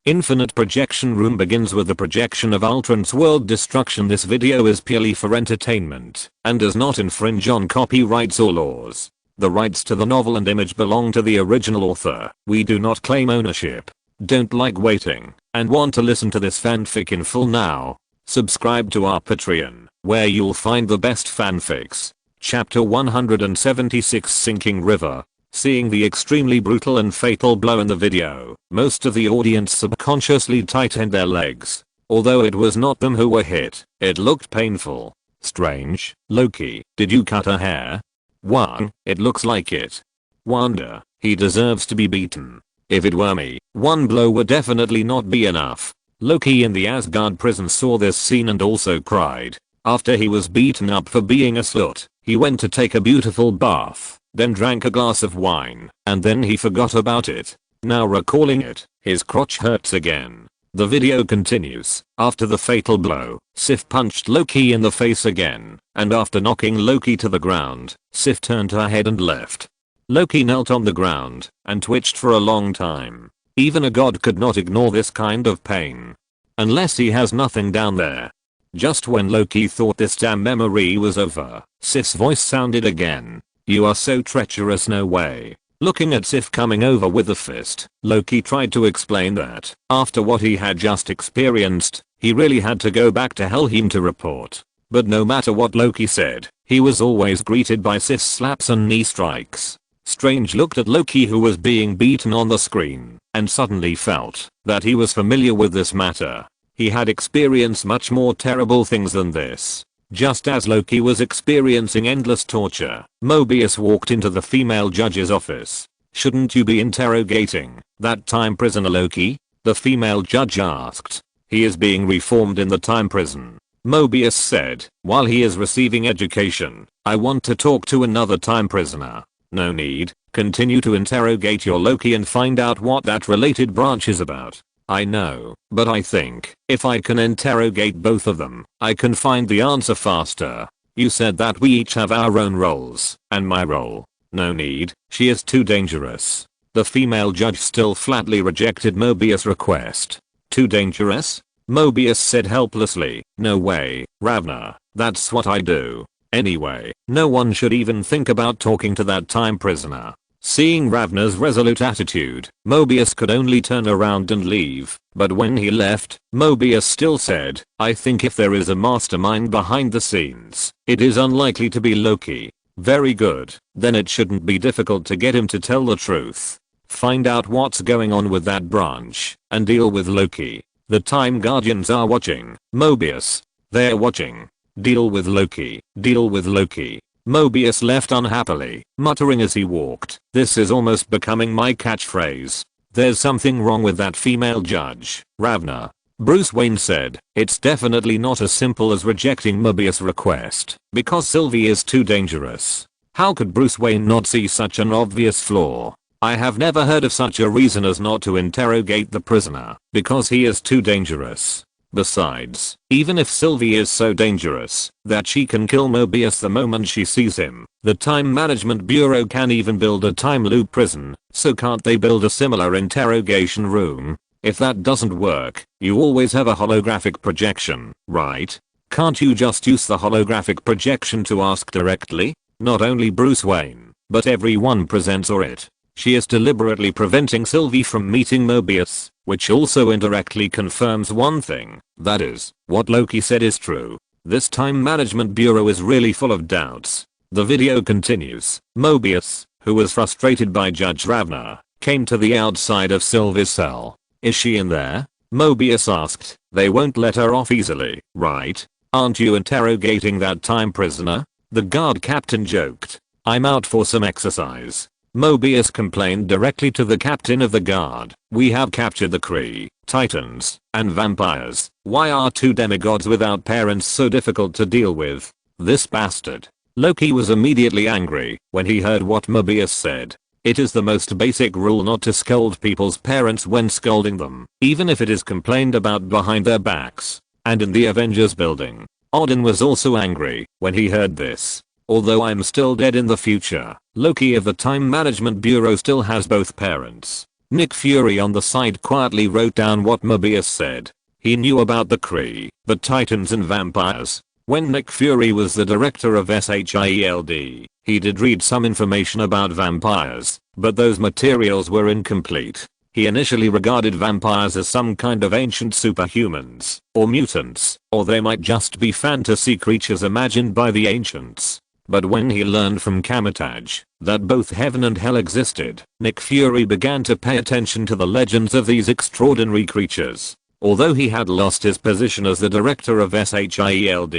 Infinite projection room begins with the projection of Ultron's world destruction. This video is purely for entertainment and does not infringe on copyrights or laws. The rights to the novel and image belong to the original author. We do not claim ownership. Don't like waiting and want to listen to this fanfic in full now? Subscribe to our Patreon, where you'll find the best fanfics. Chapter 176, Sinking River. Seeing the extremely brutal and fatal blow in the video, most of the audience subconsciously tightened their legs. Although it was not them who were hit, it looked painful. Strange. Loki, did you cut her hair? 1. It looks like it. Wonder, he deserves to be beaten. If it were me, one blow would definitely not be enough. Loki in the Asgard prison saw this scene and also cried. After he was beaten up for being a slut, he went to take a beautiful bath. Then drank a glass of wine, and then he forgot about it. Now recalling it, his crotch hurts again. The video continues. After the fatal blow, Sif punched Loki in the face again, and after knocking Loki to the ground, Sif turned her head and left. Loki knelt on the ground, and twitched for a long time. Even a god could not ignore this kind of pain. Unless he has nothing down there. Just when Loki thought this damn memory was over, Sif's voice sounded again. You are so treacherous, no way. Looking at Sif coming over with a fist, Loki tried to explain that, after what he had just experienced, he really had to go back to Helheim to report. But no matter what Loki said, he was always greeted by Sif's slaps and knee strikes. Strange looked at Loki, who was being beaten on the screen, and suddenly felt that he was familiar with this matter. He had experienced much more terrible things than this. Just as Loki was experiencing endless torture, Mobius walked into the female judge's office. Shouldn't you be interrogating that time prisoner, Loki? The female judge asked. He is being reformed in the time prison. Mobius said, while he is receiving education, I want to talk to another time prisoner. No need. Continue to interrogate your Loki and find out what that related branch is about. I know, but I think, if I can interrogate both of them, I can find the answer faster. You said that we each have our own roles, and my role. No need, she is too dangerous. The female judge still flatly rejected Mobius' request. Too dangerous? Mobius said helplessly, no way, Ravna, that's what I do. Anyway, no one should even think about talking to that time prisoner. Seeing Ravna's resolute attitude, Mobius could only turn around and leave, but when he left, Mobius still said, I think if there is a mastermind behind the scenes, it is unlikely to be Loki. Very good, then it shouldn't be difficult to get him to tell the truth. Find out what's going on with that branch, and deal with Loki. The Time Guardians are watching. Mobius. They're watching. Deal with Loki. Deal with Loki. Mobius left unhappily, muttering as he walked. This is almost becoming my catchphrase. There's something wrong with that female judge, Ravna. Bruce Wayne said, it's definitely not as simple as rejecting Mobius' request, because Sylvie is too dangerous. How could Bruce Wayne not see such an obvious flaw? I have never heard of such a reason as not to interrogate the prisoner, because he is too dangerous. Besides, even if Sylvie is so dangerous that she can kill Mobius the moment she sees him, the Time Management Bureau can even build a time loop prison, so can't they build a similar interrogation room? If that doesn't work, you always have a holographic projection, right? Can't you just use the holographic projection to ask directly? Not only Bruce Wayne, but everyone presents or it. She is deliberately preventing Sylvie from meeting Mobius, which also indirectly confirms one thing, that is, what Loki said is true. This Time Management Bureau is really full of doubts. The video continues. Mobius, who was frustrated by Judge Ravna, came to the outside of Sylvie's cell. Is she in there? Mobius asked. They won't let her off easily, right? Aren't you interrogating that time prisoner? The guard captain joked. I'm out for some exercise. Mobius complained directly to the captain of the guard. We have captured the Kree, Titans, and vampires. Why are two demigods without parents so difficult to deal with? This bastard. Loki was immediately angry when he heard what Mobius said. It is the most basic rule not to scold people's parents when scolding them, even if it is complained about behind their backs. And in the Avengers building, Odin was also angry when he heard this. Although I'm still dead in the future, Loki of the Time Management Bureau still has both parents. Nick Fury on the side quietly wrote down what Mobius said. He knew about the Kree, the Titans and vampires. When Nick Fury was the director of SHIELD, he did read some information about vampires, but those materials were incomplete. He initially regarded vampires as some kind of ancient superhumans, or mutants, or they might just be fantasy creatures imagined by the ancients. But when he learned from Kamatage that both heaven and hell existed, Nick Fury began to pay attention to the legends of these extraordinary creatures. Although he had lost his position as the director of SHIELD,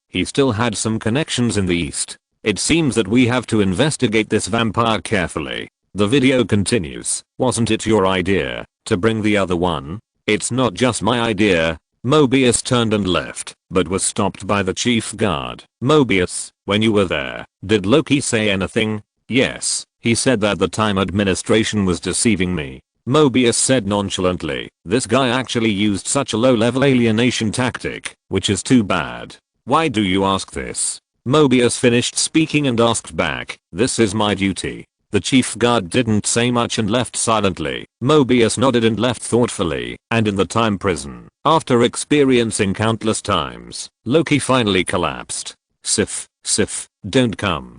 he still had some connections in the East. It seems that we have to investigate this vampire carefully. The video continues. Wasn't it your idea to bring the other one? It's not just my idea. Mobius turned and left, but was stopped by the chief guard. Mobius, when you were there, did Loki say anything? Yes, he said that the Time Administration was deceiving me. Mobius said nonchalantly, this guy actually used such a low-level alienation tactic, which is too bad. Why do you ask this? Mobius finished speaking and asked back, this is my duty. The chief guard didn't say much and left silently. Mobius nodded and left thoughtfully, and in the time prison, after experiencing countless times, Loki finally collapsed. Sif, don't come,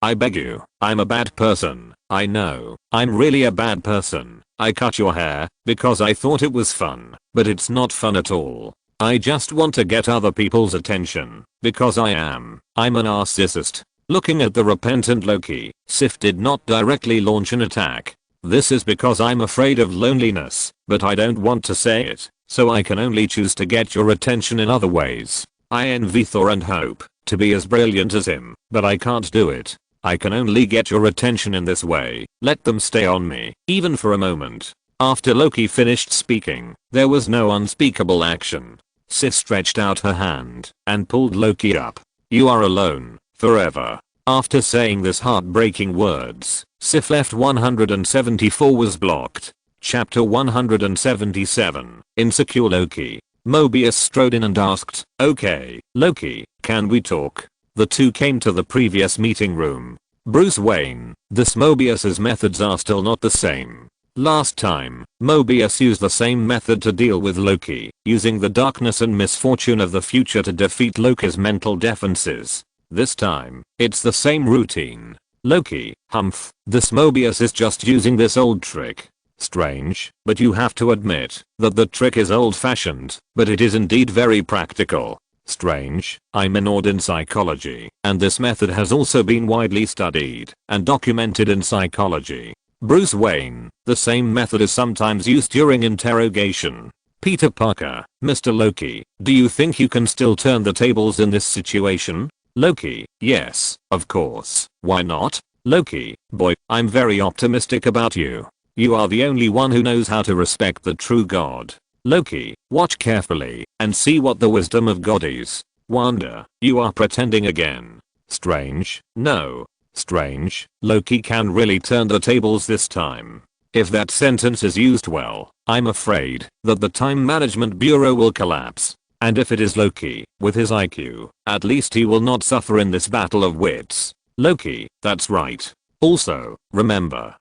I beg you, I'm a bad person, I know, I'm really a bad person. I cut your hair, because I thought it was fun, but it's not fun at all. I just want to get other people's attention, because I'm a narcissist. Looking at the repentant Loki, Sif did not directly launch an attack. This is because I'm afraid of loneliness, but I don't want to say it, so I can only choose to get your attention in other ways. I envy Thor and hope to be as brilliant as him, but I can't do it. I can only get your attention in this way. Let them stay on me, even for a moment. After Loki finished speaking, there was no unspeakable action. Sif stretched out her hand and pulled Loki up. You are alone. Forever. After saying this heartbreaking words, Sif left 174 was blocked. Chapter 177. Insecure Loki. Mobius strode in and asked, okay, Loki, can we talk? The two came to the previous meeting room. Bruce Wayne, this Mobius's methods are still not the same. Last time, Mobius used the same method to deal with Loki, using the darkness and misfortune of the future to defeat Loki's mental defenses. This time, it's the same routine. Loki, humph, this Mobius is just using this old trick. Strange, but you have to admit that the trick is old-fashioned, but it is indeed very practical. Strange, I'm minored in psychology, and this method has also been widely studied and documented in psychology. Bruce Wayne, the same method is sometimes used during interrogation. Peter Parker, Mr. Loki, do you think you can still turn the tables in this situation? Loki, yes, of course, why not? Loki, boy, I'm very optimistic about you. You are the only one who knows how to respect the true God. Loki, watch carefully and see what the wisdom of God is. Wanda, you are pretending again. Strange, no. Strange, Loki can really turn the tables this time. If that sentence is used well, I'm afraid that the Time Management Bureau will collapse. And if it is Loki, with his IQ, at least he will not suffer in this battle of wits. Loki, that's right. Also, remember,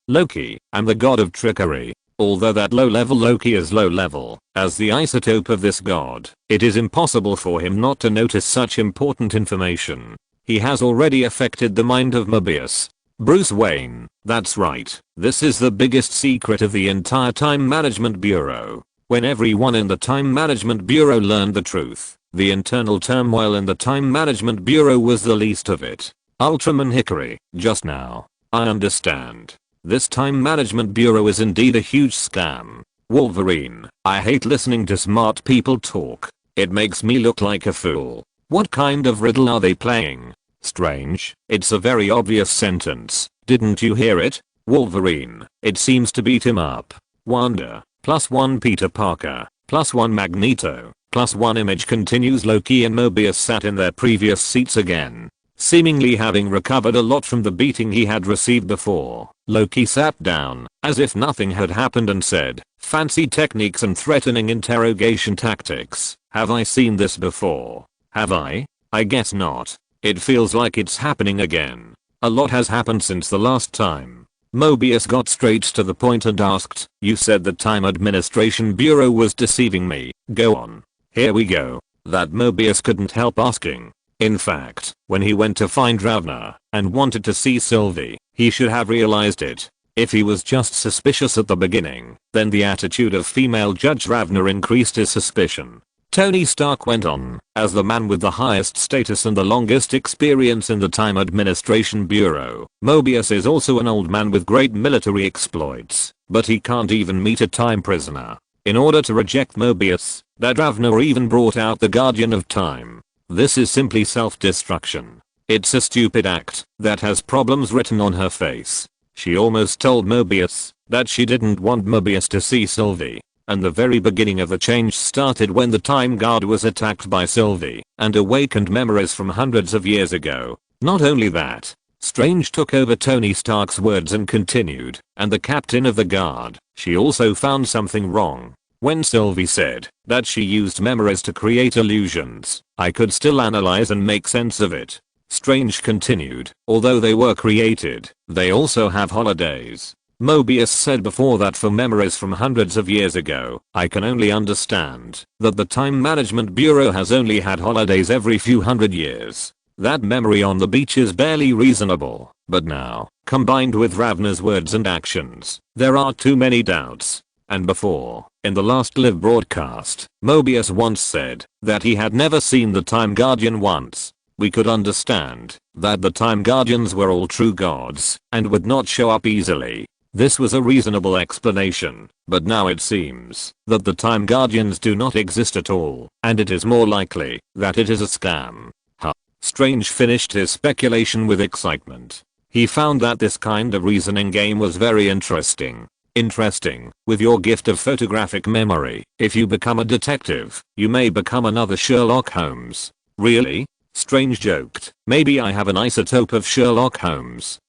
Loki, am the god of trickery. Although that low-level Loki is low-level, as the isotope of this god, it is impossible for him not to notice such important information. He has already affected the mind of Mobius. Bruce Wayne, that's right. This is the biggest secret of the entire Time Management Bureau. When everyone in the Time Management Bureau learned the truth, the internal turmoil in the Time Management Bureau was the least of it. Ultraman Hickory, just now. I understand. This Time Management Bureau is indeed a huge scam. Wolverine, I hate listening to smart people talk. It makes me look like a fool. What kind of riddle are they playing? Strange, it's a very obvious sentence. Didn't you hear it? Wolverine, it seems to beat him up. Wanda, +1 Peter Parker, +1 Magneto, +1 Image continues. Loki and Mobius sat in their previous seats again. Seemingly having recovered a lot from the beating he had received before, Loki sat down, as if nothing had happened and said, fancy techniques and threatening interrogation tactics. Have I seen this before? Have I? I guess not. It feels like it's happening again. A lot has happened since the last time. Mobius got straight to the point and asked, "You said the Time Administration Bureau was deceiving me, go on." Here we go. That Mobius couldn't help asking. In fact, when he went to find Ravna and wanted to see Sylvie, he should have realized it. If he was just suspicious at the beginning, then the attitude of female Judge Ravna increased his suspicion. Tony Stark went on, as the man with the highest status and the longest experience in the Time Administration Bureau, Mobius is also an old man with great military exploits, but he can't even meet a time prisoner. In order to reject Mobius, that Ravna even brought out the Guardian of Time. This is simply self-destruction. It's a stupid act that has problems written on her face. She almost told Mobius that she didn't want Mobius to see Sylvie. And the very beginning of the change started when the Time Guard was attacked by Sylvie and awakened memories from hundreds of years ago. Not only that, Strange took over Tony Stark's words and continued, and the captain of the guard, she also found something wrong. When Sylvie said that she used memories to create illusions, I could still analyze and make sense of it. Strange continued, although they were created, they also have holidays. Mobius said before that for memories from hundreds of years ago, I can only understand that the Time Management Bureau has only had holidays every few hundred years. That memory on the beach is barely reasonable, but now, combined with Ravna's words and actions, there are too many doubts. And before, in the last live broadcast, Mobius once said that he had never seen the Time Guardian once. We could understand that the Time Guardians were all true gods and would not show up easily. This was a reasonable explanation, but now it seems that the Time Guardians do not exist at all, and it is more likely that it is a scam. Strange finished his speculation with excitement. He found that this kind of reasoning game was very interesting. With your gift of photographic memory, if you become a detective, you may become another Sherlock Holmes. Really? Strange joked. Maybe I have an isotope of Sherlock Holmes.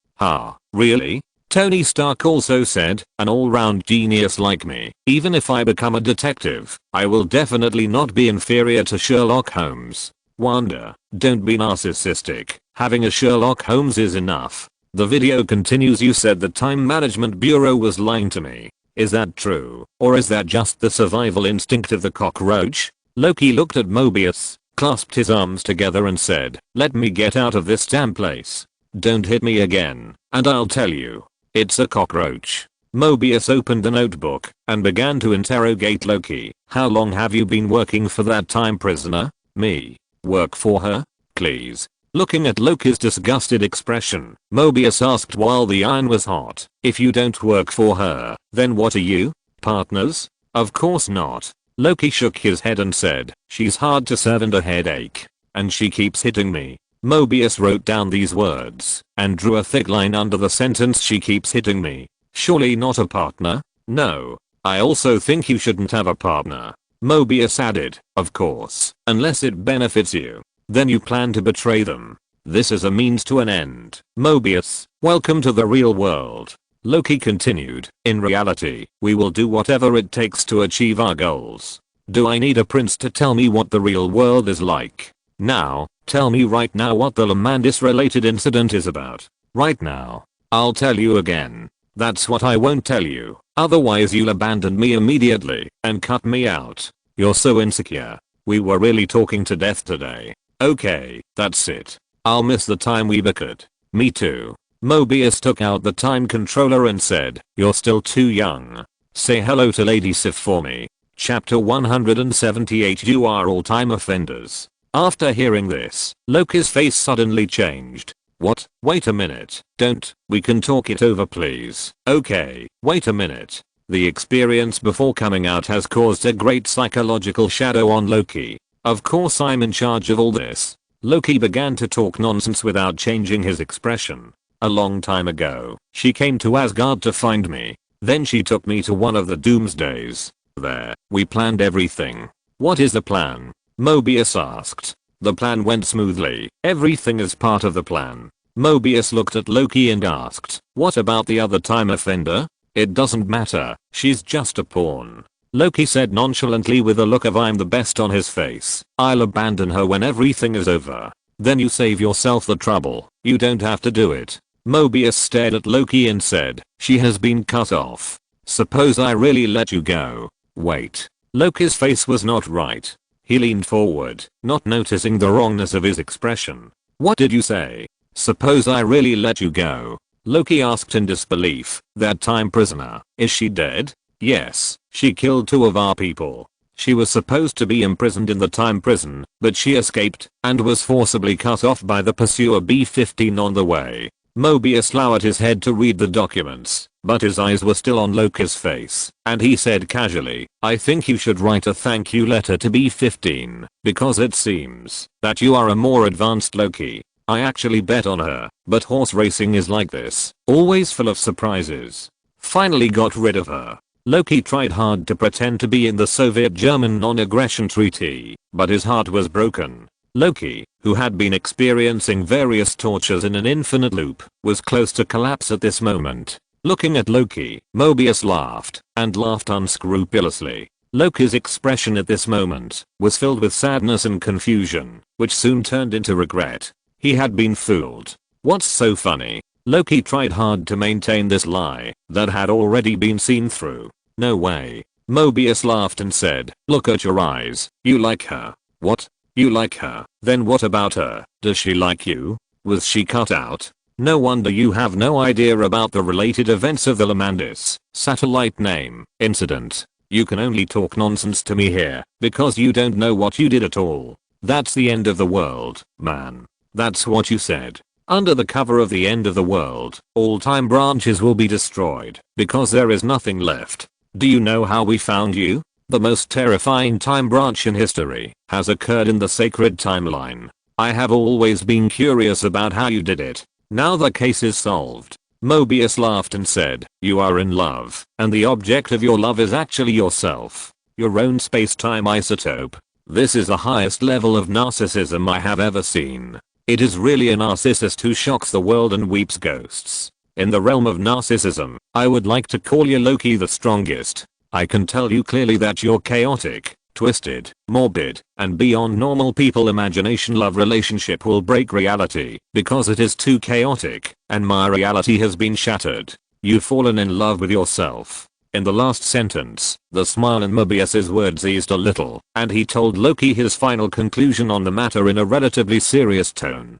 Really? Tony Stark also said, an all-round genius like me, even if I become a detective, I will definitely not be inferior to Sherlock Holmes. Wanda, don't be narcissistic, having a Sherlock Holmes is enough. The video continues. You said the Time Management Bureau was lying to me. Is that true, or is that just the survival instinct of the cockroach? Loki looked at Mobius, clasped his arms together and said, let me get out of this damn place. Don't hit me again, and I'll tell you. It's a cockroach. Mobius opened the notebook and began to interrogate Loki. How long have you been working for that time prisoner? Me. Work for her? Please. Looking at Loki's disgusted expression, Mobius asked while the iron was hot, if you don't work for her, then what are you? Partners? Of course not. Loki shook his head and said, she's hard to serve and a headache. And she keeps hitting me. Mobius wrote down these words and drew a thick line under the sentence, she keeps hitting me. Surely not a partner? No. I also think you shouldn't have a partner. Mobius added, of course, unless it benefits you. Then you plan to betray them. This is a means to an end. Mobius, welcome to the real world. Loki continued, in reality, we will do whatever it takes to achieve our goals. Do I need a prince to tell me what the real world is like? Now, tell me right now what the Lamandis related incident is about. Right now. I'll tell you again. That's what I won't tell you. Otherwise you'll abandon me immediately and cut me out. You're so insecure. We were really talking to death today. Okay, that's it. I'll miss the time we bickered. Me too. Mobius took out the time controller and said, you're still too young. Say hello to Lady Sif for me. Chapter 178. You are all time offenders. After hearing this, Loki's face suddenly changed. What? Wait a minute. Don't. We can talk it over please. Okay, wait a minute. The experience before coming out has caused a great psychological shadow on Loki. Of course I'm in charge of all this. Loki began to talk nonsense without changing his expression. A long time ago, she came to Asgard to find me. Then she took me to one of the doomsdays. There, we planned everything. What is the plan? Mobius asked. The plan went smoothly. Everything is part of the plan. Mobius looked at Loki and asked, what about the other time offender? It doesn't matter. She's just a pawn. Loki said nonchalantly with a look of I'm the best on his face. I'll abandon her when everything is over. Then you save yourself the trouble. You don't have to do it. Mobius stared at Loki and said, "She has been cut off. Suppose I really let you go." Wait. Loki's face was not right. He leaned forward, not noticing the wrongness of his expression. "What did you say? Suppose I really let you go?" Loki asked in disbelief. "That time prisoner, is she dead?" "Yes, she killed 2 of our people. She was supposed to be imprisoned in the time prison, but she escaped and was forcibly cut off by the pursuer B-15 on the way." Mobius lowered his head to read the documents, but his eyes were still on Loki's face, and he said casually, "I think you should write a thank you letter to B-15, because it seems that you are a more advanced Loki. I actually bet on her, but horse racing is like this, always full of surprises." Finally got rid of her. Loki tried hard to pretend to be in the Soviet-German non-aggression treaty, but his heart was broken. Loki, who had been experiencing various tortures in an infinite loop, was close to collapse at this moment. Looking at Loki, Mobius laughed, and laughed unscrupulously. Loki's expression at this moment was filled with sadness and confusion, which soon turned into regret. He had been fooled. What's so funny? Loki tried hard to maintain this lie that had already been seen through. "No way." Mobius laughed and said, "Look at your eyes. You like her." "What? You like her? Then what about her? Does she like you? Was she cut out?" "No wonder you have no idea about the related events of the Lamandis satellite name incident. You can only talk nonsense to me here because you don't know what you did at all. That's the end of the world, man. That's what you said. Under the cover of the end of the world, all time branches will be destroyed because there is nothing left. Do you know how we found you? The most terrifying time branch in history has occurred in the sacred timeline. I have always been curious about how you did it. Now the case is solved." Mobius laughed and said, "You are in love, and the object of your love is actually yourself. Your own space-time isotope. This is the highest level of narcissism I have ever seen. It is really a narcissist who shocks the world and weeps ghosts. In the realm of narcissism, I would like to call you Loki the strongest. I can tell you clearly that your chaotic, twisted, morbid, and beyond normal people imagination love relationship will break reality because it is too chaotic, and my reality has been shattered. You've fallen in love with yourself." In the last sentence, the smile in Mobius's words eased a little, and he told Loki his final conclusion on the matter in a relatively serious tone.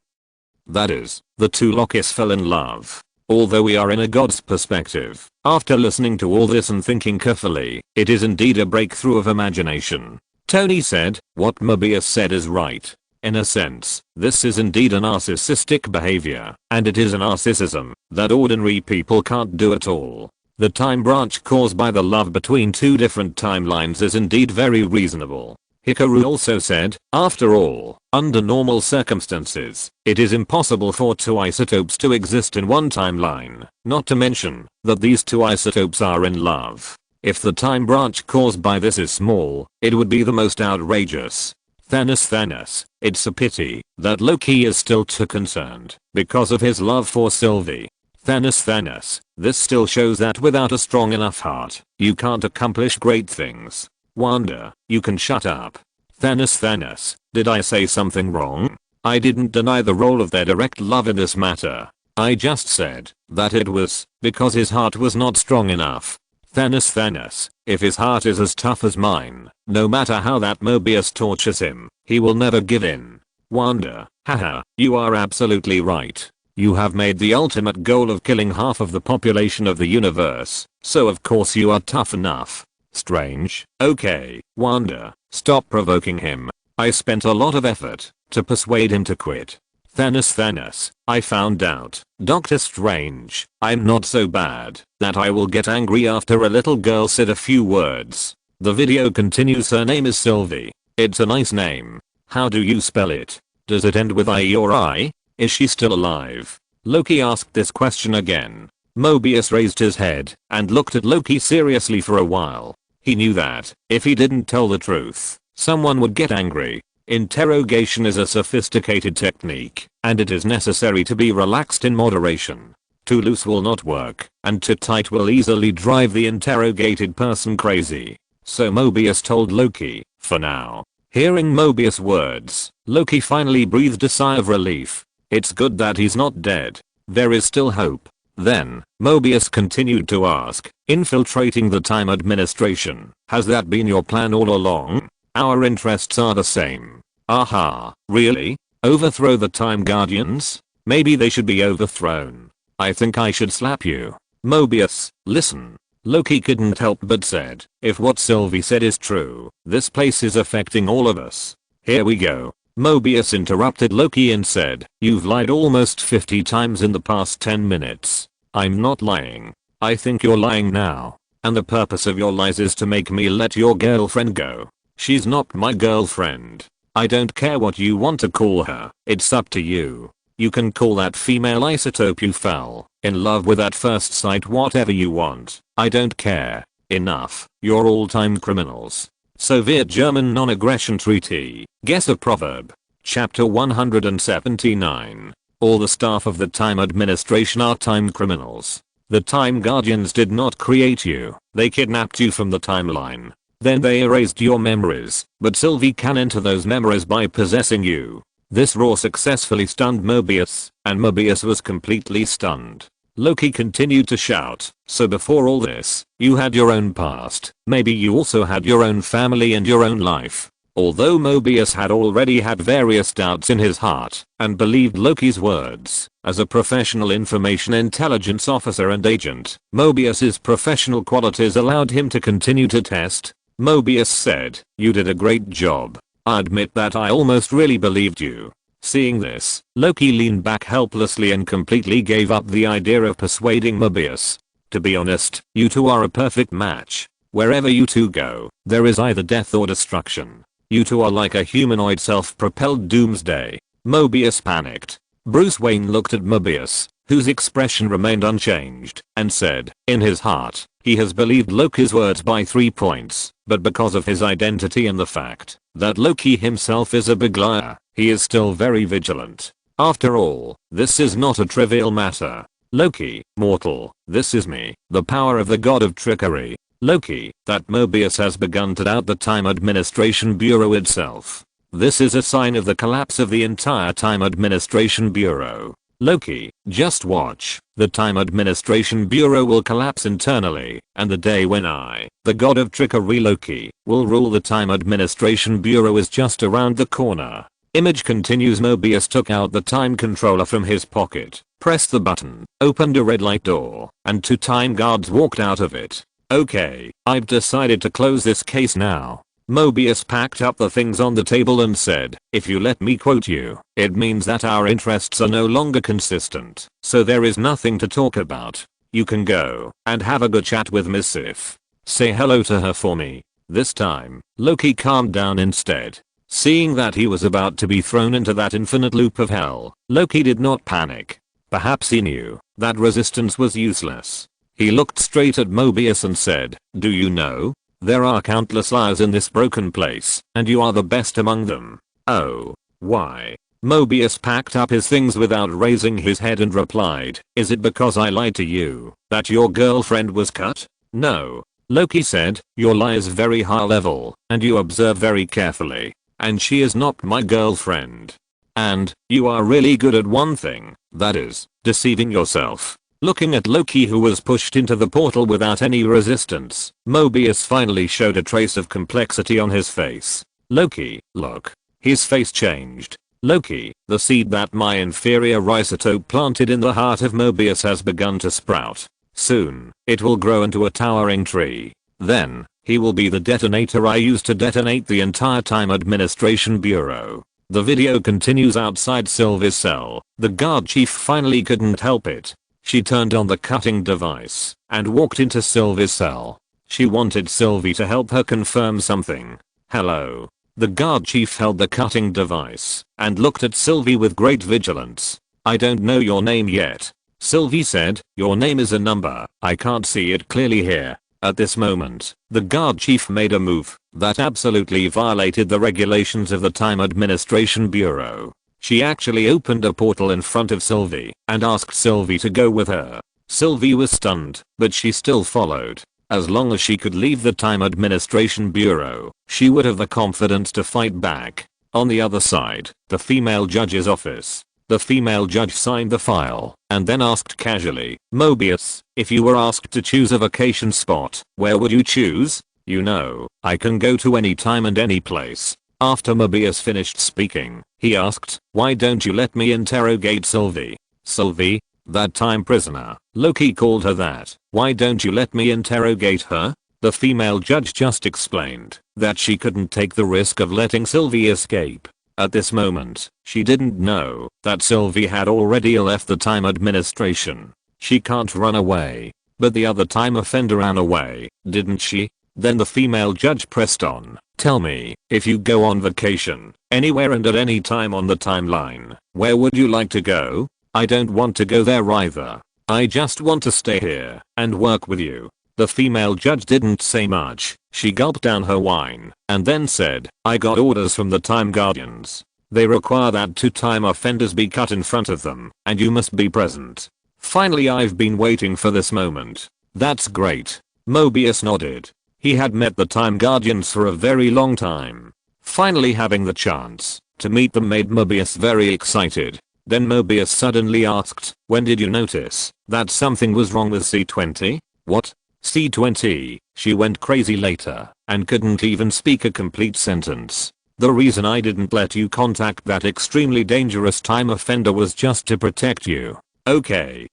"That is, the 2 Lokis fell in love. Although we are in a god's perspective, after listening to all this and thinking carefully, it is indeed a breakthrough of imagination." Tony said, "What Mobius said is right. In a sense, this is indeed a narcissistic behavior, and it is a narcissism that ordinary people can't do at all. The time branch caused by the love between 2 different timelines is indeed very reasonable." Hikaru also said, "After all, under normal circumstances, it is impossible for 2 isotopes to exist in one timeline, not to mention that these 2 isotopes are in love. If the time branch caused by this is small, it would be the most outrageous." Thanos, it's a pity that Loki is still too concerned because of his love for Sylvie. Thanos, this still shows that without a strong enough heart, you can't accomplish great things. Wanda, you can shut up. Thanos, did I say something wrong? I didn't deny the role of their direct love in this matter. I just said that it was because his heart was not strong enough. Thanos, if his heart is as tough as mine, no matter how that Mobius tortures him, he will never give in. Wanda, haha, you are absolutely right. You have made the ultimate goal of killing half of the population of the universe, so of course you are tough enough. Strange. Okay, Wanda, stop provoking him. I spent a lot of effort to persuade him to quit. Thanos, I found out, Doctor Strange, I'm not so bad that I will get angry after a little girl said a few words. The video continues. Her name is Sylvie. It's a nice name. How do you spell it? Does it end with I or I? Is she still alive? Loki asked this question again. Mobius raised his head and looked at Loki seriously for a while. He knew that if he didn't tell the truth, someone would get angry. Interrogation is a sophisticated technique, and it is necessary to be relaxed in moderation. Too loose will not work, and too tight will easily drive the interrogated person crazy. So Mobius told Loki, for now. Hearing Mobius' words, Loki finally breathed a sigh of relief. It's good that he's not dead. There is still hope. Then, Mobius continued to ask, infiltrating the time administration, has that been your plan all along? Our interests are the same. Aha, really? Overthrow the Time Guardians? Maybe they should be overthrown. I think I should slap you. Mobius, listen. Loki couldn't help but said, if what Sylvie said is true, this place is affecting all of us. Here we go. Mobius interrupted Loki and said, you've lied almost 50 times in the past 10 minutes. I'm not lying. I think you're lying now. And the purpose of your lies is to make me let your girlfriend go. She's not my girlfriend. I don't care what you want to call her, it's up to you. You can call that female isotope you fell in love with at first sight whatever you want. I don't care. Enough. You're all time criminals. Soviet German Non-Aggression Treaty. Guess a proverb. Chapter 179. All the staff of the Time Administration are time criminals. The Time Guardians did not create you. They kidnapped you from the timeline. Then they erased your memories, but Sylvie can enter those memories by possessing you. This roar successfully stunned Mobius, and Mobius was completely stunned. Loki continued to shout, so before all this, you had your own past, maybe you also had your own family and your own life. Although Mobius had already had various doubts in his heart, and believed Loki's words, as a professional information intelligence officer and agent, Mobius's professional qualities allowed him to continue to test. Mobius said, you did a great job. I admit that I almost really believed you. Seeing this, Loki leaned back helplessly and completely gave up the idea of persuading Mobius. To be honest, you two are a perfect match. Wherever you two go, there is either death or destruction. You two are like a humanoid self-propelled doomsday. Mobius panicked. Bruce Wayne looked at Mobius, whose expression remained unchanged, and said, in his heart, he has believed Loki's words by 3 points, but because of his identity and the fact that Loki himself is a big liar, he is still very vigilant. After all, this is not a trivial matter. Loki, mortal, this is me, the power of the god of trickery. Loki, that Mobius has begun to doubt the Time Administration Bureau itself. This is a sign of the collapse of the entire Time Administration Bureau. Loki, just watch. The Time Administration Bureau will collapse internally, and the day when I, the god of trickery Loki, will rule the Time Administration Bureau is just around the corner. Image continues. Mobius took out the time controller from his pocket, pressed the button, opened a red light door, and 2 time guards walked out of it. Okay, I've decided to close this case now. Mobius packed up the things on the table and said, if you let me quote you, it means that our interests are no longer consistent, so there is nothing to talk about. You can go and have a good chat with Miss Sif. Say hello to her for me. This time, Loki calmed down instead. Seeing that he was about to be thrown into that infinite loop of hell, Loki did not panic. Perhaps he knew that resistance was useless. He looked straight at Mobius and said, do you know? There are countless liars in this broken place, and you are the best among them. Oh. Why? Mobius packed up his things without raising his head and replied, is it because I lied to you that your girlfriend was cut? No. Loki said, your lie is very high level, and you observe very carefully. And she is not my girlfriend. And, you are really good at one thing, that is, deceiving yourself. Looking at Loki, who was pushed into the portal without any resistance, Mobius finally showed a trace of complexity on his face. Loki, look. His face changed. Loki, the seed that my inferior isotope planted in the heart of Mobius has begun to sprout. Soon, it will grow into a towering tree. Then, he will be the detonator I use to detonate the entire Time Administration Bureau. The video continues outside Sylvie's cell. The guard chief finally couldn't help it. She turned on the cutting device and walked into Sylvie's cell. She wanted Sylvie to help her confirm something. Hello. The guard chief held the cutting device and looked at Sylvie with great vigilance. I don't know your name yet. Sylvie said, your name is a number. I can't see it clearly here. At this moment, the guard chief made a move that absolutely violated the regulations of the Time Administration Bureau. She actually opened a portal in front of Sylvie and asked Sylvie to go with her. Sylvie was stunned, but she still followed. As long as she could leave the Time Administration Bureau, she would have the confidence to fight back. On the other side, the female judge's office. The female judge signed the file and then asked casually, Mobius, if you were asked to choose a vacation spot, where would you choose? You know, I can go to any time and any place. After Mobius finished speaking, he asked, why don't you let me interrogate Sylvie? Sylvie? That time prisoner. Loki called her that. Why don't you let me interrogate her? The female judge just explained that she couldn't take the risk of letting Sylvie escape. At this moment, she didn't know that Sylvie had already left the time administration. She can't run away. But the other time offender ran away, didn't she? Then the female judge pressed on. Tell me, if you go on vacation, anywhere and at any time on the timeline, where would you like to go? I don't want to go there either. I just want to stay here and work with you. The female judge didn't say much. She gulped down her wine and then said, I got orders from the Time Guardians. They require that 2 time offenders be cut in front of them and you must be present. Finally, I've been waiting for this moment. That's great. Mobius nodded. He had met the Time Guardians for a very long time. Finally having the chance to meet them made Mobius very excited. Then Mobius suddenly asked, when did you notice that something was wrong with C20? What? C20, she went crazy later and couldn't even speak a complete sentence. The reason I didn't let you contact that extremely dangerous time offender was just to protect you. Okay.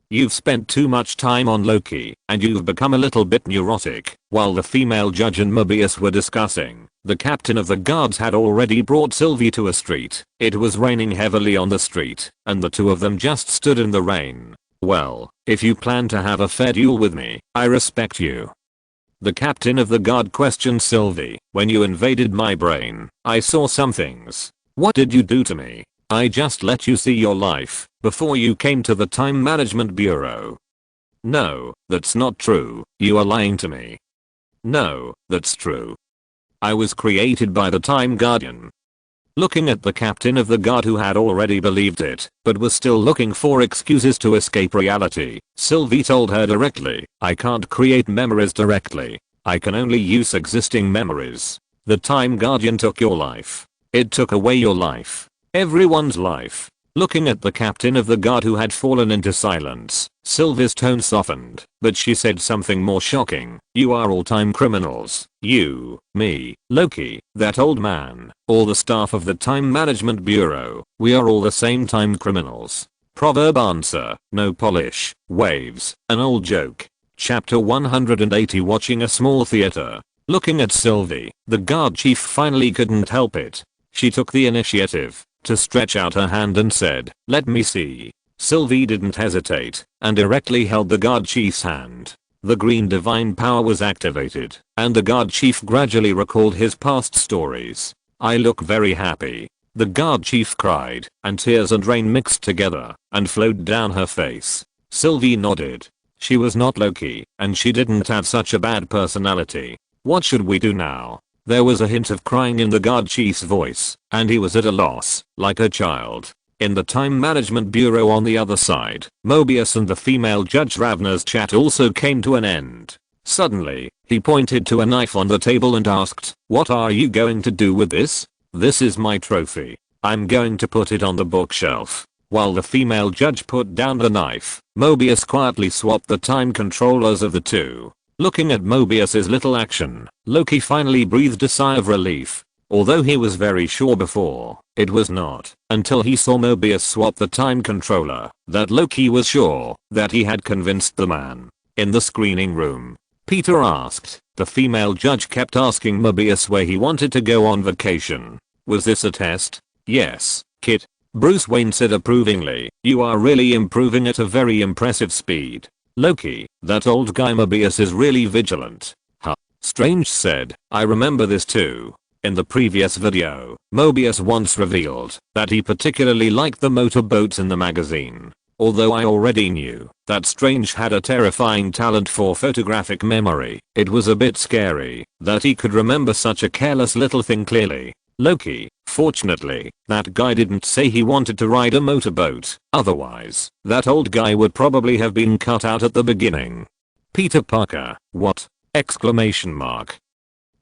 You've spent too much time on Loki and you've become a little bit neurotic. While the female judge and Mobius were discussing, the captain of the guards had already brought Sylvie to a street. It was raining heavily on the street and the two of them just stood in the rain. Well, if you plan to have a fair duel with me, I respect you. The captain of the guard questioned Sylvie. When you invaded my brain, I saw some things. What did you do to me? I just let you see your life before you came to the Time Management Bureau. No, that's not true. You are lying to me. No, that's true. I was created by the Time Guardian. Looking at the captain of the guard who had already believed it, but was still looking for excuses to escape reality, Sylvie told her directly, I can't create memories directly. I can only use existing memories. The Time Guardian took your life. It took away your life. Everyone's life. Looking at the captain of the guard who had fallen into silence, Sylvie's tone softened, but she said something more shocking. You are all time criminals. You, me, Loki, that old man, all the staff of the Time Management Bureau, we are all the same time criminals. Proverb answer, no polish, waves, an old joke. Chapter 180. Watching a small theater. Looking at Sylvie, the guard chief finally couldn't help it. She took the initiative to stretch out her hand and said, let me see. Sylvie didn't hesitate and directly held the guard chief's hand. The green divine power was activated and the guard chief gradually recalled his past stories. I look very happy. The guard chief cried and tears and rain mixed together and flowed down her face. Sylvie nodded. She was not Loki and she didn't have such a bad personality. What should we do now? There was a hint of crying in the guard chief's voice, and he was at a loss, like a child. In the Time Management Bureau on the other side, Mobius and the female judge Ravna's chat also came to an end. Suddenly, he pointed to a knife on the table and asked, what are you going to do with this? This is my trophy. I'm going to put it on the bookshelf. While the female judge put down the knife, Mobius quietly swapped the time controllers of the two. Looking at Mobius's little action, Loki finally breathed a sigh of relief. Although he was very sure before, it was not until he saw Mobius swap the time controller that Loki was sure that he had convinced the man. In the screening room, Peter asked. The female judge kept asking Mobius where he wanted to go on vacation. Was this a test? Yes, Kit. Bruce Wayne said approvingly. You are really improving at a very impressive speed. Loki, that old guy Mobius is really vigilant. Huh. Strange said, I remember this too. In the previous video, Mobius once revealed that he particularly liked the motorboats in the magazine. Although I already knew that Strange had a terrifying talent for photographic memory, it was a bit scary that he could remember such a careless little thing clearly. Loki, fortunately, that guy didn't say he wanted to ride a motorboat, otherwise, that old guy would probably have been cut out at the beginning. Peter Parker, what? Exclamation mark.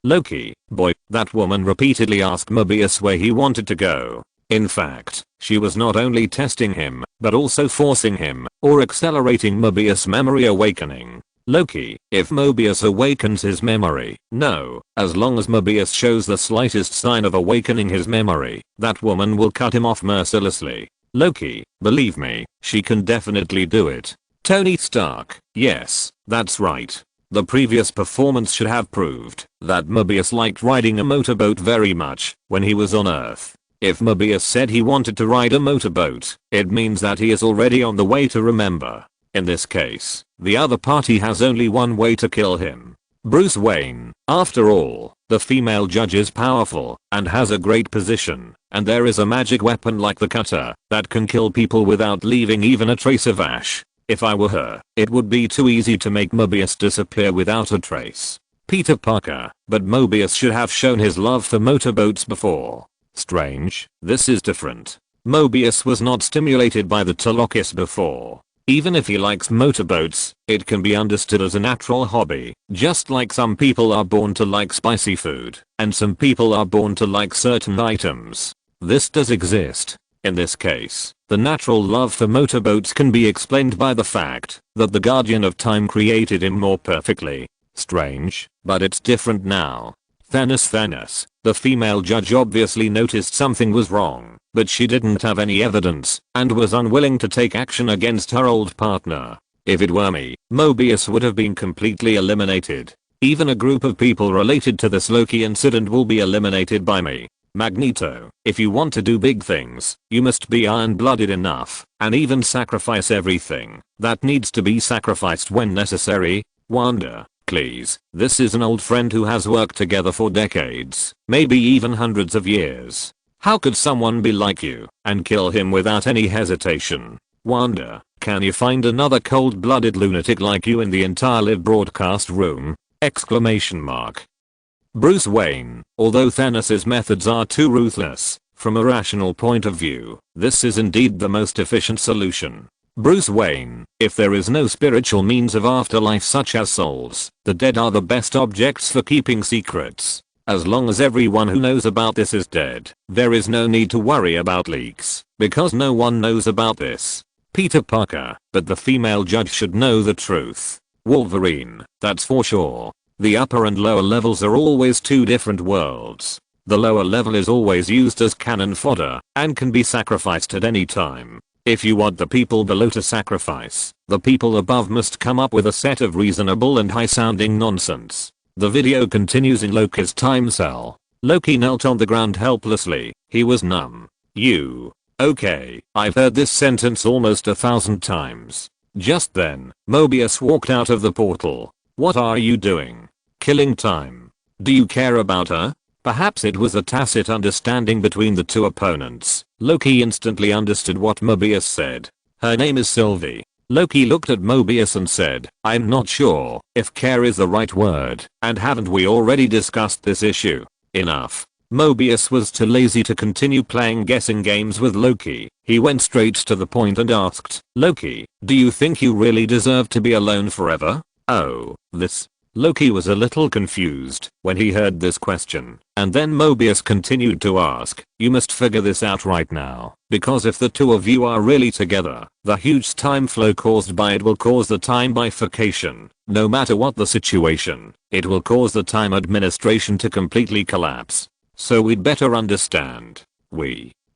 Loki, boy, that woman repeatedly asked Mobius where he wanted to go. In fact, she was not only testing him, but also forcing him, or accelerating Mobius' memory awakening. Loki, if Mobius awakens his memory, no, as long as Mobius shows the slightest sign of awakening his memory, that woman will cut him off mercilessly. Loki, believe me, she can definitely do it. Tony Stark, yes, that's right. The previous performance should have proved that Mobius liked riding a motorboat very much when he was on Earth. If Mobius said he wanted to ride a motorboat, it means that he is already on the way to remember. In this case, the other party has only one way to kill him. Bruce Wayne. After all, the female judge is powerful and has a great position, and there is a magic weapon like the cutter that can kill people without leaving even a trace of ash. If I were her, it would be too easy to make Mobius disappear without a trace. Peter Parker, but Mobius should have shown his love for motorboats before. Strange, this is different. Mobius was not stimulated by the Talokis before. Even if he likes motorboats, it can be understood as a natural hobby, just like some people are born to like spicy food, and some people are born to like certain items. This does exist. In this case, the natural love for motorboats can be explained by the fact that the Guardian of Time created him more perfectly. Strange, but it's different now. Thanos. The female judge obviously noticed something was wrong, but she didn't have any evidence and was unwilling to take action against her old partner. If it were me, Mobius would have been completely eliminated. Even a group of people related to this Loki incident will be eliminated by me. Magneto, if you want to do big things, you must be iron-blooded enough and even sacrifice everything that needs to be sacrificed when necessary. Wanda, please, this is an old friend who has worked together for decades, maybe even hundreds of years. How could someone be like you and kill him without any hesitation? Wanda, can you find another cold-blooded lunatic like you in the entire live broadcast room? Exclamation mark. Bruce Wayne, although Thanos' methods are too ruthless, from a rational point of view, this is indeed the most efficient solution. Bruce Wayne, if there is no spiritual means of afterlife such as souls, the dead are the best objects for keeping secrets. As long as everyone who knows about this is dead, there is no need to worry about leaks, because no one knows about this. Peter Parker, but the female judge should know the truth. Wolverine, that's for sure. The upper and lower levels are always two different worlds. The lower level is always used as cannon fodder and can be sacrificed at any time. If you want the people below to sacrifice, the people above must come up with a set of reasonable and high-sounding nonsense. The video continues in Loki's time cell. Loki knelt on the ground helplessly. He was numb. Okay, I've heard this sentence almost 1,000 times. Just then, Mobius walked out of the portal. What are you doing? Killing time. Do you care about her? Perhaps it was a tacit understanding between the two opponents. Loki instantly understood what Mobius said. Her name is Sylvie. Loki looked at Mobius and said, I'm not sure if care is the right word, and haven't we already discussed this issue? Enough. Mobius was too lazy to continue playing guessing games with Loki. He went straight to the point and asked, Loki, do you think you really deserve to be alone forever? Oh, this. Loki was a little confused when he heard this question, and then Mobius continued to ask, you must figure this out right now, because if the two of you are really together, the huge time flow caused by it will cause the time bifurcation. No matter what the situation, it will cause the time administration to completely collapse. So we'd better understand.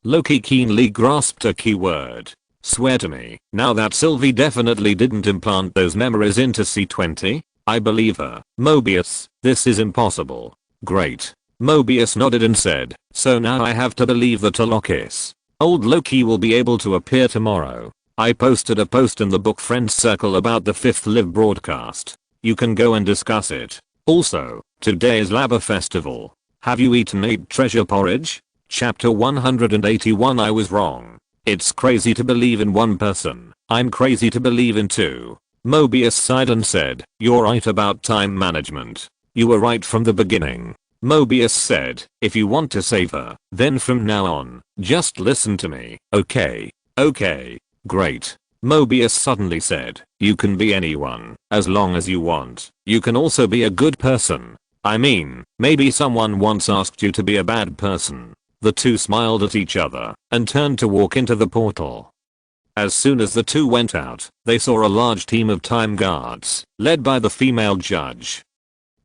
Loki keenly grasped a key word. Swear to me, now that Sylvie definitely didn't implant those memories into C20? I believe her. Mobius, this is impossible. Great. Mobius nodded and said, so now I have to believe the Talokis. Old Loki will be able to appear tomorrow. I posted a post in the book Friends Circle about the 5th live broadcast. You can go and discuss it. Also, today is Laba Festival. Have you eaten 8 treasure porridge? Chapter 181 I was wrong. It's crazy to believe in one person. I'm crazy to believe in two. Mobius sighed and said, you're right about time management. You were right from the beginning. Mobius said, if you want to save her, then from now on, just listen to me, okay? Okay. Great. Mobius suddenly said, you can be anyone, as long as you want. You can also be a good person. I mean, maybe someone once asked you to be a bad person. The two smiled at each other and turned to walk into the portal. As soon as the two went out, they saw a large team of time guards, led by the female judge.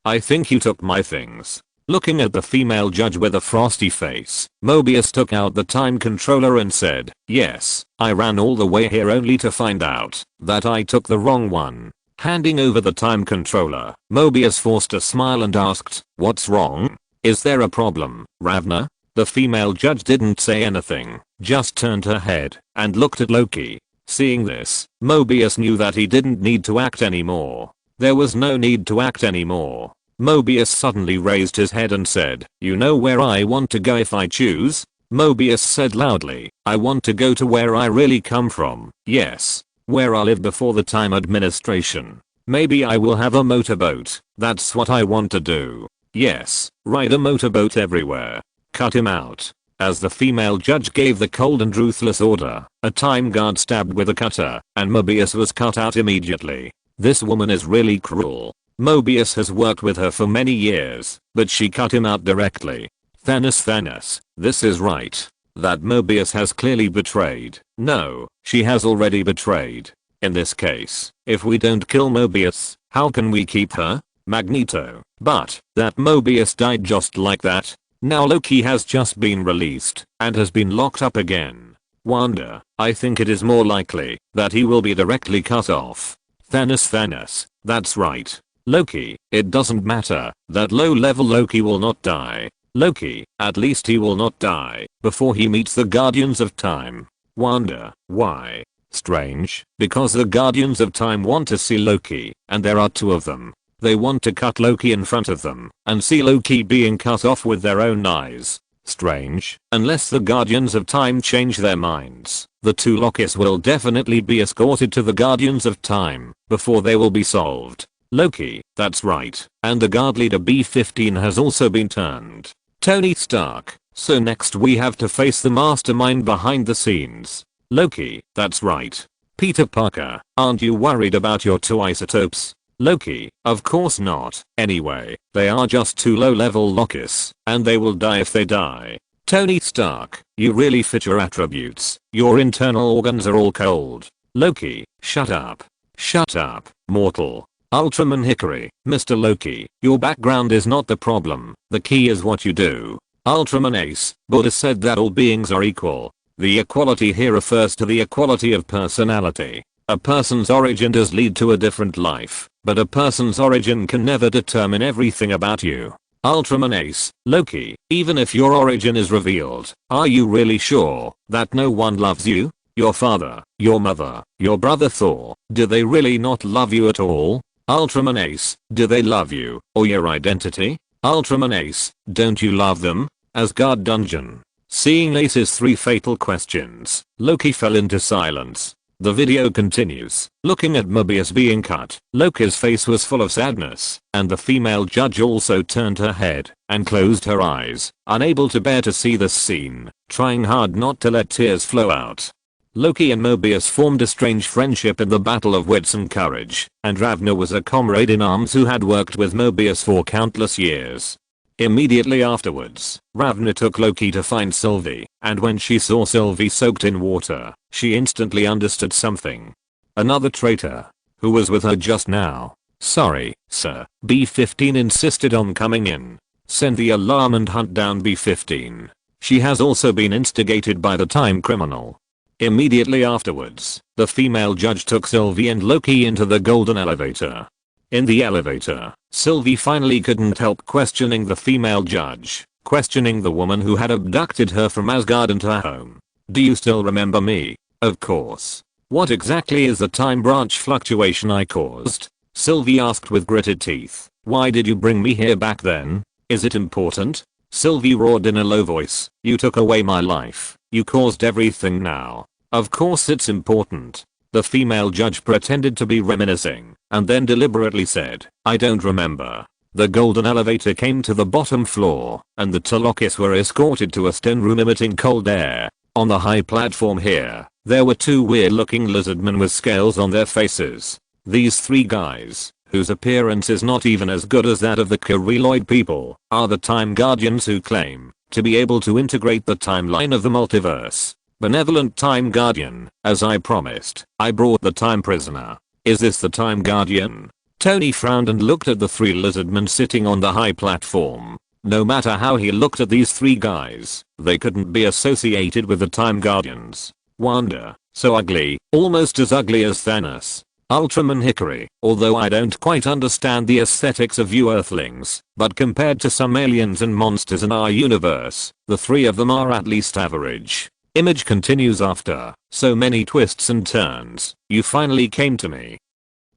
"I think you took my things." Looking at the female judge with a frosty face, Mobius took out the time controller and said, "Yes, I ran all the way here only to find out that I took the wrong one." Handing over the time controller, Mobius forced a smile and asked, "What's wrong? Is there a problem, Ravna?" The female judge didn't say anything, just turned her head and looked at Loki. Seeing this, Mobius knew that he didn't need to act anymore. There was no need to act anymore. Mobius suddenly raised his head and said, "You know where I want to go if I choose?" Mobius said loudly, "I want to go to where I really come from. Yes, where I lived before the time administration. Maybe I will have a motorboat. That's what I want to do. Yes, ride a motorboat everywhere." Cut him out. As the female judge gave the cold and ruthless order, a time guard stabbed with a cutter, and Mobius was cut out immediately. This woman is really cruel. Mobius has worked with her for many years, but she cut him out directly. Thanos, this is right. That Mobius has clearly betrayed. No, she has already betrayed. In this case, if we don't kill Mobius, how can we keep her? Magneto. But that Mobius died just like that. Now Loki has just been released and has been locked up again. Wanda, I think it is more likely that he will be directly cut off. Thanos, that's right. Loki, it doesn't matter that low-level Loki will not die. Loki, at least he will not die before he meets the Guardians of Time. Wanda, why? Strange, because the Guardians of Time want to see Loki, and there are two of them. They want to cut Loki in front of them and see Loki being cut off with their own eyes. Strange, unless the Guardians of Time change their minds, the two Lokis will definitely be escorted to the Guardians of Time before they will be solved. Loki, that's right, and the guard leader B-15 has also been turned. Tony Stark, so next we have to face the mastermind behind the scenes. Loki, that's right. Peter Parker, aren't you worried about your two isotopes? Loki, of course not. Anyway, they are just two low-level Lokis, and they will die if they die. Tony Stark, you really fit your attributes. Your internal organs are all cold. Loki, shut up. Shut up, mortal. Ultraman Hickory, Mr. Loki, your background is not the problem. The key is what you do. Ultraman Ace, Buddha said that all beings are equal. The equality here refers to the equality of personality. A person's origin does lead to a different life, but a person's origin can never determine everything about you. Ultraman Ace, Loki, even if your origin is revealed, are you really sure that no one loves you? Your father, your mother, your brother Thor, do they really not love you at all? Ultraman Ace, do they love you, or your identity? Ultraman Ace, don't you love them? Asgard Dungeon. Seeing Ace's three fatal questions, Loki fell into silence. The video continues. Looking at Mobius being cut, Loki's face was full of sadness, and the female judge also turned her head and closed her eyes, unable to bear to see this scene, trying hard not to let tears flow out. Loki and Mobius formed a strange friendship in the battle of wits and courage, and Ravna was a comrade in arms who had worked with Mobius for countless years. Immediately afterwards, Ravna took Loki to find Sylvie, and when she saw Sylvie soaked in water, she instantly understood something. Another traitor, who was with her just now. Sorry, sir. B-15 insisted on coming in. Send the alarm and hunt down B-15. She has also been instigated by the time criminal. Immediately afterwards, the female judge took Sylvie and Loki into the golden elevator. In the elevator, Sylvie finally couldn't help questioning the female judge, questioning the woman who had abducted her from Asgard into her home. Do you still remember me? Of course. What exactly is the time branch fluctuation I caused? Sylvie asked with gritted teeth. Why did you bring me here back then? Is it important? Sylvie roared in a low voice. You took away my life. You caused everything now. Of course it's important. The female judge pretended to be reminiscing, and then deliberately said, I don't remember. The golden elevator came to the bottom floor, and the Lokis were escorted to a stone room emitting cold air. On the high platform here, there were two weird-looking lizardmen with scales on their faces. These three guys, whose appearance is not even as good as that of the Kyrilloid people, are the Time Guardians who claim to be able to integrate the timeline of the multiverse. Benevolent Time Guardian, as I promised, I brought the time prisoner. Is this the Time Guardian? Tony frowned and looked at the 3 lizardmen sitting on the high platform. No matter how he looked at these 3 guys, they couldn't be associated with the Time Guardians. Wanda, so ugly, almost as ugly as Thanos. Ultraman Hickory, although I don't quite understand the aesthetics of you Earthlings, but compared to some aliens and monsters in our universe, the 3 of them are at least average. Image continues after so many twists and turns, you finally came to me.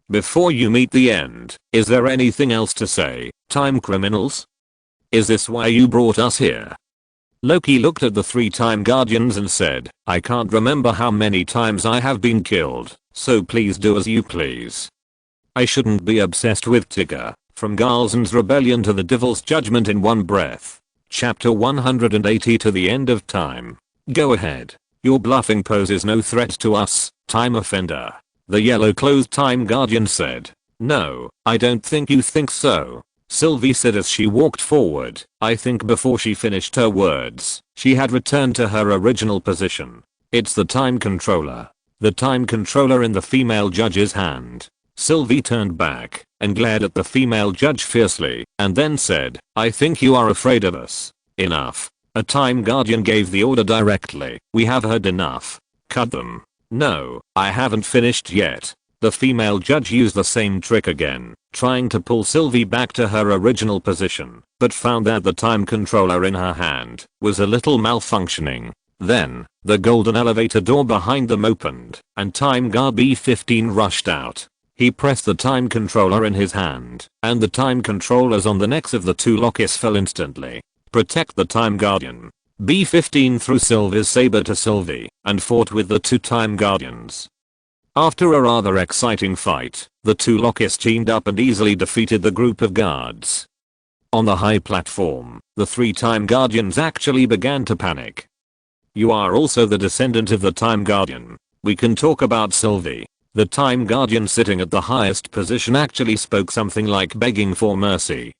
Before you meet the end, is there anything else to say, time criminals? Is this why you brought us here? Loki looked at the 3 Time Guardians and said, I can't remember how many times I have been killed, so please do as you please. I shouldn't be obsessed with Tigger, from Galzen's rebellion to the Devil's judgment in one breath. Chapter 180 to the end of time. Go ahead. Your bluffing poses no threat to us, time offender. The yellow-clothed Time Guardian said. No, I don't think you think so. Sylvie said as she walked forward. I think before she finished her words, she had returned to her original position. It's the time controller. The time controller in the female judge's hand. Sylvie turned back and glared at the female judge fiercely and then said, I think you are afraid of us. Enough. A Time Guardian gave the order directly. We have heard enough. Cut them. No, I haven't finished yet. The female judge used the same trick again, trying to pull Sylvie back to her original position, but found that the time controller in her hand was a little malfunctioning. Then, the golden elevator door behind them opened, and Time Guard B-15 rushed out. He pressed the time controller in his hand, and the time controllers on the necks of the 2 Lokis fell instantly. Protect the Time Guardian. B-15 threw Sylvie's saber to Sylvie, and fought with the 2 Time Guardians. After a rather exciting fight, the 2 Lokis teamed up and easily defeated the group of guards. On the high platform, the 3 Time Guardians actually began to panic. You are also the descendant of the Time Guardian. We can talk about Sylvie. The Time Guardian sitting at the highest position actually spoke something like begging for mercy.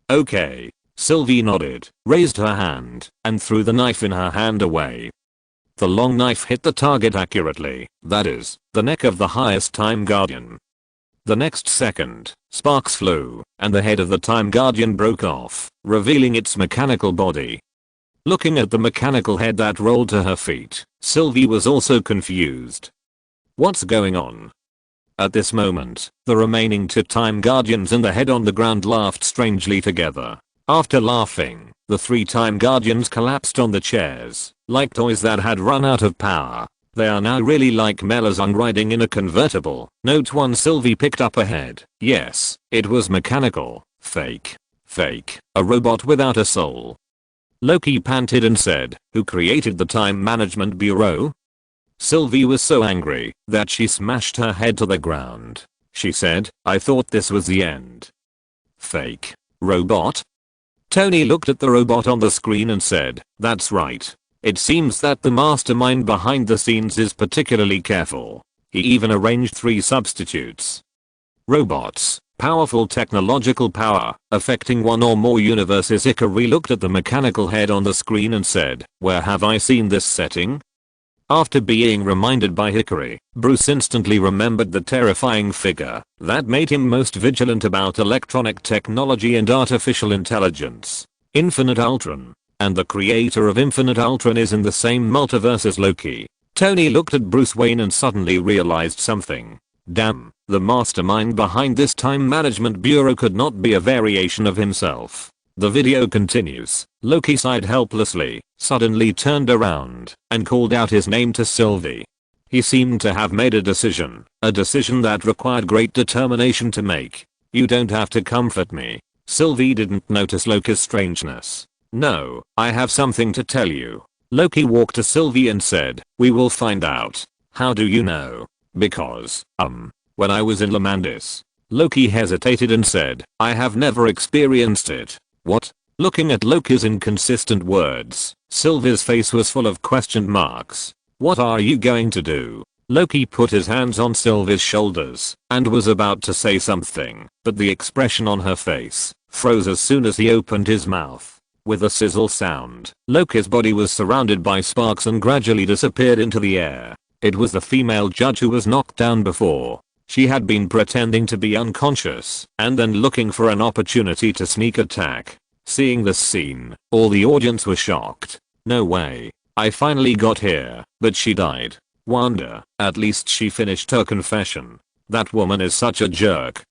Okay. Sylvie nodded, raised her hand, and threw the knife in her hand away. The long knife hit the target accurately, that is, the neck of the highest Time Guardian. The next second, sparks flew, and the head of the Time Guardian broke off, revealing its mechanical body. Looking at the mechanical head that rolled to her feet, Sylvie was also confused. What's going on? At this moment, the remaining 2 Time Guardians and the head on the ground laughed strangely together. After laughing, the 3 Time Guardians collapsed on the chairs, like toys that had run out of power. They are now really like Melazung riding in a convertible. Note 1. Sylvie picked up a head. Yes, it was mechanical. Fake. Fake. A robot without a soul. Loki panted and said, who created the Time Management Bureau? Sylvie was so angry that she smashed her head to the ground. She said, I thought this was the end. Fake. Robot? Tony looked at the robot on the screen and said, that's right. It seems that the mastermind behind the scenes is particularly careful. He even arranged 3 substitutes. Robots. Powerful technological power, affecting 1 or more universes. Hickory looked at the mechanical head on the screen and said, where have I seen this setting? After being reminded by Hickory, Bruce instantly remembered the terrifying figure that made him most vigilant about electronic technology and artificial intelligence. Infinite Ultron. And the creator of Infinite Ultron is in the same multiverse as Loki. Tony looked at Bruce Wayne and suddenly realized something. Damn, the mastermind behind this Time Management Bureau could not be a variation of himself. The video continues. Loki sighed helplessly, suddenly turned around, and called out his name to Sylvie. He seemed to have made a decision that required great determination to make. You don't have to comfort me. Sylvie didn't notice Loki's strangeness. No, I have something to tell you. Loki walked to Sylvie and said, we will find out. How do you know? Because, when I was in Lamandis. Loki hesitated and said, I have never experienced it. What? Looking at Loki's inconsistent words, Sylvie's face was full of question marks. What are you going to do? Loki put his hands on Sylvie's shoulders and was about to say something, but the expression on her face froze as soon as he opened his mouth. With a sizzle sound, Loki's body was surrounded by sparks and gradually disappeared into the air. It was the female judge who was knocked down before. She had been pretending to be unconscious and then looking for an opportunity to sneak attack. Seeing this scene, all the audience was shocked. No way. I finally got here, but she died. Wonder, at least she finished her confession. That woman is such a jerk.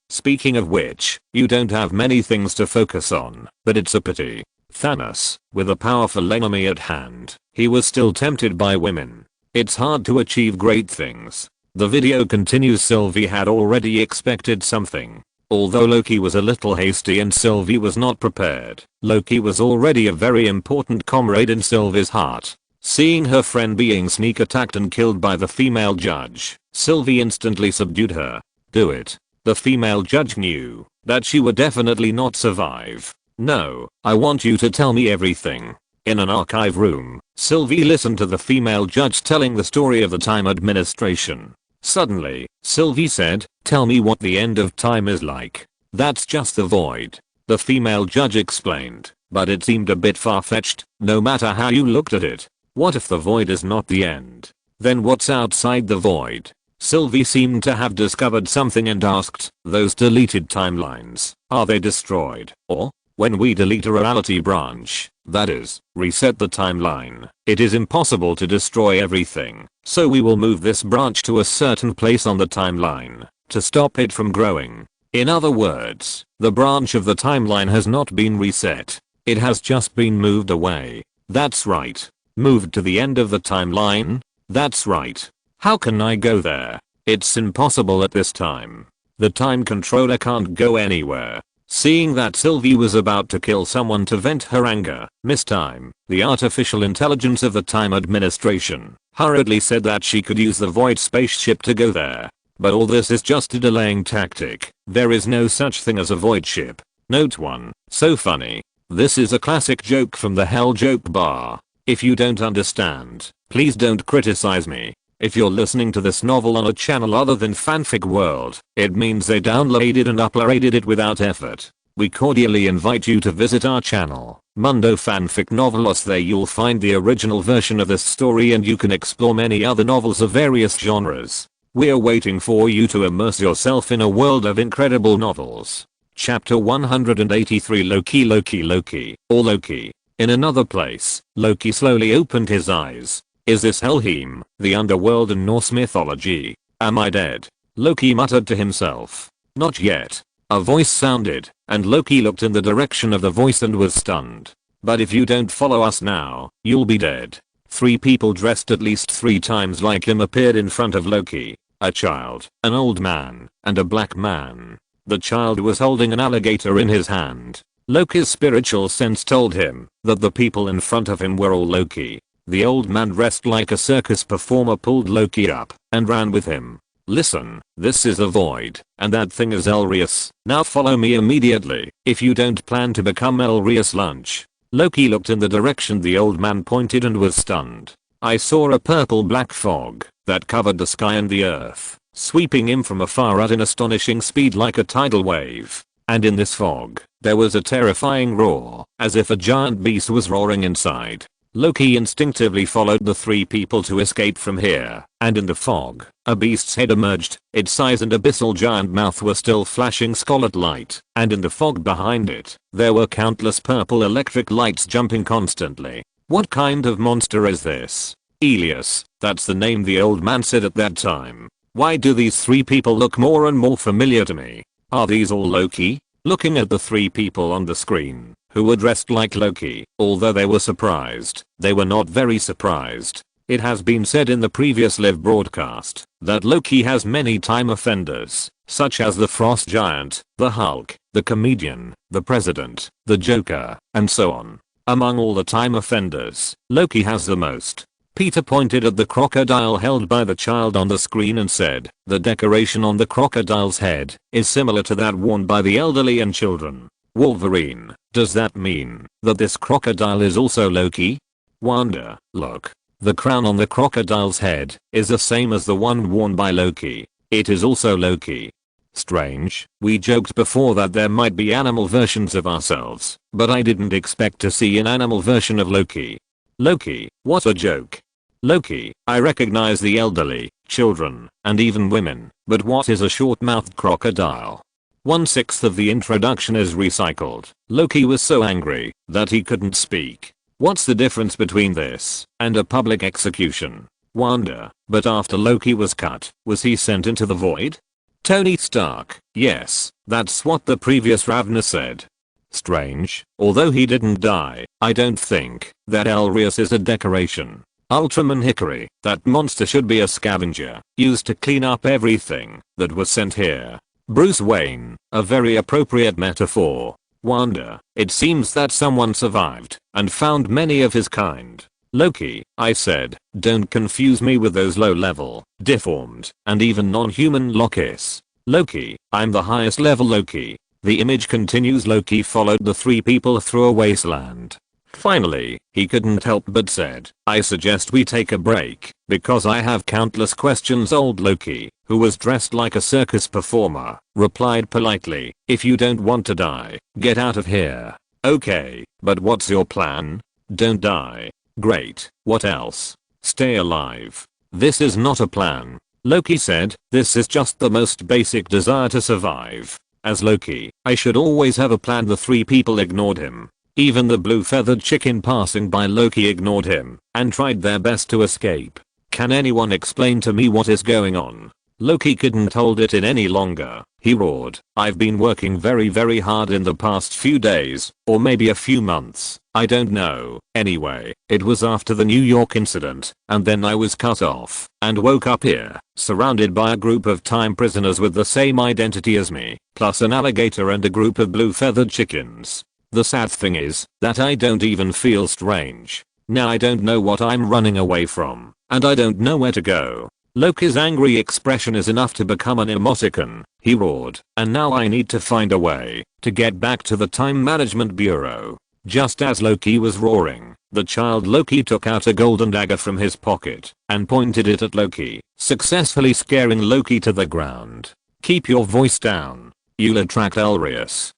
Speaking of which, you don't have many things to focus on, but it's a pity. Thanos, with a powerful enemy at hand, he was still tempted by women. It's hard to achieve great things. The video continues. Sylvie had already expected something. Although Loki was a little hasty and Sylvie was not prepared, Loki was already a very important comrade in Sylvie's heart. Seeing her friend being sneak attacked and killed by the female judge, Sylvie instantly subdued her. Do it. The female judge knew that she would definitely not survive. No, I want you to tell me everything. In an archive room, Sylvie listened to the female judge telling the story of the time administration. Suddenly, Sylvie said, "Tell me what the end of time is like." "That's just the void," the female judge explained, but it seemed a bit far-fetched, no matter how you looked at it. What if the void is not the end? Then what's outside the void? Sylvie seemed to have discovered something and asked, "Those deleted timelines, are they destroyed? Or, when we delete a reality branch, that is, reset the timeline, it is impossible to destroy everything, so we will move this branch to a certain place on the timeline, to stop it from growing." In other words, the branch of the timeline has not been reset. It has just been moved away. That's right. Moved to the end of the timeline? That's right. How can I go there? It's impossible at this time. The time controller can't go anywhere. Seeing that Sylvie was about to kill someone to vent her anger, Miss Time, the artificial intelligence of the time administration, hurriedly said that she could use the void spaceship to go there. But all this is just a delaying tactic. There is no such thing as a void ship. Note 1. So funny. This is a classic joke from the Hell Joke Bar. If you don't understand, please don't criticize me. If you're listening to this novel on a channel other than Fanfic World, it means they downloaded and uploaded it without effort. We cordially invite you to visit our channel, Mundo Fanfic Novelos. There you'll find the original version of this story and you can explore many other novels of various genres. We're waiting for you to immerse yourself in a world of incredible novels. Chapter 183. Loki, Loki, Loki, or Loki. In another place, Loki slowly opened his eyes. Is this Helheim, the underworld in Norse mythology? Am I dead? Loki muttered to himself. Not yet. A voice sounded, and Loki looked in the direction of the voice and was stunned. But if you don't follow us now, you'll be dead. 3 people dressed at least 3 times like him appeared in front of Loki. A child, an old man, and a black man. The child was holding an alligator in his hand. Loki's spiritual sense told him that the people in front of him were all Loki. The old man dressed like a circus performer pulled Loki up and ran with him. Listen, this is a void, and that thing is Elrius. Now follow me immediately if you don't plan to become Elrius lunch. Loki looked in the direction the old man pointed and was stunned. I saw a purple black fog that covered the sky and the earth, sweeping him from afar at an astonishing speed like a tidal wave. And in this fog, there was a terrifying roar, as if a giant beast was roaring inside. Loki instinctively followed the 3 people to escape from here, and in the fog, a beast's head emerged. Its size and abyssal giant mouth were still flashing scarlet light, and in the fog behind it, there were countless purple electric lights jumping constantly. What kind of monster is this? Elias, that's the name the old man said at that time. Why do these 3 people look more and more familiar to me? Are these all Loki? Looking at the 3 people on the screen, who were dressed like Loki, although they were surprised, they were not very surprised. It has been said in the previous live broadcast that Loki has many time offenders, such as the Frost Giant, the Hulk, the Comedian, the President, the Joker, and so on. Among all the time offenders, Loki has the most. Peter pointed at the crocodile held by the child on the screen and said, the decoration on the crocodile's head is similar to that worn by the elderly and children. Wolverine, does that mean that this crocodile is also Loki? Wanda, look. The crown on the crocodile's head is the same as the one worn by Loki. It is also Loki. Strange, we joked before that there might be animal versions of ourselves, but I didn't expect to see an animal version of Loki. Loki, what a joke. Loki, I recognize the elderly, children, and even women, but what is a short-mouthed crocodile? 1/6 of the introduction is recycled. Loki was so angry that he couldn't speak. What's the difference between this and a public execution? Wonder, but after Loki was cut, was he sent into the void? Tony Stark, yes, that's what the previous Ravna said. Strange, although he didn't die, I don't think that Elrius is a decoration. Ultraman Hickory, that monster should be a scavenger, used to clean up everything that was sent here. Bruce Wayne, a very appropriate metaphor. Wanda, it seems that someone survived and found many of his kind. Loki, I said, don't confuse me with those low-level, deformed, and even non-human Lokis. Loki, I'm the highest level Loki. The image continues. Loki followed the three people through a wasteland. Finally, he couldn't help but said, I suggest we take a break, because I have countless questions. Old Loki, who was dressed like a circus performer, replied politely, if you don't want to die, get out of here. Okay, but what's your plan? Don't die. Great, what else? Stay alive. This is not a plan. Loki said, this is just the most basic desire to survive. As Loki, I should always have a plan. The three people ignored him. Even the blue-feathered chicken passing by Loki ignored him and tried their best to escape. Can anyone explain to me what is going on? Loki couldn't hold it in any longer. He roared, I've been working very hard in the past few days, or maybe a few months, I don't know. Anyway, it was after the New York incident, and then I was cut off, and woke up here, surrounded by a group of time prisoners with the same identity as me, plus an alligator and a group of blue-feathered chickens. The sad thing is that I don't even feel strange. Now I don't know what I'm running away from, and I don't know where to go. Loki's angry expression is enough to become an emoticon. He roared, and now I need to find a way to get back to the Time Management Bureau. Just as Loki was roaring, the child Loki took out a golden dagger from his pocket and pointed it at Loki, successfully scaring Loki to the ground. Keep your voice down. You'll attract Elrius.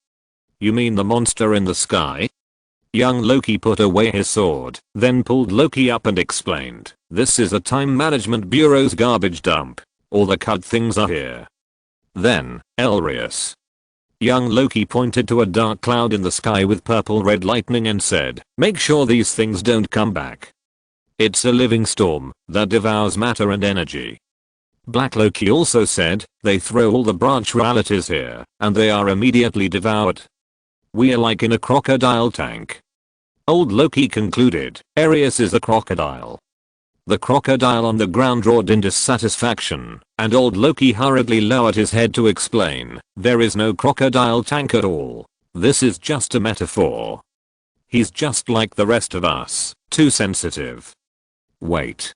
You mean the monster in the sky? Young Loki put away his sword, then pulled Loki up and explained, this is the Time Management Bureau's garbage dump. All the cut things are here. Then, Elrius. Young Loki pointed to a dark cloud in the sky with purple-red lightning and said, make sure these things don't come back. It's a living storm that devours matter and energy. Black Loki also said, they throw all the branch realities here, and they are immediately devoured. We are like in a crocodile tank. Old Loki concluded, Arius is a crocodile. The crocodile on the ground roared in dissatisfaction, and old Loki hurriedly lowered his head to explain, there is no crocodile tank at all. This is just a metaphor. He's just like the rest of us, too sensitive. Wait.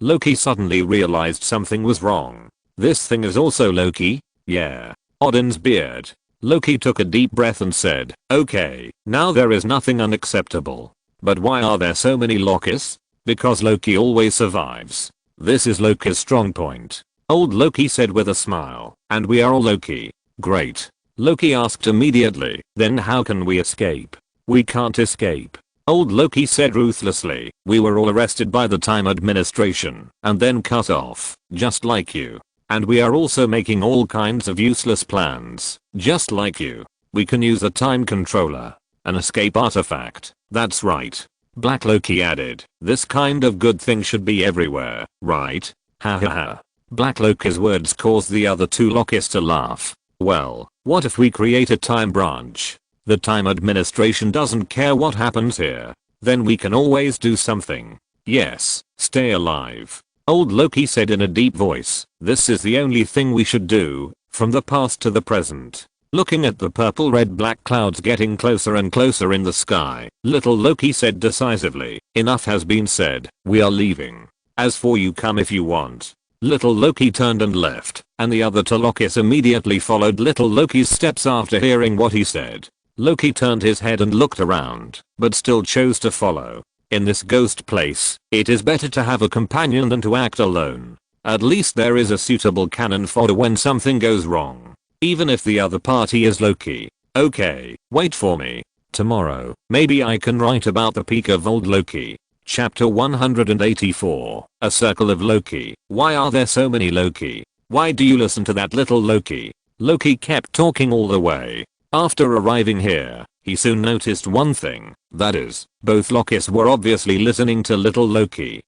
Loki suddenly realized something was wrong. This thing is also Loki? Yeah. Odin's beard. Loki took a deep breath and said, okay, now there is nothing unacceptable. But why are there so many Lokis? Because Loki always survives. This is Loki's strong point. Old Loki said with a smile, and we are all Loki. Great. Loki asked immediately, then how can we escape? We can't escape. Old Loki said ruthlessly, we were all arrested by the Time Administration, and then cut off, just like you. And we are also making all kinds of useless plans, just like you. We can use a time controller. An escape artifact. That's right. Black Loki added, this kind of good thing should be everywhere, right? Ha ha ha. Black Loki's words caused the other two Lokis to laugh. Well, what if we create a time branch? The Time Administration doesn't care what happens here. Then we can always do something. Yes, stay alive. Old Loki said in a deep voice, this is the only thing we should do, from the past to the present. Looking at the purple red black clouds getting closer and closer in the sky, little Loki said decisively, enough has been said, we are leaving. As for you, come if you want. Little Loki turned and left, and the other two Lokis immediately followed little Loki's steps after hearing what he said. Loki turned his head and looked around, but still chose to follow. In this ghost place, it is better to have a companion than to act alone. At least there is a suitable cannon fodder when something goes wrong. even if the other party is Loki. Okay, wait for me. Tomorrow, maybe I can write about the peak of old Loki. Chapter 184, A Circle of Loki. Why are there so many Loki? Why do you listen to that little Loki? Loki kept talking all the way. After arriving here, he soon noticed one thing, that is, both Lokis were obviously listening to little Loki.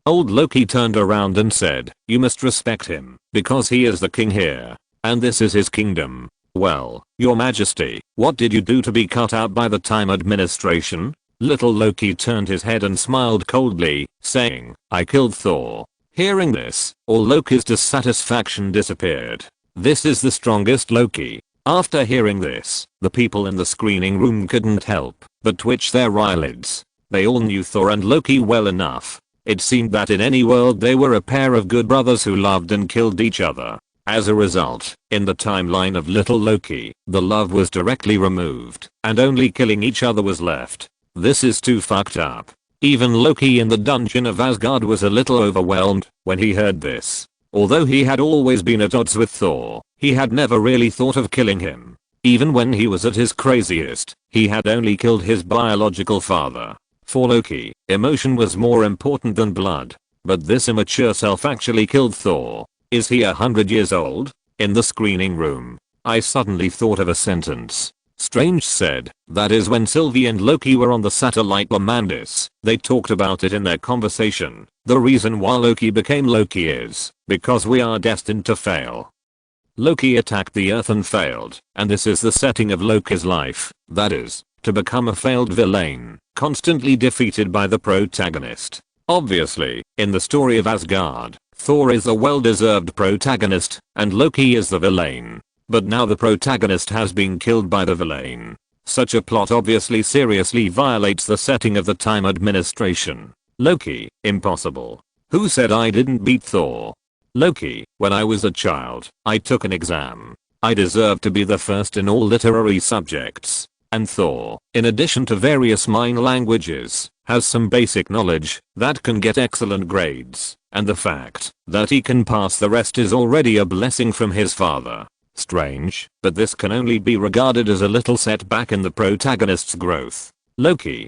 Old Loki turned around and said, "You must respect him, because he is the king here, and this is his kingdom." "Well, your majesty, what did you do to be cut out by the time administration?" Little Loki turned his head and smiled coldly, saying, "I killed Thor." Hearing this, all Loki's dissatisfaction disappeared. This is the strongest Loki. After hearing this, the people in the screening room couldn't help but twitch their eyelids. They all knew Thor and Loki well enough. It seemed that in any world they were a pair of good brothers who loved and killed each other. As a result, in the timeline of little Loki, the love was directly removed, and only killing each other was left. This is too fucked up. Even Loki in the dungeon of Asgard was a little overwhelmed when he heard this. Although he had always been at odds with Thor, he had never really thought of killing him. Even when he was at his craziest, he had only killed his biological father. For Loki, emotion was more important than blood. But this immature self actually killed Thor. Is he 100 years old? In the screening room, I suddenly thought of a sentence. Strange said, that is when Sylvie and Loki were on the satellite Lamandis, they talked about it in their conversation. The reason why Loki became Loki is because we are destined to fail. Loki attacked the earth and failed, and this is the setting of Loki's life, that is, to become a failed villain, constantly defeated by the protagonist. Obviously, in the story of Asgard, Thor is the well-deserved protagonist, and Loki is the villain. But now the protagonist has been killed by the villain. Such a plot obviously seriously violates the setting of the time administration. Loki, impossible. Who said I didn't beat Thor? Loki, when I was a child, I took an exam. I deserve to be the first in all literary subjects. And Thor, in addition to various minor languages, has some basic knowledge that can get excellent grades. And the fact that he can pass the rest is already a blessing from his father. Strange, but this can only be regarded as a little setback in the protagonist's growth. Loki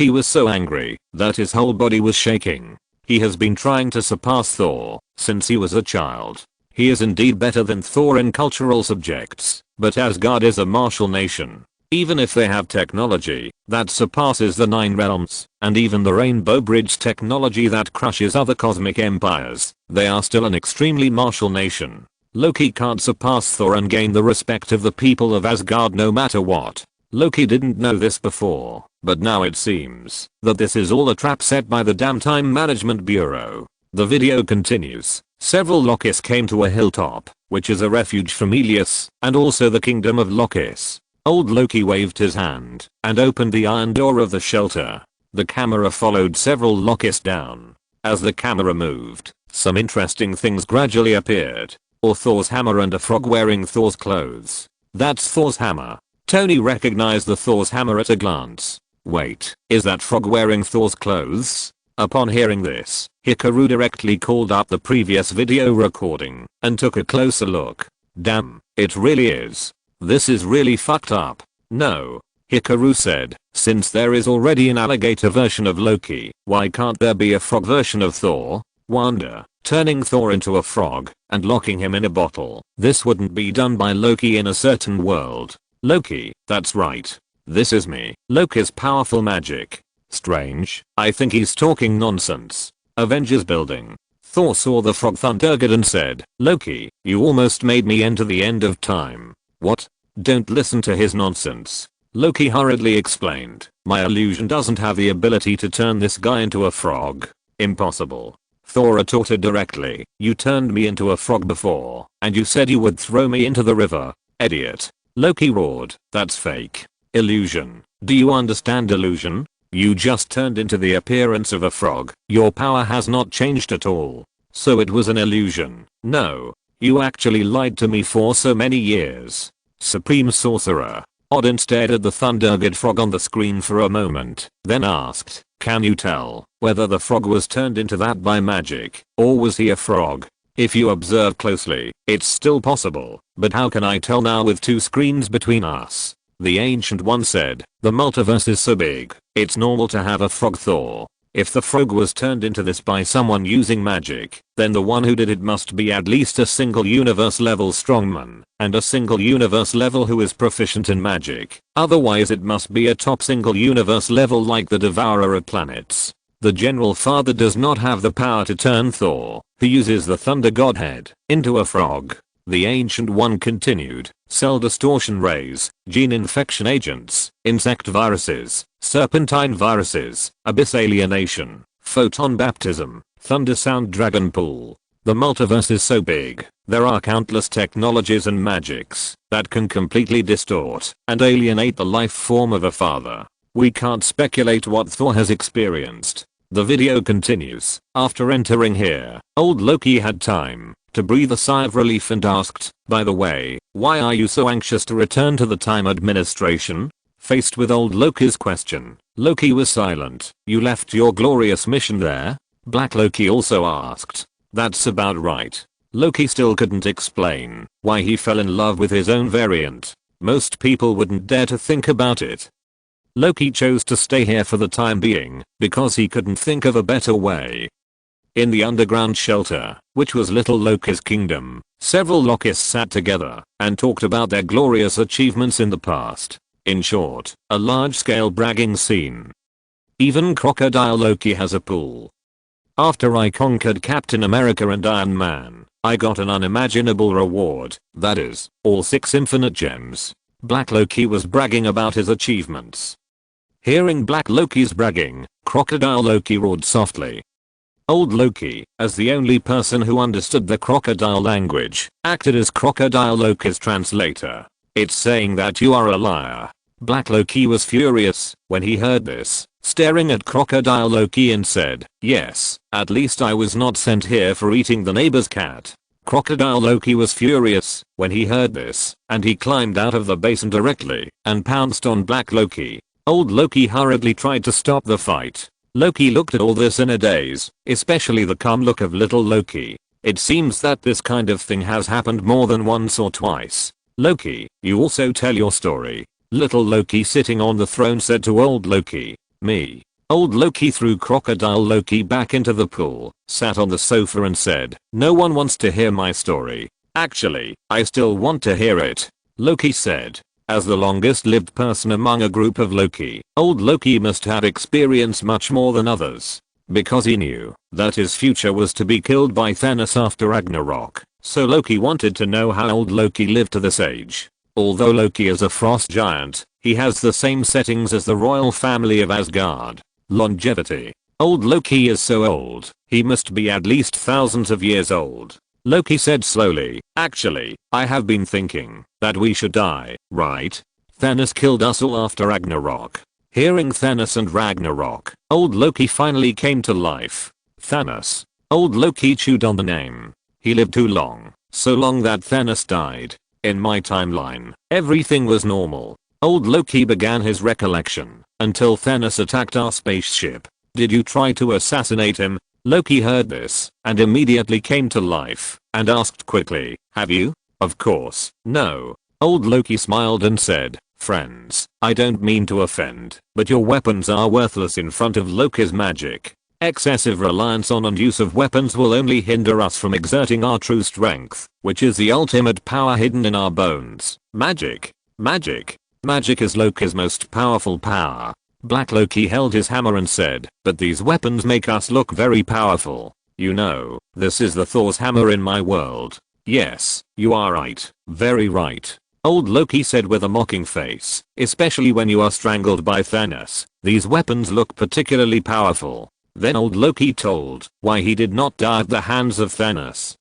was so angry that his whole body was shaking. He has been trying to surpass Thor since he was a child. He is indeed better than Thor in cultural subjects, but Asgard is a martial nation. Even if they have technology that surpasses the 9 realms, and even the Rainbow Bridge technology that crushes other cosmic empires, they are still an extremely martial nation. Loki can't surpass Thor and gain the respect of the people of Asgard no matter what. Loki didn't know this before, but now it seems that this is all a trap set by the damn Time Management Bureau. The video continues. Several Lokis came to a hilltop, which is a refuge from Helios, and also the kingdom of Lokis. Old Loki waved his hand and opened the iron door of the shelter. The camera followed several Lokis down. As the camera moved, some interesting things gradually appeared. Thor's hammer and a frog wearing Thor's clothes. That's Thor's hammer. Tony recognized the Thor's hammer at a glance. Wait, is that frog wearing Thor's clothes? Upon hearing this, Hikaru directly called up the previous video recording and took a closer look. Damn, it really is. This is really fucked up. No, Hikaru said, since there is already an alligator version of Loki, why can't there be a frog version of Thor? Wonder, turning Thor into a frog and locking him in a bottle. This wouldn't be done by Loki in a certain world. Loki, that's right. This is me. Loki's powerful magic. Strange, I think he's talking nonsense. Avengers building. Thor saw the frog Thundergod and said, Loki, you almost made me enter the end of time. What? Don't listen to his nonsense. Loki hurriedly explained, my illusion doesn't have the ability to turn this guy into a frog. Impossible. Thor retorted directly, you turned me into a frog before, and you said you would throw me into the river. Idiot. Loki roared, that's fake. Illusion. Do you understand illusion? You just turned into the appearance of a frog. Your power has not changed at all. So it was an illusion. No. You actually lied to me for so many years. Supreme Sorcerer. Odin stared at the Thundergod frog on the screen for a moment, then asked, can you tell whether the frog was turned into that by magic, or was he a frog? If you observe closely, it's still possible, but how can I tell now with 2 screens between us? The Ancient One said, the multiverse is so big, it's normal to have a frog Thor. If the frog was turned into this by someone using magic, then the one who did it must be at least a single universe level strongman, and a single universe level who is proficient in magic. Otherwise it must be a top single universe level like the Devourer of Planets. The General Father does not have the power to turn Thor, who uses the Thunder Godhead, into a frog. The Ancient One continued, cell distortion rays, gene infection agents, insect viruses, serpentine viruses, abyss alienation, photon baptism, thunder sound dragon pool. The multiverse is so big, there are countless technologies and magics that can completely distort and alienate the life form of a father. We can't speculate what Thor has experienced. The video continues. After entering here, old Loki had time to breathe a sigh of relief and asked, by the way, why are you so anxious to return to the Time Administration? Faced with old Loki's question, Loki was silent. You left your glorious mission there? Black Loki also asked. That's about right. Loki still couldn't explain why he fell in love with his own variant. Most people wouldn't dare to think about it. Loki chose to stay here for the time being because he couldn't think of a better way. In the underground shelter, which was little Loki's kingdom, several Lokists sat together and talked about their glorious achievements in the past. In short, a large-scale bragging scene. Even Crocodile Loki has a pool. After I conquered Captain America and Iron Man, I got an unimaginable reward, that is, all 6 infinite gems. Black Loki was bragging about his achievements. Hearing Black Loki's bragging, Crocodile Loki roared softly. Old Loki, as the only person who understood the crocodile language, acted as Crocodile Loki's translator. It's saying that you are a liar. Black Loki was furious when he heard this, staring at Crocodile Loki and said, yes, at least I was not sent here for eating the neighbor's cat. Crocodile Loki was furious when he heard this, and he climbed out of the basin directly and pounced on Black Loki. Old Loki hurriedly tried to stop the fight. Loki looked at all this in a daze, especially the calm look of little Loki. It seems that this kind of thing has happened more than once or twice. Loki, you also tell your story. Little Loki sitting on the throne said to old Loki. Me. Old Loki threw Crocodile Loki back into the pool, sat on the sofa and said, no one wants to hear my story. Actually, I still want to hear it. Loki said. As the longest lived person among a group of Loki, old Loki must have experienced much more than others. Because he knew that his future was to be killed by Thanos after Ragnarok. So Loki wanted to know how old Loki lived to this age. Although Loki is a frost giant, he has the same settings as the royal family of Asgard. Longevity. Old Loki is so old, he must be at least thousands of years old. Loki said slowly, actually, I have been thinking that we should die, right? Thanos killed us all after Ragnarok. Hearing Thanos and Ragnarok, old Loki finally came to life. Thanos. Old Loki chewed on the name. He lived too long, so long that Thanos died. In my timeline, everything was normal. Old Loki began his recollection until Thanos attacked our spaceship. Did you try to assassinate him? Loki heard this and immediately came to life and asked quickly, have you? Of course, no. Old Loki smiled and said, friends, I don't mean to offend, but your weapons are worthless in front of Loki's magic. Excessive reliance on and use of weapons will only hinder us from exerting our true strength, which is the ultimate power hidden in our bones. Magic. Magic. Magic is Loki's most powerful power. Black Loki held his hammer and said, but these weapons make us look very powerful. You know, this is the Thor's hammer in my world. Yes, you are right. Very right. Old Loki said with a mocking face, especially when you are strangled by Thanos, these weapons look particularly powerful. Then old Loki told why he did not die at the hands of Thanos.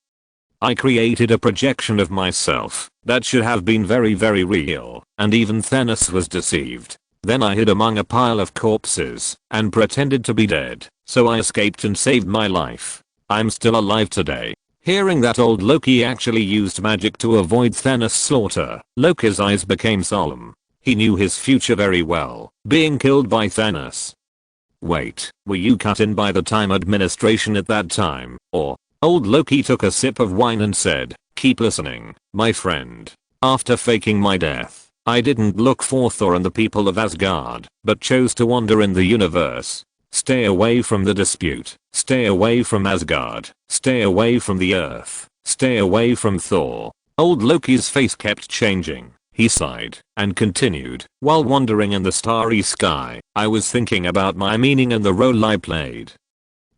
I created a projection of myself that should have been very real, and even Thanos was deceived. Then I hid among a pile of corpses and pretended to be dead, so I escaped and saved my life. I'm still alive today. Hearing that old Loki actually used magic to avoid Thanos' slaughter, Loki's eyes became solemn. He knew his future very well, being killed by Thanos. Wait, were you cut in by the Time Administration at that time, or Old Loki took a sip of wine and said, "Keep listening, my friend. After faking my death, I didn't look for Thor and the people of Asgard, but chose to wander in the universe. Stay away from the dispute. Stay away from Asgard. Stay away from the Earth. Stay away from Thor." Old Loki's face kept changing. He sighed and continued, "While wandering in the starry sky, I was thinking about my meaning and the role I played.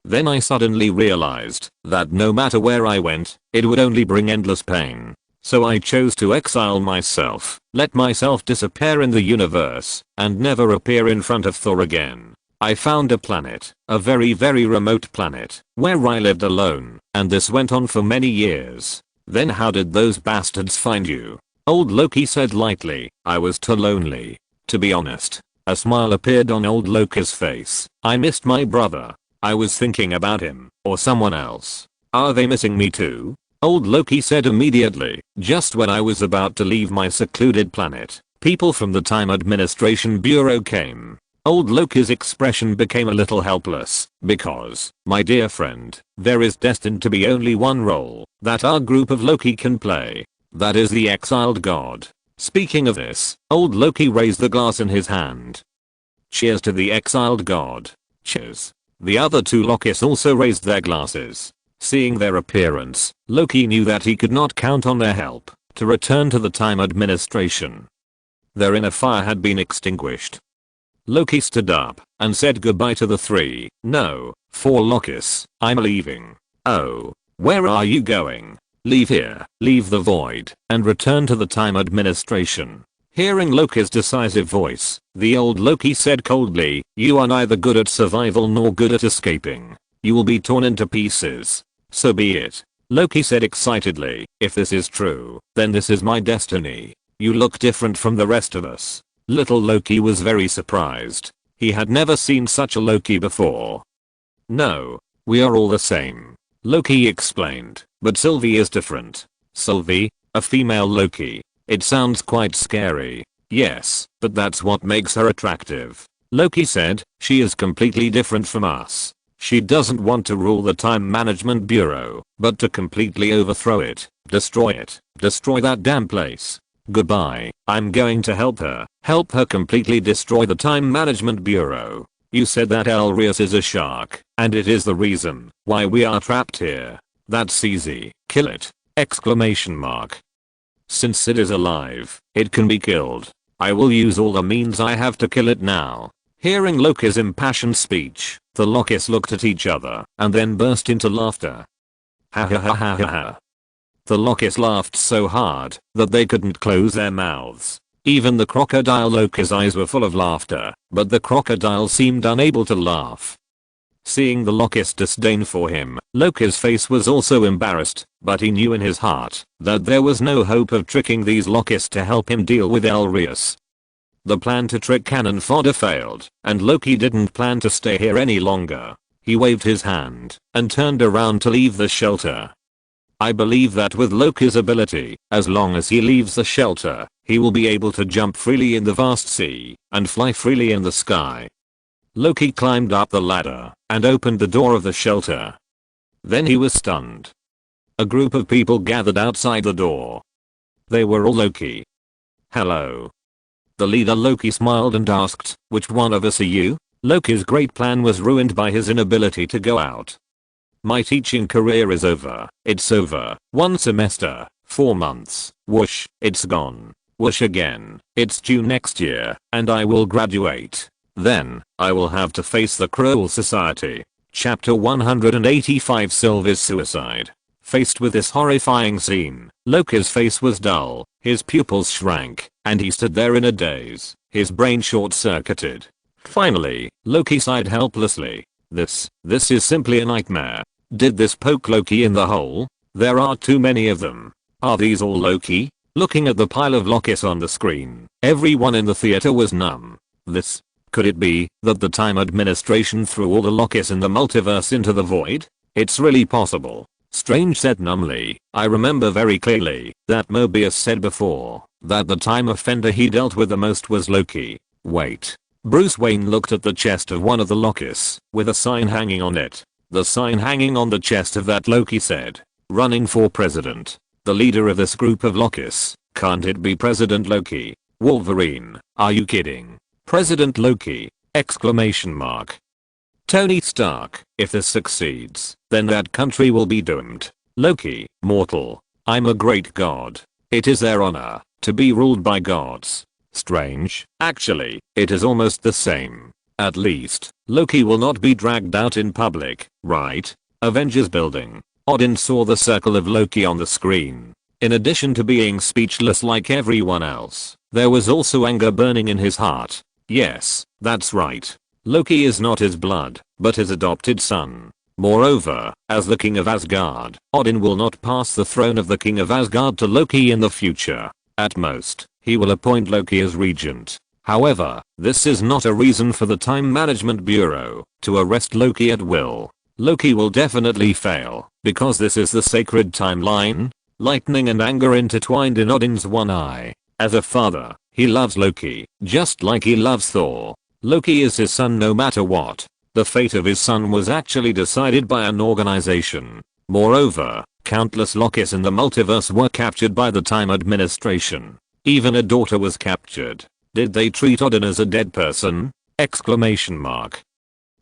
Then I suddenly realized that no matter where I went, it would only bring endless pain. So I chose to exile myself, let myself disappear in the universe, and never appear in front of Thor again. I found a planet, a very remote planet, where I lived alone, and this went on for many years. Then how did those bastards find you?" Old Loki said lightly, "I was too lonely. To be honest." A smile appeared on old Loki's face. "I missed my brother. I was thinking about him, or someone else." "Are they missing me too?" Old Loki said immediately. "Just when I was about to leave my secluded planet, people from the Time Administration Bureau came." Old Loki's expression became a little helpless, because, my dear friend, there is destined to be only one role that our group of Loki can play. That is the exiled god. Speaking of this, old Loki raised the glass in his hand. "Cheers to the exiled god." "Cheers." The other two Lokis also raised their glasses. Seeing their appearance, Loki knew that he could not count on their help to return to the Time Administration. Their inner fire had been extinguished. Loki stood up and said goodbye to the 4 Lokis. "I'm leaving." "Oh, where are you going?" "Leave here, leave the void, and return to the Time Administration." Hearing Loki's decisive voice, the old Loki said coldly, "You are neither good at survival nor good at escaping. You will be torn into pieces. So be it." Loki said excitedly, "If this is true, then this is my destiny. You look different from the rest of us." Little Loki was very surprised. He had never seen such a Loki before. "No, we are all the same," Loki explained, "but Sylvie is different." "Sylvie? A female Loki? It sounds quite scary." "Yes, but that's what makes her attractive," Loki said. "She is completely different from us. She doesn't want to rule the Time Management Bureau, but to completely overthrow it, destroy that damn place. Goodbye, I'm going to help her completely destroy the Time Management Bureau." "You said that Elrius is a shark, and it is the reason why we are trapped here." "That's easy. Kill it!" Exclamation mark. "Since it is alive, it can be killed. I will use all the means I have to kill it now." Hearing Loki's impassioned speech, the Lokis looked at each other and then burst into laughter. Ha ha ha ha ha ha. The Lokis laughed so hard that they couldn't close their mouths. Even the crocodile Loki's eyes were full of laughter, but the crocodile seemed unable to laugh. Seeing the Lokis disdain for him, Loki's face was also embarrassed, but he knew in his heart that there was no hope of tricking these Lokis to help him deal with Elrius. The plan to trick cannon fodder failed, and Loki didn't plan to stay here any longer. He waved his hand and turned around to leave the shelter. I believe that with Loki's ability, as long as he leaves the shelter, he will be able to jump freely in the vast sea and fly freely in the sky. Loki climbed up the ladder and opened the door of the shelter. Then he was stunned. A group of people gathered outside the door. They were all Loki. "Hello." The leader Loki smiled and asked, "Which one of us are you?" Loki's great plan was ruined by his inability to go out. "My teaching career is over. It's over. 1 semester, 4 months, whoosh, it's gone. Whoosh again, it's due next year, and I will graduate. Then, I will have to face the cruel society." Chapter 185 Sylvie's Suicide. Faced with this horrifying scene, Loki's face was dull, his pupils shrank, and he stood there in a daze, his brain short-circuited. Finally, Loki sighed helplessly. This is simply a nightmare. Did this poke Loki in the hole? There are too many of them. Are these all Loki? Looking at the pile of Lokis on the screen, everyone in the theater was numb. Could it be that the Time Administration threw all the Lokis in the multiverse into the void? It's really possible. Strange said numbly, "I remember very clearly that Mobius said before that the time offender he dealt with the most was Loki." Wait. Bruce Wayne looked at the chest of one of the Lokis with a sign hanging on it. The sign hanging on the chest of that Loki said, "Running for president. The leader of this group of Lokis. Can't it be President Loki?" Wolverine, are you kidding? President Loki! Exclamation mark. Tony Stark, if this succeeds, then that country will be doomed. Loki, mortal. I'm a great god. It is their honor to be ruled by gods. Strange, actually, it is almost the same. At least, Loki will not be dragged out in public, right? Avengers building. Odin saw the circle of Loki on the screen. In addition to being speechless like everyone else, there was also anger burning in his heart. Yes, that's right. Loki is not his blood, but his adopted son. Moreover, as the king of Asgard, Odin will not pass the throne of the king of Asgard to Loki in the future. At most, he will appoint Loki as regent. However, this is not a reason for the Time Management Bureau to arrest Loki at will. Loki will definitely fail, because this is the sacred timeline. Lightning and anger intertwined in Odin's one eye. As a father, he loves Loki, just like he loves Thor. Loki is his son no matter what. The fate of his son was actually decided by an organization. Moreover, countless Lokis in the multiverse were captured by the Time Administration. Even a daughter was captured. Did they treat Odin as a dead person? Exclamation mark.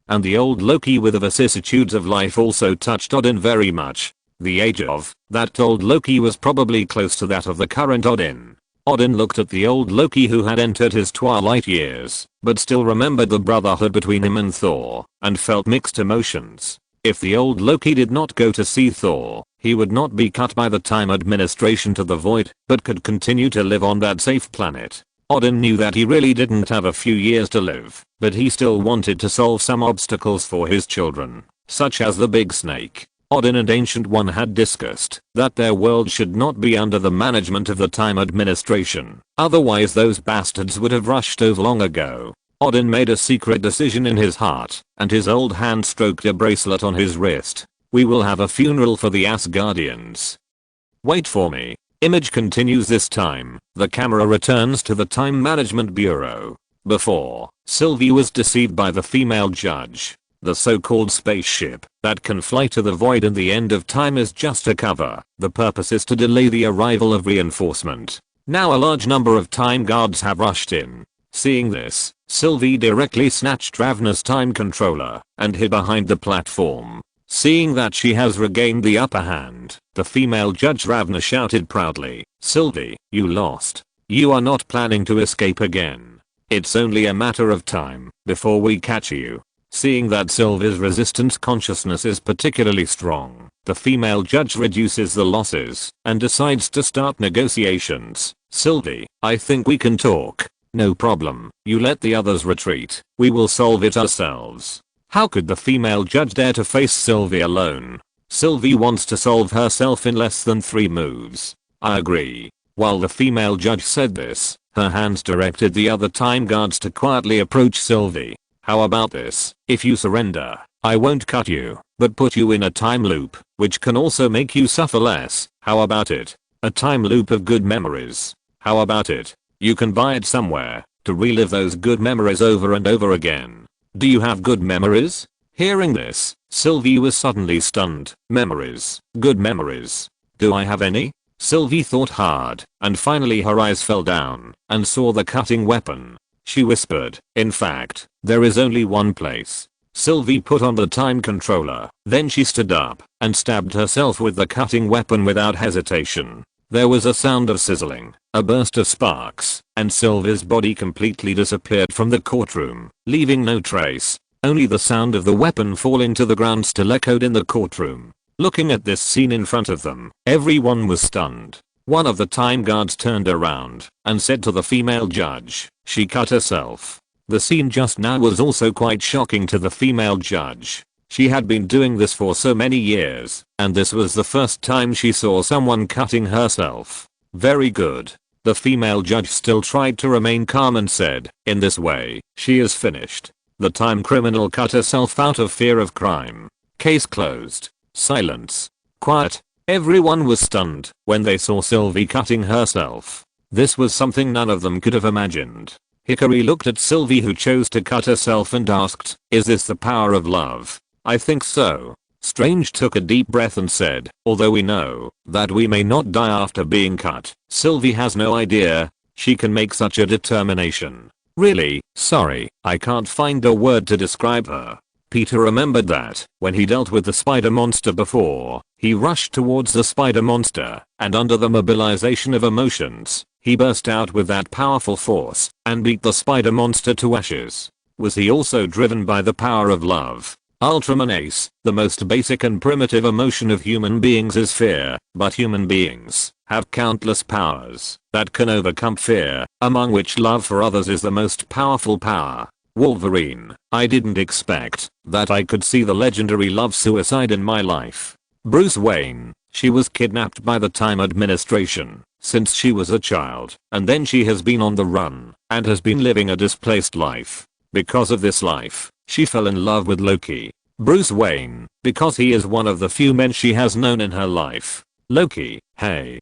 And the old Loki with the vicissitudes of life also touched Odin very much. The age of that old Loki was probably close to that of the current Odin. Odin looked at the old Loki who had entered his twilight years, but still remembered the brotherhood between him and Thor, and felt mixed emotions. If the old Loki did not go to see Thor, he would not be cut by the Time Administration to the void, but could continue to live on that safe planet. Odin knew that he really didn't have a few years to live, but he still wanted to solve some obstacles for his children, such as the big snake. Odin and Ancient One had discussed that their world should not be under the management of the Time Administration, otherwise those bastards would have rushed over long ago. Odin made a secret decision in his heart, and his old hand stroked a bracelet on his wrist. We will have a funeral for the Asgardians. Wait for me. Image continues this time. The camera returns to the Time Management Bureau. Before, Sylvie was deceived by the female judge. The so-called spaceship that can fly to the void and the end of time is just a cover. The purpose is to delay the arrival of reinforcement. Now a large number of time guards have rushed in. Seeing this, Sylvie directly snatched Ravna's time controller and hid behind the platform. Seeing that she has regained the upper hand, the female judge Ravna shouted proudly, "Sylvie, you lost. You are not planning to escape again. It's only a matter of time before we catch you." Seeing that Sylvie's resistance consciousness is particularly strong, the female judge reduces the losses and decides to start negotiations. "Sylvie, I think we can talk. No problem. You let the others retreat. We will solve it ourselves." How could the female judge dare to face Sylvie alone? Sylvie wants to solve herself in less than 3 moves. I agree. While the female judge said this, her hands directed the other time guards to quietly approach Sylvie. How about this? If you surrender, I won't cut you, but put you in a time loop, which can also make you suffer less. How about it? A time loop of good memories. How about it? You can buy it somewhere, to relive those good memories over and over again. Do you have good memories? Hearing this, Sylvie was suddenly stunned. Memories. Good memories. Do I have any? Sylvie thought hard, and finally her eyes fell down, and saw the cutting weapon. She whispered, "In fact, there is only one place." Sylvie put on the time controller, then she stood up, and stabbed herself with the cutting weapon without hesitation. There was a sound of sizzling, a burst of sparks, and Sylvie's body completely disappeared from the courtroom, leaving no trace. Only the sound of the weapon falling to the ground still echoed in the courtroom. Looking at this scene in front of them, everyone was stunned. One of the time guards turned around and said to the female judge, "She cut herself." The scene just now was also quite shocking to the female judge. She had been doing this for so many years, and this was the first time she saw someone cutting herself. Very good. The female judge still tried to remain calm and said, "In this way, she is finished. The time criminal cut herself out of fear of crime. Case closed." Silence. Quiet. Everyone was stunned when they saw Sylvie cutting herself. This was something none of them could have imagined. Hikari looked at Sylvie who chose to cut herself and asked, "Is this the power of love?" I think so. Strange took a deep breath and said, although we know that we may not die after being cut, Sylvie has no idea she can make such a determination. Really, sorry, I can't find a word to describe her. Peter remembered that when he dealt with the spider monster before, he rushed towards the spider monster, and under the mobilization of emotions, he burst out with that powerful force and beat the spider monster to ashes. Was he also driven by the power of love? Ultraman Ace, the most basic and primitive emotion of human beings is fear, but human beings have countless powers that can overcome fear, among which love for others is the most powerful power. Wolverine, I didn't expect that I could see the legendary love suicide in my life. Bruce Wayne, she was kidnapped by the Time Administration since she was a child, and then she has been on the run and has been living a displaced life. Because of this life, she fell in love with Loki. Bruce Wayne, because he is one of the few men she has known in her life. Loki, hey,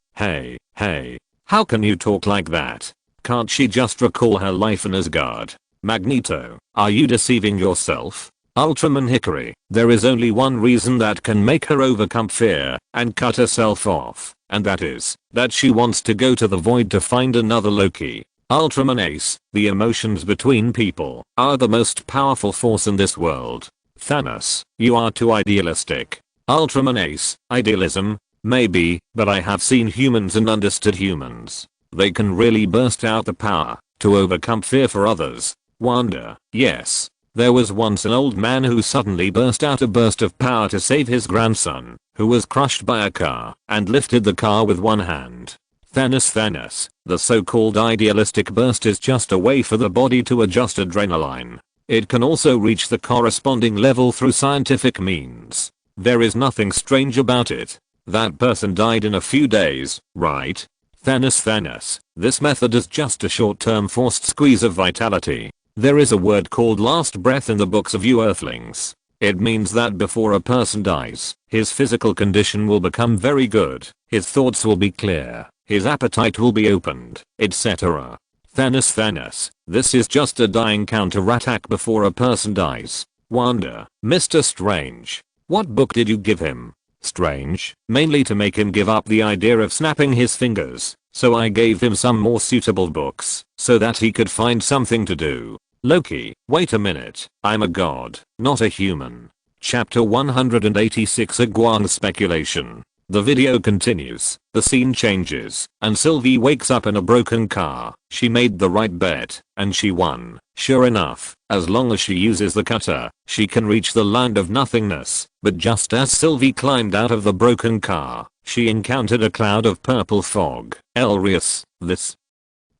how can you talk like that? Can't she just recall her life in Asgard? Magneto, are you deceiving yourself? Ultraman Hickory, there is only one reason that can make her overcome fear and cut herself off, and that is that she wants to go to the void to find another Loki. Ultraman Ace, the emotions between people are the most powerful force in this world. Thanos, you are too idealistic. Ultraman Ace, idealism? Maybe, but I have seen humans and understood humans. They can really burst out the power to overcome fear for others. Wanda, yes. There was once an old man who suddenly burst out a burst of power to save his grandson, who was crushed by a car, and lifted the car with one hand. Thanos, the so-called idealistic burst is just a way for the body to adjust adrenaline. It can also reach the corresponding level through scientific means. There is nothing strange about it. That person died in a few days, right? Thanos, this method is just a short-term forced squeeze of vitality. There is a word called last breath in the books of you earthlings. It means that before a person dies, his physical condition will become very good, his thoughts will be clear, his appetite will be opened, etc. Thanos, this is just a dying counterattack before a person dies. Wanda, Mr. Strange. What book did you give him? Strange, mainly to make him give up the idea of snapping his fingers, so I gave him some more suitable books, so that he could find something to do. Loki, wait a minute, I'm a god, not a human. Chapter 186 Iguana Speculation. The video continues, the scene changes, and Sylvie wakes up in a broken car. She made the right bet, and she won. Sure enough, as long as she uses the cutter, she can reach the land of nothingness. But just as Sylvie climbed out of the broken car, she encountered a cloud of purple fog. Elrius, this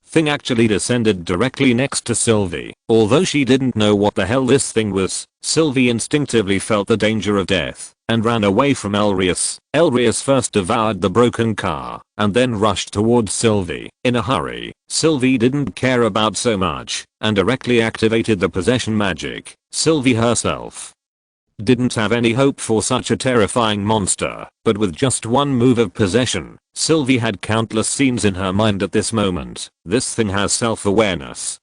thing actually descended directly next to Sylvie. Although she didn't know what the hell this thing was, Sylvie instinctively felt the danger of death and ran away from Elrius. Elrius first devoured the broken car and then rushed towards Sylvie in a hurry. Sylvie didn't care about so much and directly activated the possession magic. Sylvie herself didn't have any hope for such a terrifying monster, but with just one move of possession, Sylvie had countless scenes in her mind at this moment. This thing has self-awareness.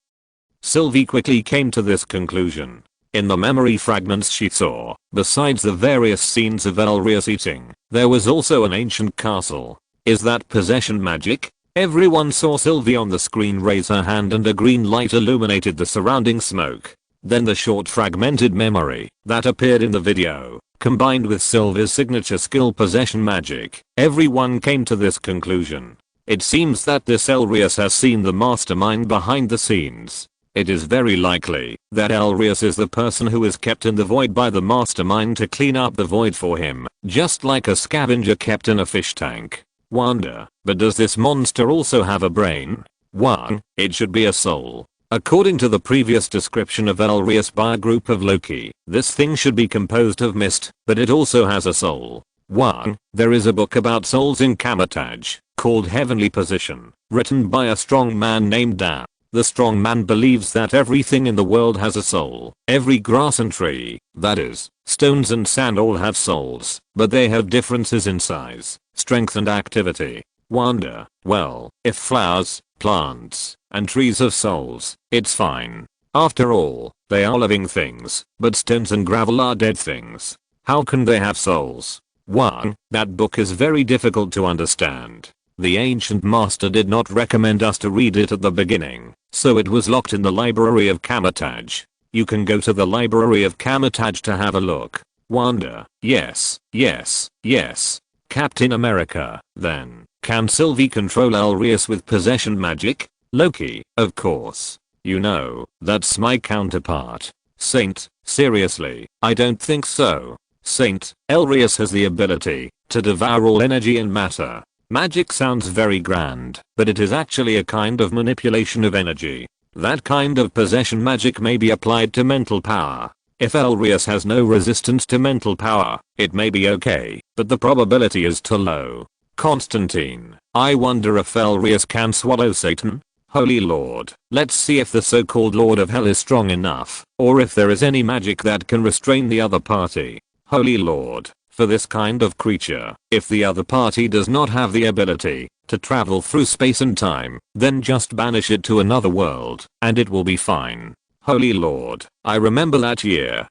Sylvie quickly came to this conclusion. In the memory fragments she saw, besides the various scenes of Elrius eating, there was also an ancient castle. Is that possession magic? Everyone saw Sylvie on the screen raise her hand and a green light illuminated the surrounding smoke. Then the short fragmented memory that appeared in the video, combined with Sylvie's signature skill possession magic, everyone came to this conclusion. It seems that this Elrius has seen the mastermind behind the scenes. It is very likely that Elrius is the person who is kept in the void by the mastermind to clean up the void for him, just like a scavenger kept in a fish tank. Wonder, but does this monster also have a brain? 1. It should be a soul. According to the previous description of Elrius by a group of Loki, this thing should be composed of mist, but it also has a soul. 1. There is a book about souls in Kamataj, called Heavenly Position, written by a strong man named Da. The strong man believes that everything in the world has a soul. Every grass and tree, that is, stones and sand all have souls, but they have differences in size, strength and activity. Wonder, well, if flowers, plants, and trees have souls, it's fine. After all, they are living things, but stones and gravel are dead things. How can they have souls? 1. That book is very difficult to understand. The ancient master did not recommend us to read it at the beginning, so it was locked in the library of Kamataj. You can go to the library of Kamataj to have a look. Wanda, yes, yes, yes. Captain America, then. Can Sylvie control Elrius with possession magic? Loki, of course. You know, that's my counterpart. Saint, seriously, I don't think so. Saint, Elrius has the ability to devour all energy and matter. Magic sounds very grand, but it is actually a kind of manipulation of energy. That kind of possession magic may be applied to mental power. If Elrius has no resistance to mental power, it may be okay, but the probability is too low. Constantine, I wonder if Elrius can swallow Satan? Holy Lord, let's see if the so-called Lord of Hell is strong enough, or if there is any magic that can restrain the other party. Holy Lord, for this kind of creature, if the other party does not have the ability to travel through space and time, then just banish it to another world, and it will be fine. Holy Lord, I remember that year.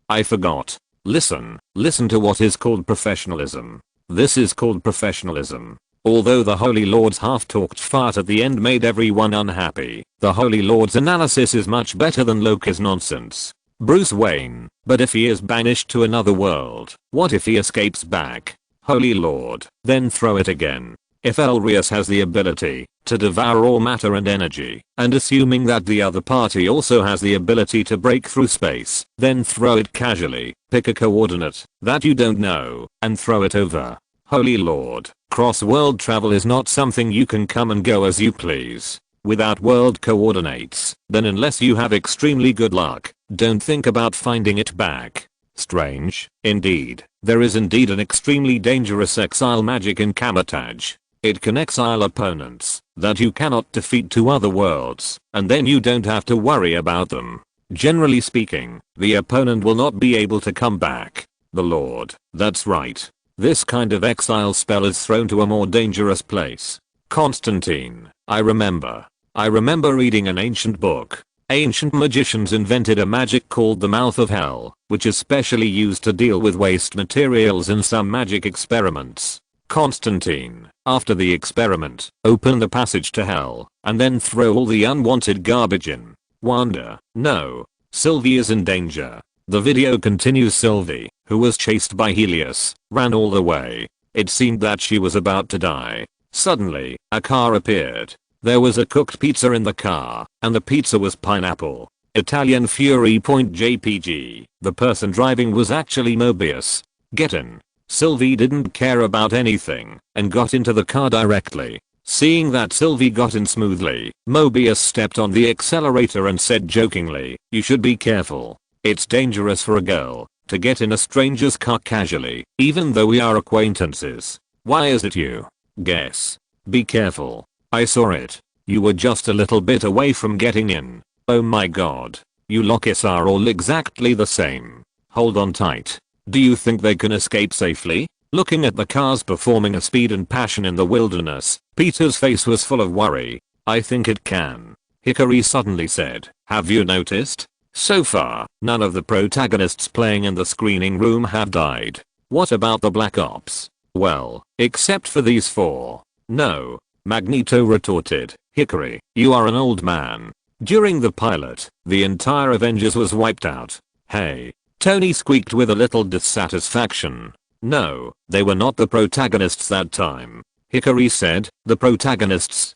I forgot. Listen to what is called professionalism. This is called professionalism. Although the Holy Lord's half-talked fart at the end made everyone unhappy, the Holy Lord's analysis is much better than Loki's nonsense. Bruce Wayne, but if he is banished to another world, what if he escapes back? Holy Lord, then throw it again. If Elrius has the ability to devour all matter and energy, and assuming that the other party also has the ability to break through space, then throw it casually, pick a coordinate that you don't know, and throw it over. Holy Lord, cross-world travel is not something you can come and go as you please. Without world coordinates, then unless you have extremely good luck, don't think about finding it back. Strange, indeed. There is indeed an extremely dangerous exile magic in Kamataj. It can exile opponents that you cannot defeat to other worlds, and then you don't have to worry about them. Generally speaking, the opponent will not be able to come back. The Lord, that's right. This kind of exile spell is thrown to a more dangerous place. Constantine, I remember reading an ancient book. Ancient magicians invented a magic called the Mouth of Hell, which is specially used to deal with waste materials in some magic experiments. Constantine, after the experiment, open the passage to hell, and then throw all the unwanted garbage in. Wanda, no. Sylvie is in danger. The video continues. Sylvie, who was chased by Helios, ran all the way. It seemed that she was about to die. Suddenly, a car appeared. There was a cooked pizza in the car, and the pizza was pineapple. Italian Fury. JPG. The person driving was actually Mobius. Get in. Sylvie didn't care about anything, and got into the car directly. Seeing that Sylvie got in smoothly, Mobius stepped on the accelerator and said jokingly, "You should be careful. It's dangerous for a girl to get in a stranger's car casually, even though we are acquaintances. Why is it you? Guess. Be careful. I saw it. You were just a little bit away from getting in. Oh my god. You Lokis are all exactly the same. Hold on tight. Do you think they can escape safely?" Looking at the cars performing a speed and passion in the wilderness, Peter's face was full of worry. "I think it can." Hickory suddenly said, "Have you noticed? So far, none of the protagonists playing in the screening room have died. What about the Black Ops?" "Well, except for these 4. No." Magneto retorted. "Hickory, you are an old man. During the pilot, the entire Avengers was wiped out." "Hey." Tony squeaked with a little dissatisfaction. "No, they were not the protagonists that time." Hickory said, "The protagonists,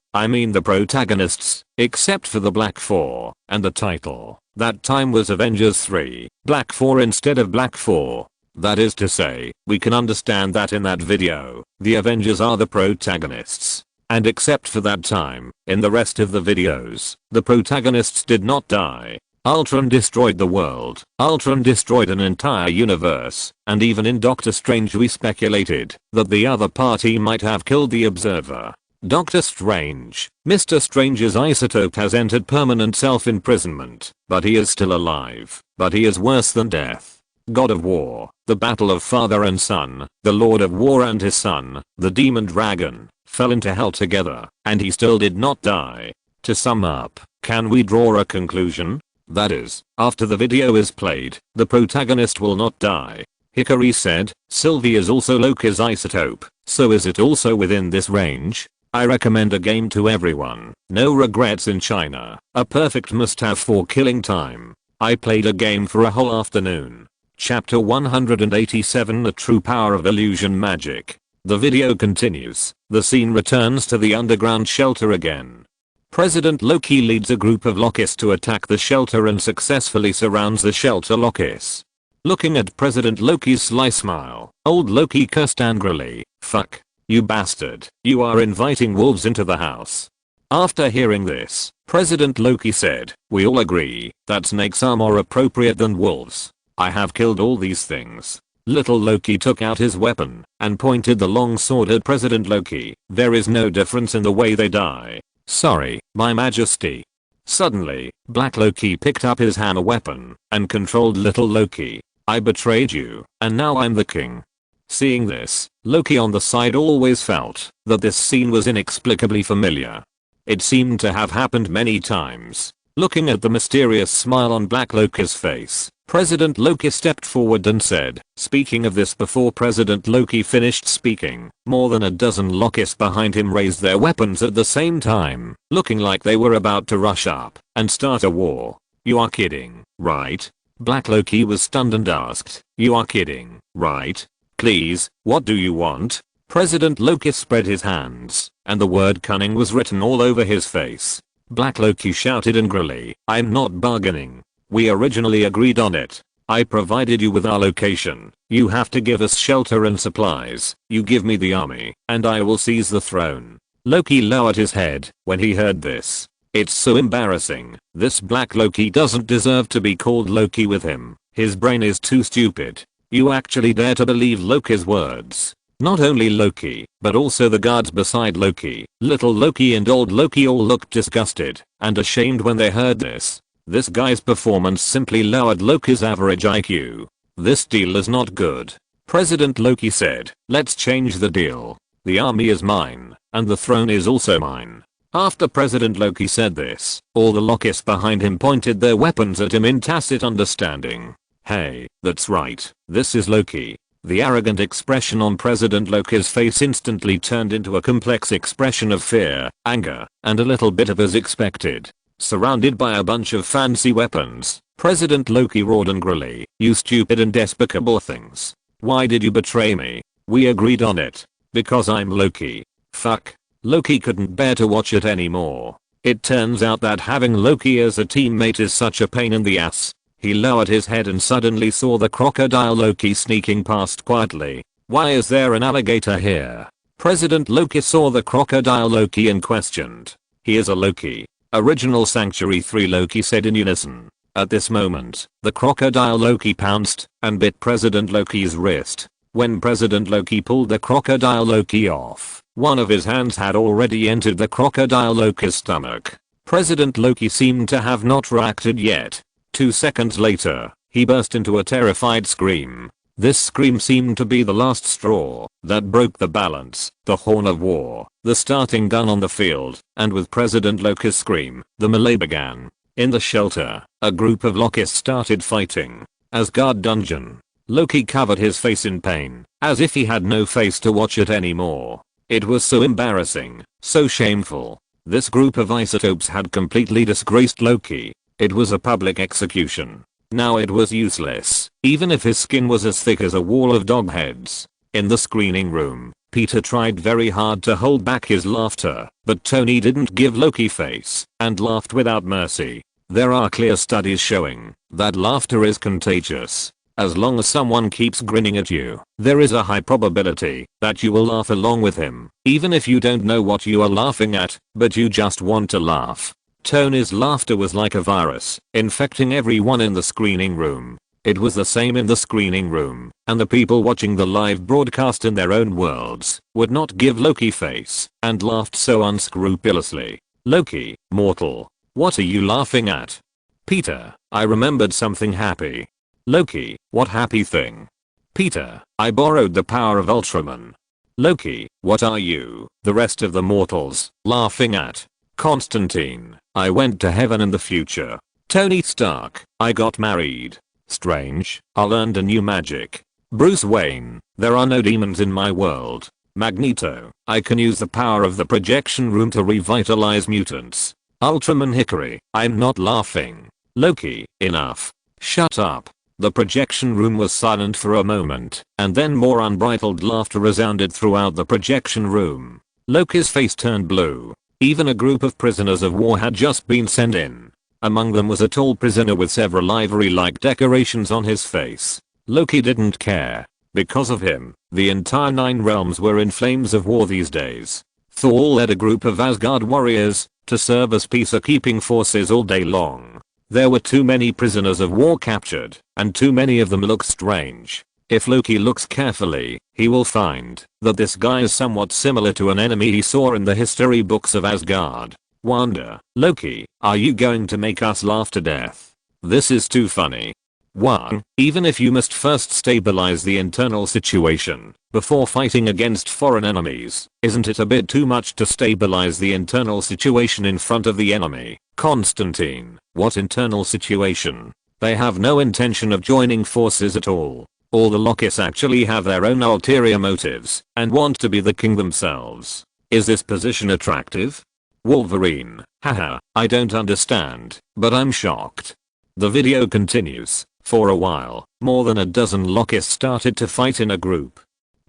except for the Black 4, and the title. That time was Avengers 3, Black 4 instead of Black 4. That is to say, we can understand that in that video, the Avengers are the protagonists. And except for that time, in the rest of the videos, the protagonists did not die. Ultron destroyed the world. Ultron destroyed an entire universe, and even in Doctor Strange we speculated that the other party might have killed the Observer. Doctor Strange. Mr. Strange's isotope has entered permanent self-imprisonment, but he is still alive. But he is worse than death. God of War, the battle of father and son, the Lord of War and his son, the demon dragon, fell into hell together, and he still did not die. To sum up, can we draw a conclusion? That is, after the video is played, the protagonist will not die. Hikari said, Sylvie is also Loki's isotope, so is it also within this range? I recommend a game to everyone. No regrets in China. A perfect must-have for killing time. I played a game for a whole afternoon. Chapter 187, The True Power of Illusion Magic. The video continues. The scene returns to the underground shelter again. President Loki leads a group of Lokis to attack the shelter and successfully surrounds the shelter Lokis. Looking at President Loki's sly smile, old Loki cursed angrily, "Fuck. You bastard. You are inviting wolves into the house." After hearing this, President Loki said, "We all agree that snakes are more appropriate than wolves. I have killed all these things." Little Loki took out his weapon and pointed the long sword at President Loki. "There is no difference in the way they die. Sorry, my majesty." Suddenly, Black Loki picked up his hammer weapon and controlled little Loki. "I betrayed you, and now I'm the king." Seeing this, Loki on the side always felt that this scene was inexplicably familiar. It seemed to have happened many times. Looking at the mysterious smile on Black Loki's face, President Loki stepped forward and said, speaking of this before President Loki finished speaking, more than a dozen Lokis behind him raised their weapons at the same time, looking like they were about to rush up and start a war. "You are kidding, right?" Black Loki was stunned and asked, "You are kidding, right? Please, what do you want?" President Loki spread his hands, and the word cunning was written all over his face. Black Loki shouted angrily, "I'm not bargaining. We originally agreed on it. I provided you with our location. You have to give us shelter and supplies. You give me the army, and I will seize the throne." Loki lowered his head when he heard this. It's so embarrassing. This Black Loki doesn't deserve to be called Loki with him. His brain is too stupid. You actually dare to believe Loki's words. Not only Loki, but also the guards beside Loki, little Loki and old Loki all looked disgusted and ashamed when they heard this. This guy's performance simply lowered Loki's average IQ. This deal is not good. President Loki said, "Let's change the deal. The army is mine, and the throne is also mine." After President Loki said this, all the Lokis behind him pointed their weapons at him in tacit understanding. "Hey, that's right. This is Loki." The arrogant expression on President Loki's face instantly turned into a complex expression of fear, anger, and a little bit of as expected. Surrounded by a bunch of fancy weapons, President Loki roared angrily, "You stupid and despicable things. Why did you betray me? We agreed on it. Because I'm Loki. Fuck." Loki couldn't bear to watch it anymore. It turns out that having Loki as a teammate is such a pain in the ass. He lowered his head and suddenly saw the crocodile Loki sneaking past quietly. "Why is there an alligator here?" President Loki saw the crocodile Loki and questioned. "He is a Loki. Original Sanctuary 3 Loki said in unison. At this moment, the crocodile Loki pounced and bit President Loki's wrist. When President Loki pulled the crocodile Loki off, one of his hands had already entered the crocodile Loki's stomach. President Loki seemed to have not reacted yet. 2 seconds later, he burst into a terrified scream. This scream seemed to be the last straw that broke the balance, the horn of war, the starting gun on the field, and with President Loki's scream, the melee began. In the shelter, a group of Lokis started fighting. Asgard dungeon. Loki covered his face in pain, as if he had no face to watch it anymore. It was so embarrassing, so shameful. This group of isotopes had completely disgraced Loki. It was a public execution. Now it was useless, even if his skin was as thick as a wall of dog heads. In the screening room, Peter tried very hard to hold back his laughter, but Tony didn't give Loki face and laughed without mercy. There are clear studies showing that laughter is contagious. As long as someone keeps grinning at you, there is a high probability that you will laugh along with him, even if you don't know what you are laughing at, but you just want to laugh. Tony's laughter was like a virus, infecting everyone in the screening room. It was the same in the screening room, and the people watching the live broadcast in their own worlds would not give Loki face and laughed so unscrupulously. "Loki, mortal. What are you laughing at?" "Peter, I remembered something happy." "Loki, what happy thing?" "Peter, I borrowed the power of Ultraman." "Loki, what are you, the rest of the mortals, laughing at?" Constantine, I went to heaven in the future. Tony Stark, I got married. Strange, I learned a new magic. Bruce Wayne, there are no demons in my world. Magneto, I can use the power of the projection room to revitalize mutants. Ultraman Hickory, I'm not laughing. Loki, enough. Shut up. The projection room was silent for a moment, and then more unbridled laughter resounded throughout the projection room. Loki's face turned blue. Even a group of prisoners of war had just been sent in. Among them was a tall prisoner with several ivory-like decorations on his face. Loki didn't care. Because of him, the entire 9 realms were in flames of war these days. Thor led a group of Asgard warriors to serve as peacekeeping forces all day long. There were too many prisoners of war captured, and too many of them look strange. If Loki looks carefully, he will find that this guy is somewhat similar to an enemy he saw in the history books of Asgard. Wonder, Loki, are you going to make us laugh to death? This is too funny. 1. Even if you must first stabilize the internal situation before fighting against foreign enemies, isn't it a bit too much to stabilize the internal situation in front of the enemy? Constantine, what internal situation? They have no intention of joining forces at all. All the Lokis actually have their own ulterior motives and want to be the king themselves. Is this position attractive? Wolverine, haha, I don't understand, but I'm shocked. The video continues. For a while, more than a dozen Lokis started to fight in a group.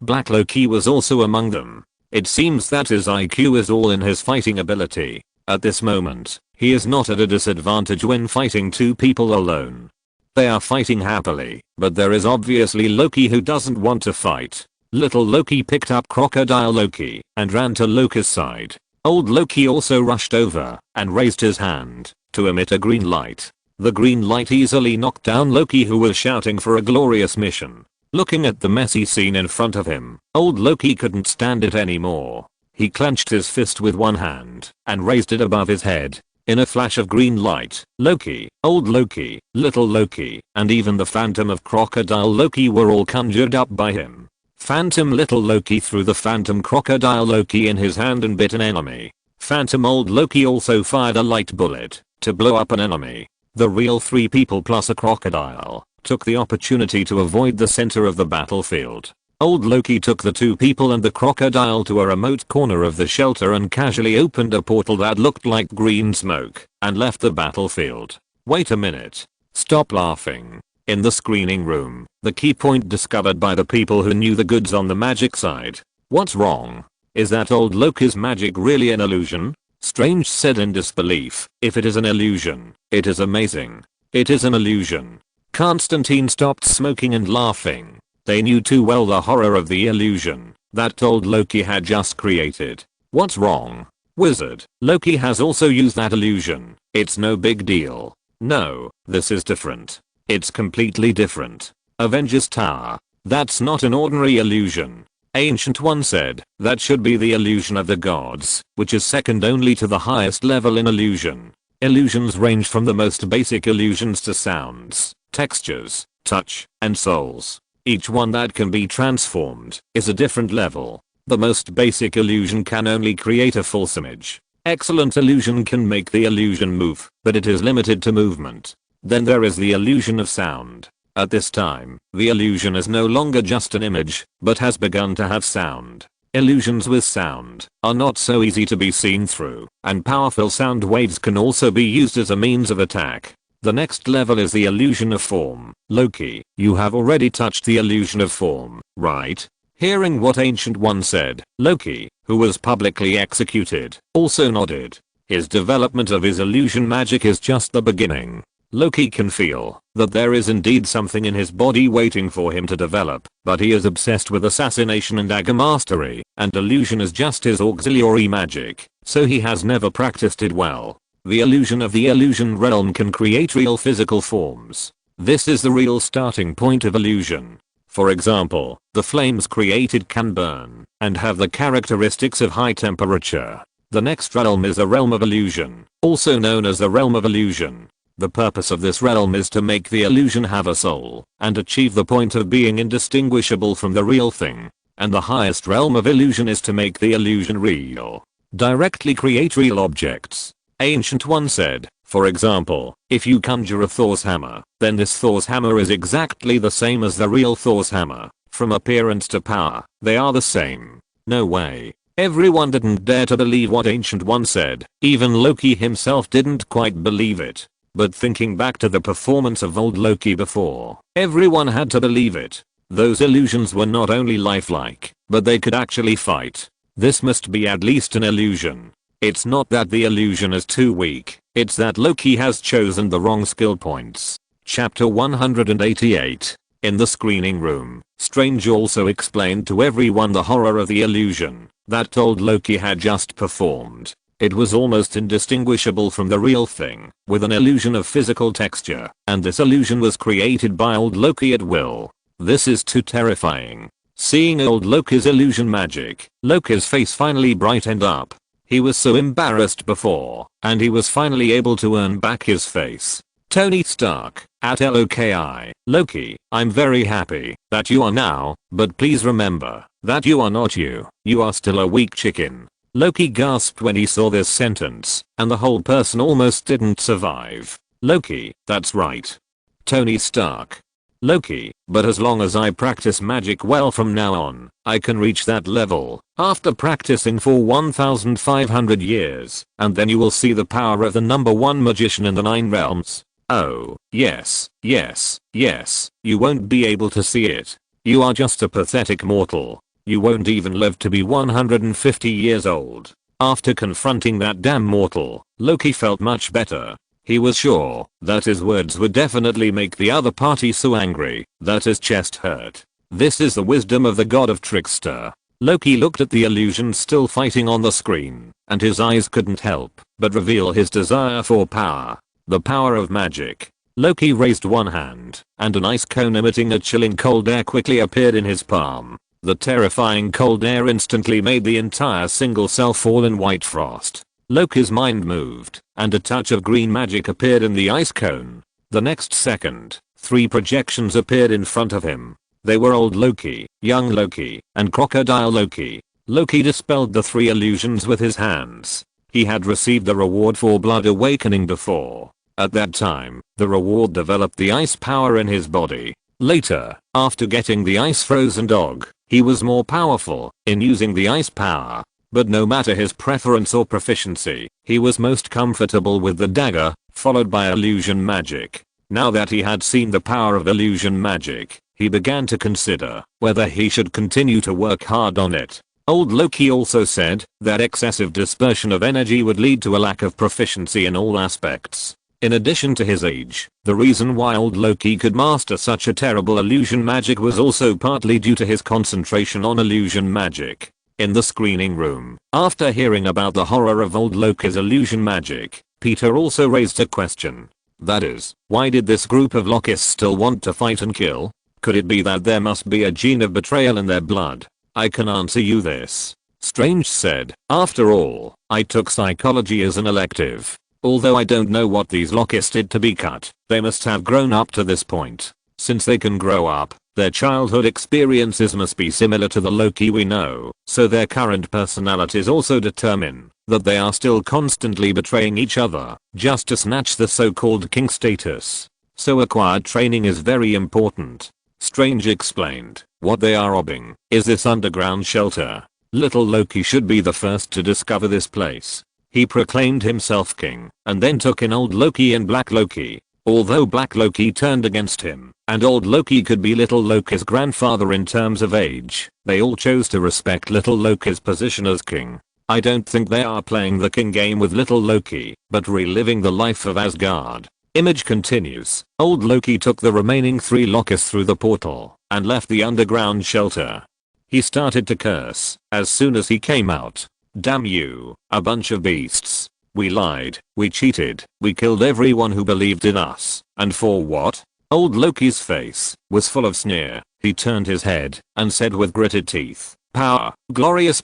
Black Loki was also among them. It seems that his IQ is all in his fighting ability. At this moment, he is not at a disadvantage when fighting 2 people alone. They are fighting happily, but there is obviously Loki who doesn't want to fight. Little Loki picked up Crocodile Loki and ran to Loki's side. Old Loki also rushed over and raised his hand to emit a green light. The green light easily knocked down Loki, who was shouting for a glorious mission. Looking at the messy scene in front of him, old Loki couldn't stand it anymore. He clenched his fist with one hand and raised it above his head. In a flash of green light, Loki, old Loki, little Loki, and even the phantom of Crocodile Loki were all conjured up by him. Phantom little Loki threw the phantom Crocodile Loki in his hand and bit an enemy. Phantom old Loki also fired a light bullet to blow up an enemy. The real 3 people plus a crocodile took the opportunity to avoid the center of the battlefield. Old Loki took the 2 people and the crocodile to a remote corner of the shelter and casually opened a portal that looked like green smoke and left the battlefield. Wait a minute. Stop laughing. In the screening room, the key point discovered by the people who knew the goods on the magic side. What's wrong? Is that old Loki's magic really an illusion? Strange said in disbelief. If it is an illusion, it is amazing. It is an illusion. Constantine stopped smoking and laughing. They knew too well the horror of the illusion that old Loki had just created. What's wrong? Wizard, Loki has also used that illusion. It's no big deal. No, this is different. It's completely different. Avengers Tower. That's not an ordinary illusion. Ancient One said, that should be the illusion of the gods, which is second only to the highest level in illusion. Illusions range from the most basic illusions to sounds, textures, touch, and souls. Each one that can be transformed is a different level. The most basic illusion can only create a false image. Excellent illusion can make the illusion move, but it is limited to movement. Then there is the illusion of sound. At this time, the illusion is no longer just an image, but has begun to have sound. Illusions with sound are not so easy to be seen through, and powerful sound waves can also be used as a means of attack. The next level is the illusion of form. Loki, you have already touched the illusion of form, right? Hearing what Ancient One said, Loki, who was publicly executed, also nodded. His development of his illusion magic is just the beginning. Loki can feel that there is indeed something in his body waiting for him to develop, but he is obsessed with assassination and dagger mastery, and illusion is just his auxiliary magic, so he has never practiced it well. The illusion of the illusion realm can create real physical forms. This is the real starting point of illusion. For example, the flames created can burn and have the characteristics of high temperature. The next realm is the realm of illusion, also known as the realm of illusion. The purpose of this realm is to make the illusion have a soul and achieve the point of being indistinguishable from the real thing. And the highest realm of illusion is to make the illusion real. directly create real objects. Ancient One said, for example, if you conjure a Thor's hammer, then this Thor's hammer is exactly the same as the real Thor's hammer. From appearance to power, they are the same. No way. Everyone didn't dare to believe what Ancient One said. Even Loki himself didn't quite believe it. But thinking back to the performance of old Loki before, everyone had to believe it. Those illusions were not only lifelike, but they could actually fight. This must be at least an illusion. It's not that the illusion is too weak, it's that Loki has chosen the wrong skill points. Chapter 188. In the screening room, Strange also explained to everyone the horror of the illusion that old Loki had just performed. It was almost indistinguishable from the real thing, with an illusion of physical texture, and this illusion was created by old Loki at will. This is too terrifying. Seeing old Loki's illusion magic, Loki's face finally brightened up. He was so embarrassed before, and he was finally able to earn back his face. Tony Stark, at LOKI, Loki, I'm very happy that you are now, but please remember that you are not you. You are still a weak chicken. Loki gasped when he saw this sentence, and the whole person almost didn't survive. Loki, that's right. Tony Stark. Loki, but as long as I practice magic well from now on, I can reach that level. After practicing for 1500 years, and then you will see the power of the #1 magician in the 9 realms. Oh, yes, yes, yes, you won't be able to see it. You are just a pathetic mortal. You won't even live to be 150 years old. After confronting that damn mortal, Loki felt much better. He was sure that his words would definitely make the other party so angry that his chest hurt. This is the wisdom of the god of trickster. Loki looked at the illusion still fighting on the screen, and his eyes couldn't help but reveal his desire for power. The power of magic. Loki raised one hand, and an ice cone emitting a chilling cold air quickly appeared in his palm. The terrifying cold air instantly made the entire single cell fall in white frost. Loki's mind moved, and a touch of green magic appeared in the ice cone. The next second, 3 projections appeared in front of him. They were old Loki, young Loki, and crocodile Loki. Loki dispelled the 3 illusions with his hands. He had received the reward for blood awakening before. At that time, the reward developed the ice power in his body. Later, after getting the ice frozen dog, he was more powerful in using the ice power. But no matter his preference or proficiency, he was most comfortable with the dagger, followed by illusion magic. Now that he had seen the power of illusion magic, he began to consider whether he should continue to work hard on it. Old Loki also said that excessive dispersion of energy would lead to a lack of proficiency in all aspects. In addition to his age, the reason why old Loki could master such a terrible illusion magic was also partly due to his concentration on illusion magic. In the screening room, after hearing about the horror of old Loki's illusion magic, Peter also raised a question. That is, why did this group of Lokists still want to fight and kill? Could it be that there must be a gene of betrayal in their blood? I can answer you this. Strange said, after all, I took psychology as an elective. Although I don't know what these Lokists did to be cut, they must have grown up to this point. Since they can grow up, their childhood experiences must be similar to the Loki we know, so their current personalities also determine that they are still constantly betraying each other just to snatch the so-called king status. So acquired training is very important. Strange explained, what they are robbing is this underground shelter. Little Loki should be the first to discover this place. He proclaimed himself king, and then took in old Loki and Black Loki. Although Black Loki turned against him, and old Loki could be little Loki's grandfather in terms of age, they all chose to respect little Loki's position as king. I don't think they are playing the king game with little Loki, but reliving the life of Asgard. Image continues. Old Loki took the remaining 3 Lokists through the portal, and left the underground shelter. He started to curse as soon as he came out. Damn you, a bunch of beasts. We lied, we cheated, we killed everyone who believed in us, and for what? Old Loki's face was full of sneer. He turned his head and said with gritted teeth, power, glorious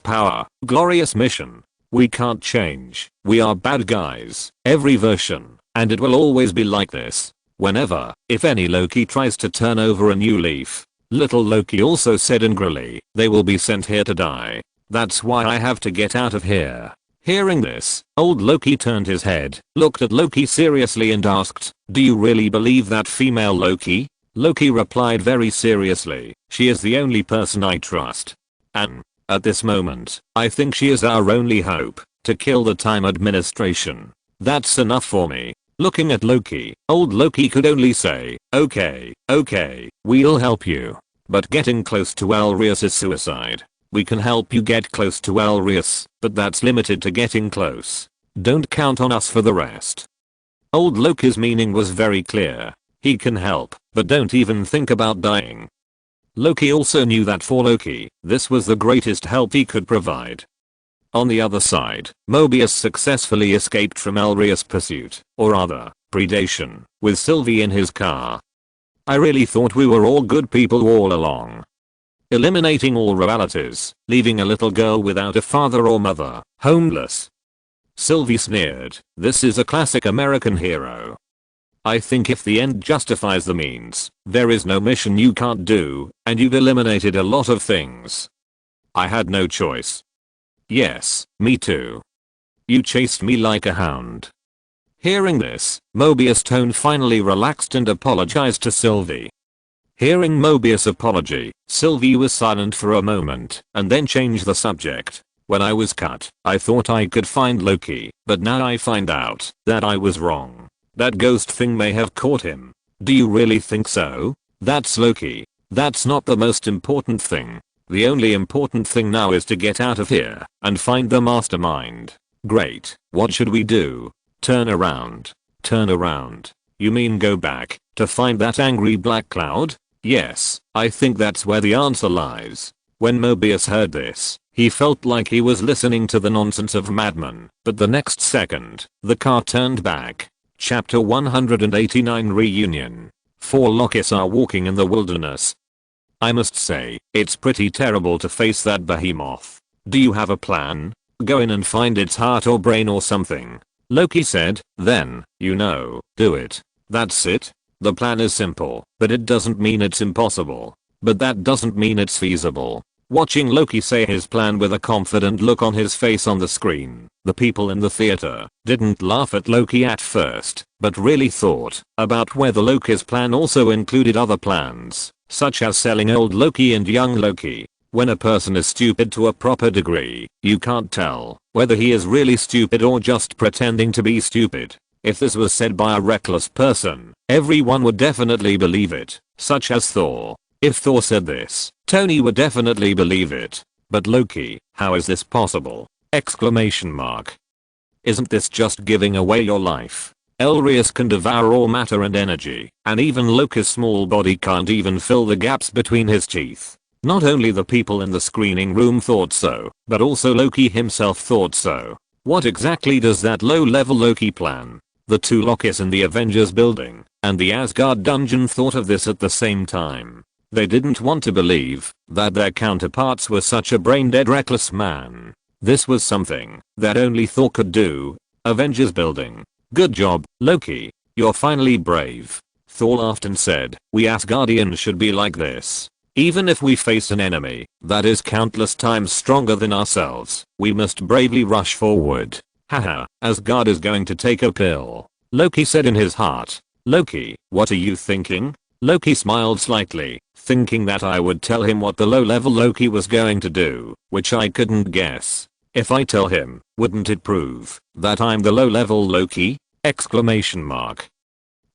mission. We can't change, we are bad guys, every version, and it will always be like this. Whenever, if any Loki tries to turn over a new leaf. Little Loki also said angrily, they will be sent here to die. That's why I have to get out of here. Hearing this, old Loki turned his head, looked at Loki seriously and asked, "Do you really believe that female Loki?" Loki replied very seriously, "She is the only person I trust. And, at this moment, I think she is our only hope to kill the Time Administration. That's enough for me." Looking at Loki, old Loki could only say, okay, we'll help you. But getting close to Elrius is suicide. We can help you get close to Elrius, but that's limited to getting close. Don't count on us for the rest. Old Loki's meaning was very clear. He can help, but don't even think about dying. Loki also knew that for Loki, this was the greatest help he could provide. On the other side, Mobius successfully escaped from Elrius' pursuit, or rather, predation, with Sylvie in his car. "I really thought we were all good people all along. Eliminating all realities, leaving a little girl without a father or mother, homeless." Sylvie sneered, "This is a classic American hero. I think if the end justifies the means, there is no mission you can't do, and you've eliminated a lot of things." "I had no choice." "Yes, me too. You chased me like a hound." Hearing this, Mobius' tone finally relaxed and apologized to Sylvie. Hearing Mobius' apology, Sylvie was silent for a moment and then changed the subject. "When I was cut, I thought I could find Loki, but now I find out that I was wrong. That ghost thing may have caught him." "Do you really think so?" "That's Loki. That's not the most important thing. The only important thing now is to get out of here and find the mastermind." "Great. What should we do?" "Turn around." "Turn around? You mean go back to find that angry black cloud?" "Yes, I think that's where the answer lies." When Mobius heard this, he felt like he was listening to the nonsense of madmen, but the next second, the car turned back. Chapter 189 Reunion. 4 Lokis are walking in the wilderness. "I must say, it's pretty terrible to face that behemoth. Do you have a plan? Go in and find its heart or brain or something." Loki said, "Then, do it. That's it. The plan is simple, but it doesn't mean it's impossible. But that doesn't mean it's feasible." Watching Loki say his plan with a confident look on his face on the screen, the people in the theater didn't laugh at Loki at first, but really thought about whether Loki's plan also included other plans, such as selling old Loki and young Loki. When a person is stupid to a proper degree, you can't tell whether he is really stupid or just pretending to be stupid. If this was said by a reckless person, everyone would definitely believe it, such as Thor. If Thor said this, Tony would definitely believe it. But Loki, how is this possible? Exclamation mark. Isn't this just giving away your life? Elrius can devour all matter and energy, and even Loki's small body can't even fill the gaps between his teeth. Not only the people in the screening room thought so, but also Loki himself thought so. What exactly does that low-level Loki plan? The 2 Lokis in the Avengers building and the Asgard dungeon thought of this at the same time. They didn't want to believe that their counterparts were such a brain-dead reckless man. This was something that only Thor could do. Avengers building. "Good job, Loki. You're finally brave." Thor laughed and said, "We Asgardians should be like this. Even if we face an enemy that is countless times stronger than ourselves, we must bravely rush forward." "Haha, Asgard is going to take a pill," Loki said in his heart. "Loki, what are you thinking?" Loki smiled slightly, thinking that I would tell him what the low-level Loki was going to do, which I couldn't guess. If I tell him, wouldn't it prove that I'm the low-level Loki? Exclamation mark.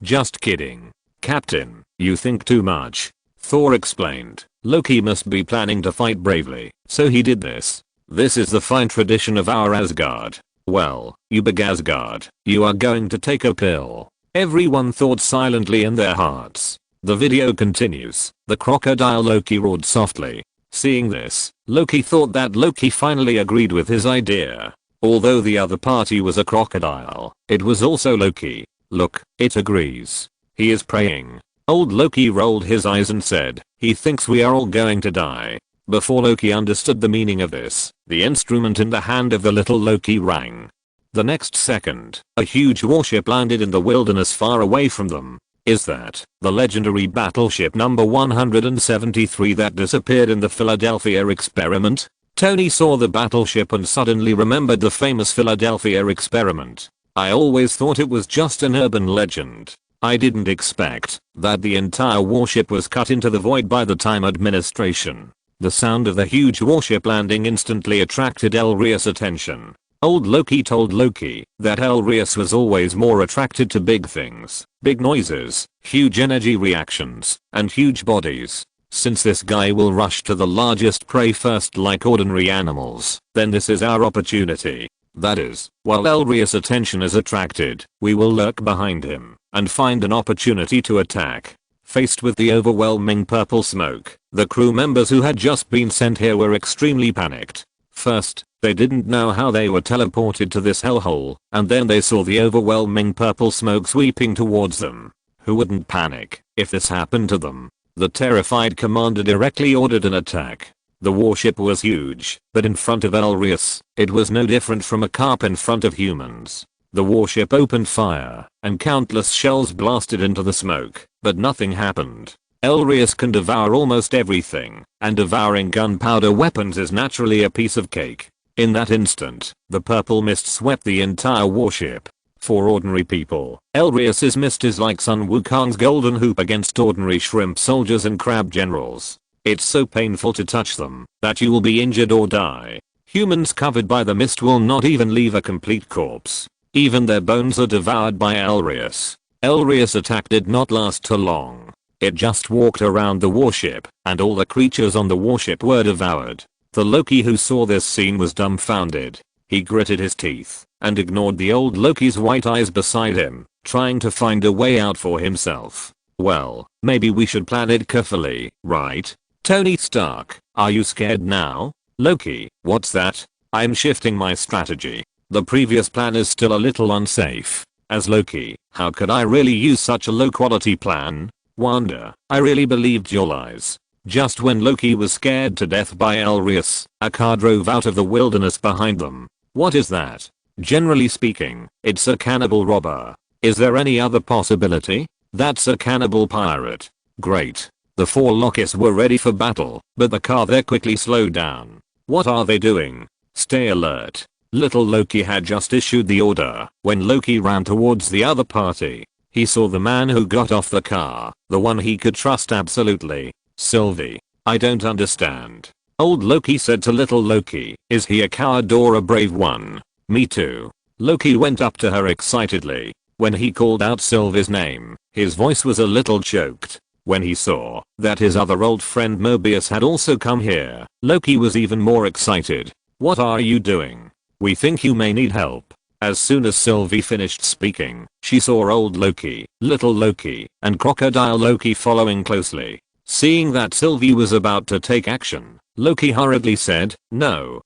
"Just kidding. Captain, you think too much." Thor explained, "Loki must be planning to fight bravely, so he did this. This is the fine tradition of our Asgard." "Well, you big Asgard, you are going to take a pill." Everyone thought silently in their hearts. The video continues. The crocodile Loki roared softly. Seeing this, Loki thought that Loki finally agreed with his idea. Although the other party was a crocodile, it was also Loki. Look, it agrees. He is praying. Old Loki rolled his eyes and said, "He thinks we are all going to die." Before Loki understood the meaning of this, the instrument in the hand of the little Loki rang. The next second, a huge warship landed in the wilderness far away from them. Is that the legendary battleship number 173 that disappeared in the Philadelphia experiment? Tony saw the battleship and suddenly remembered the famous Philadelphia experiment. I always thought it was just an urban legend. I didn't expect that the entire warship was cut into the void by the Time Administration. The sound of the huge warship landing instantly attracted Elrias' attention. Old Loki told Loki that Elrias was always more attracted to big things, big noises, huge energy reactions, and huge bodies. Since this guy will rush to the largest prey first like ordinary animals, then this is our opportunity. That is, while Elrias' attention is attracted, we will lurk behind him and find an opportunity to attack. Faced with the overwhelming purple smoke, the crew members who had just been sent here were extremely panicked. First, they didn't know how they were teleported to this hellhole, and then they saw the overwhelming purple smoke sweeping towards them. Who wouldn't panic if this happened to them? The terrified commander directly ordered an attack. The warship was huge, but in front of Elrias, it was no different from a carp in front of humans. The warship opened fire, and countless shells blasted into the smoke, but nothing happened. Elrias can devour almost everything, and devouring gunpowder weapons is naturally a piece of cake. In that instant, the purple mist swept the entire warship. For ordinary people, Elrias' mist is like Sun Wukong's golden hoop against ordinary shrimp soldiers and crab generals. It's so painful to touch them that you will be injured or die. Humans covered by the mist will not even leave a complete corpse. Even their bones are devoured by Elrias. Elrias' attack did not last too long. It just walked around the warship, and all the creatures on the warship were devoured. The Loki who saw this scene was dumbfounded. He gritted his teeth and ignored the old Loki's white eyes beside him, trying to find a way out for himself. Well, maybe we should plan it carefully, right? Tony Stark, are you scared now? Loki, what's that? I'm shifting my strategy. The previous plan is still a little unsafe. As Loki, how could I really use such a low quality plan? Wanda, I really believed your lies. Just when Loki was scared to death by Elrias, a car drove out of the wilderness behind them. What is that? Generally speaking, it's a cannibal robber. Is there any other possibility? That's a cannibal pirate. Great. The four Lokis were ready for battle, but the car there quickly slowed down. What are they doing? Stay alert. Little Loki had just issued the order when Loki ran towards the other party. He saw the man who got off the car, the one he could trust absolutely. Sylvie, I don't understand. Old Loki said to little Loki, is he a coward or a brave one? Me too. Loki went up to her excitedly. When he called out Sylvie's name, his voice was a little choked. When he saw that his other old friend Mobius had also come here, Loki was even more excited. What are you doing? We think you may need help. As soon as Sylvie finished speaking, she saw old Loki, little Loki, and crocodile Loki following closely. Seeing that Sylvie was about to take action, Loki hurriedly said, no,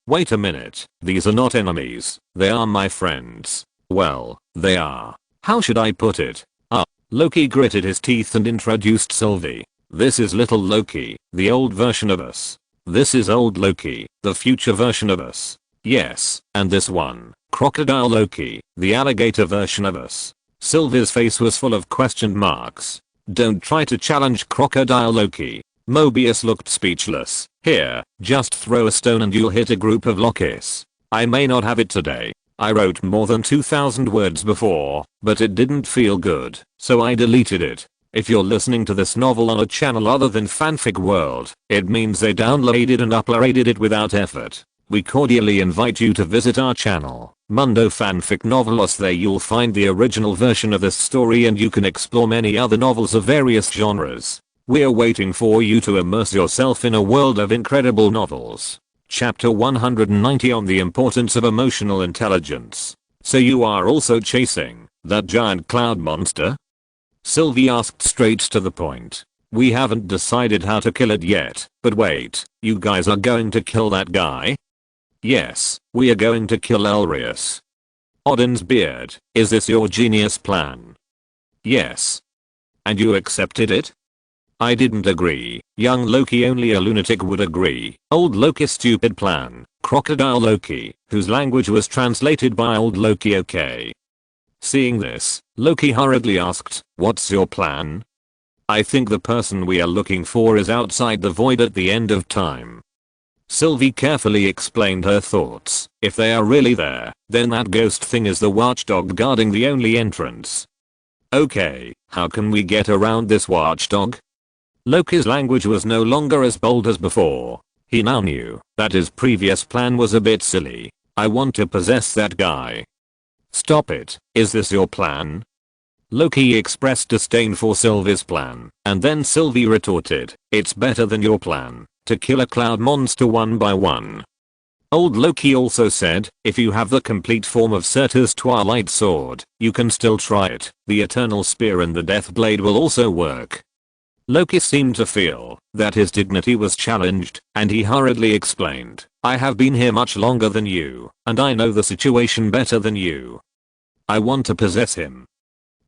wait a minute, these are not enemies, they are my friends. Well, they are. How should I put it? Loki gritted his teeth and introduced Sylvie. This is little Loki, the old version of us. This is old Loki, the future version of us. Yes, and this one, crocodile Loki, the alligator version of us. Sylvie's face was full of question marks. Don't try to challenge crocodile Loki. Mobius looked speechless. Here, just throw a stone and you'll hit a group of Lokis. I may not have it today. I wrote more than 2,000 words before, but it didn't feel good, so I deleted it. If you're listening to this novel on a channel other than Fanfic World, it means they downloaded and uploaded it without effort. We cordially invite you to visit our channel, Mundo Fanfic Novelos. There you'll find the original version of this story and you can explore many other novels of various genres. We're waiting for you to immerse yourself in a world of incredible novels. Chapter 190 on the importance of emotional intelligence. So you are also chasing that giant cloud monster? Sylvie asked straight to the point. We haven't decided how to kill it yet, but wait, you guys are going to kill that guy? Yes, we are going to kill Elrias. Odin's beard, is this your genius plan? Yes. And you accepted it? I didn't agree. Young Loki, only a lunatic would agree. Old Loki's stupid plan. Crocodile Loki, whose language was translated by old Loki. Okay. Seeing this, Loki hurriedly asked, what's your plan? I think the person we are looking for is outside the void at the end of time. Sylvie carefully explained her thoughts. If they are really there, then that ghost thing is the watchdog guarding the only entrance. Okay, how can we get around this watchdog? Loki's language was no longer as bold as before. He now knew that his previous plan was a bit silly. I want to possess that guy. Stop it, is this your plan? Loki expressed disdain for Sylvie's plan, and then Sylvie retorted, it's better than your plan, to kill a cloud monster one by one. Old Loki also said, if you have the complete form of Surtur's Twilight Sword, you can still try it, the Eternal Spear and the Death Blade will also work. Loki seemed to feel that his dignity was challenged, and he hurriedly explained, I have been here much longer than you, and I know the situation better than you. I want to possess him.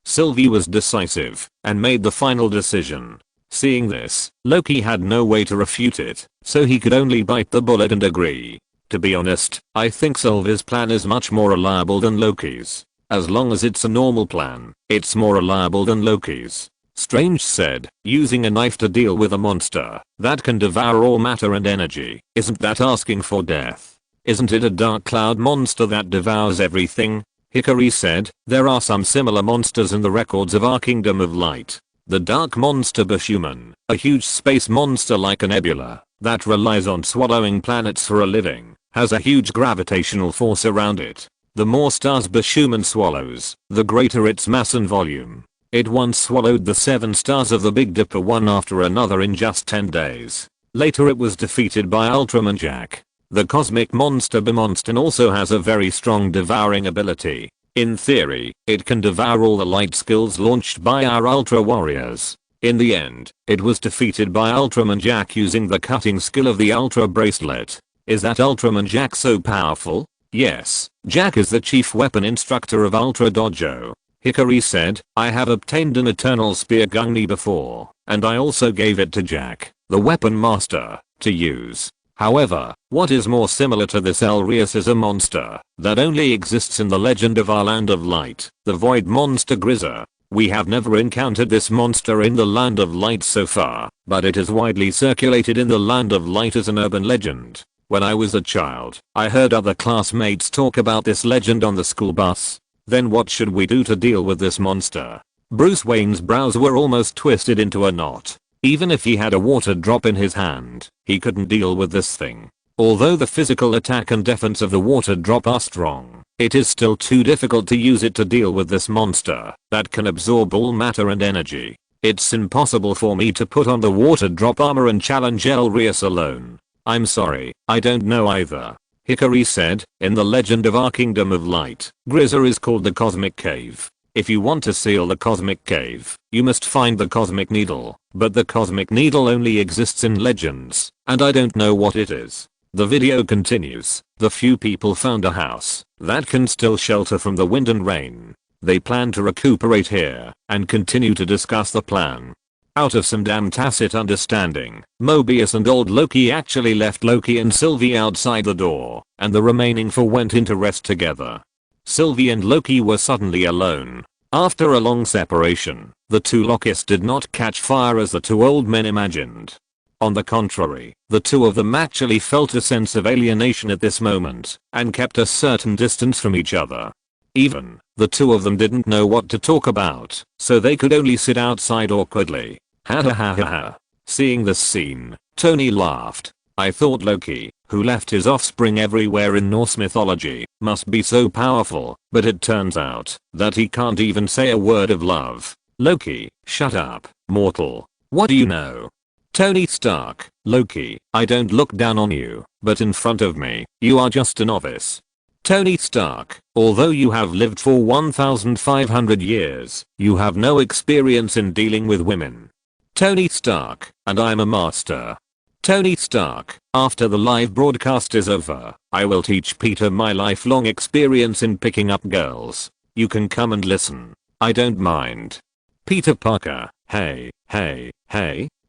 Sylvie was decisive, and made the final decision. Seeing this, Loki had no way to refute it, so he could only bite the bullet and agree. To be honest, I think Sylvie's plan is much more reliable than Loki's. As long as it's a normal plan, it's more reliable than Loki's. Strange said, using a knife to deal with a monster that can devour all matter and energy, isn't that asking for death? Isn't it a dark cloud monster that devours everything? Hikari said, there are some similar monsters in the records of our Kingdom of Light. The dark monster Bishuman, a huge space monster like a nebula that relies on swallowing planets for a living, has a huge gravitational force around it. The more stars Bishuman swallows, the greater its mass and volume. It once swallowed the 7 stars of the Big Dipper one after another in just 10 days. Later it was defeated by Ultraman Jack. The cosmic monster Bimonston also has a very strong devouring ability. In theory, it can devour all the light skills launched by our Ultra Warriors. In the end, it was defeated by Ultraman Jack using the cutting skill of the Ultra Bracelet. Is that Ultraman Jack so powerful? Yes, Jack is the chief weapon instructor of Ultra Dojo. Hikari said, I have obtained an Eternal Spear Gungney before, and I also gave it to Jack, the weapon master, to use. However, what is more similar to this Elrius is a monster that only exists in the legend of our Land of Light, the Void Monster Grizzer. We have never encountered this monster in the Land of Light so far, but it is widely circulated in the Land of Light as an urban legend. When I was a child, I heard other classmates talk about this legend on the school bus. Then what should we do to deal with this monster? Bruce Wayne's brows were almost twisted into a knot. Even if he had a water drop in his hand, he couldn't deal with this thing. Although the physical attack and defense of the water drop are strong, it is still too difficult to use it to deal with this monster that can absorb all matter and energy. It's impossible for me to put on the water drop armor and challenge Elrius alone. I'm sorry, I don't know either. Hikari said, in the legend of our Kingdom of Light, Grizzer is called the Cosmic Cave. If you want to seal the Cosmic Cave, you must find the Cosmic Needle, but the Cosmic Needle only exists in legends, and I don't know what it is. The video continues. The few people found a house that can still shelter from the wind and rain. They plan to recuperate here and continue to discuss the plan. Out of some damn tacit understanding, Mobius and old Loki actually left Loki and Sylvie outside the door, and the remaining 4 went into rest together. Sylvie and Loki were suddenly alone. After a long separation, the 2 Lokis did not catch fire as the 2 old men imagined. On the contrary, the 2 of them actually felt a sense of alienation at this moment, and kept a certain distance from each other. Even, the 2 of them didn't know what to talk about, so they could only sit outside awkwardly. Ha ha ha ha ha. Seeing this scene, Tony laughed. I thought Loki, who left his offspring everywhere in Norse mythology, must be so powerful, but it turns out that he can't even say a word of love. Loki, shut up, mortal. What do you know? Tony Stark, Loki, I don't look down on you, but in front of me, you are just a novice. Tony Stark, although you have lived for 1,500 years, you have no experience in dealing with women. Tony Stark, and I'm a master. Tony Stark, after the live broadcast is over, I will teach Peter my lifelong experience in picking up girls. You can come and listen. I don't mind. Peter Parker, hey,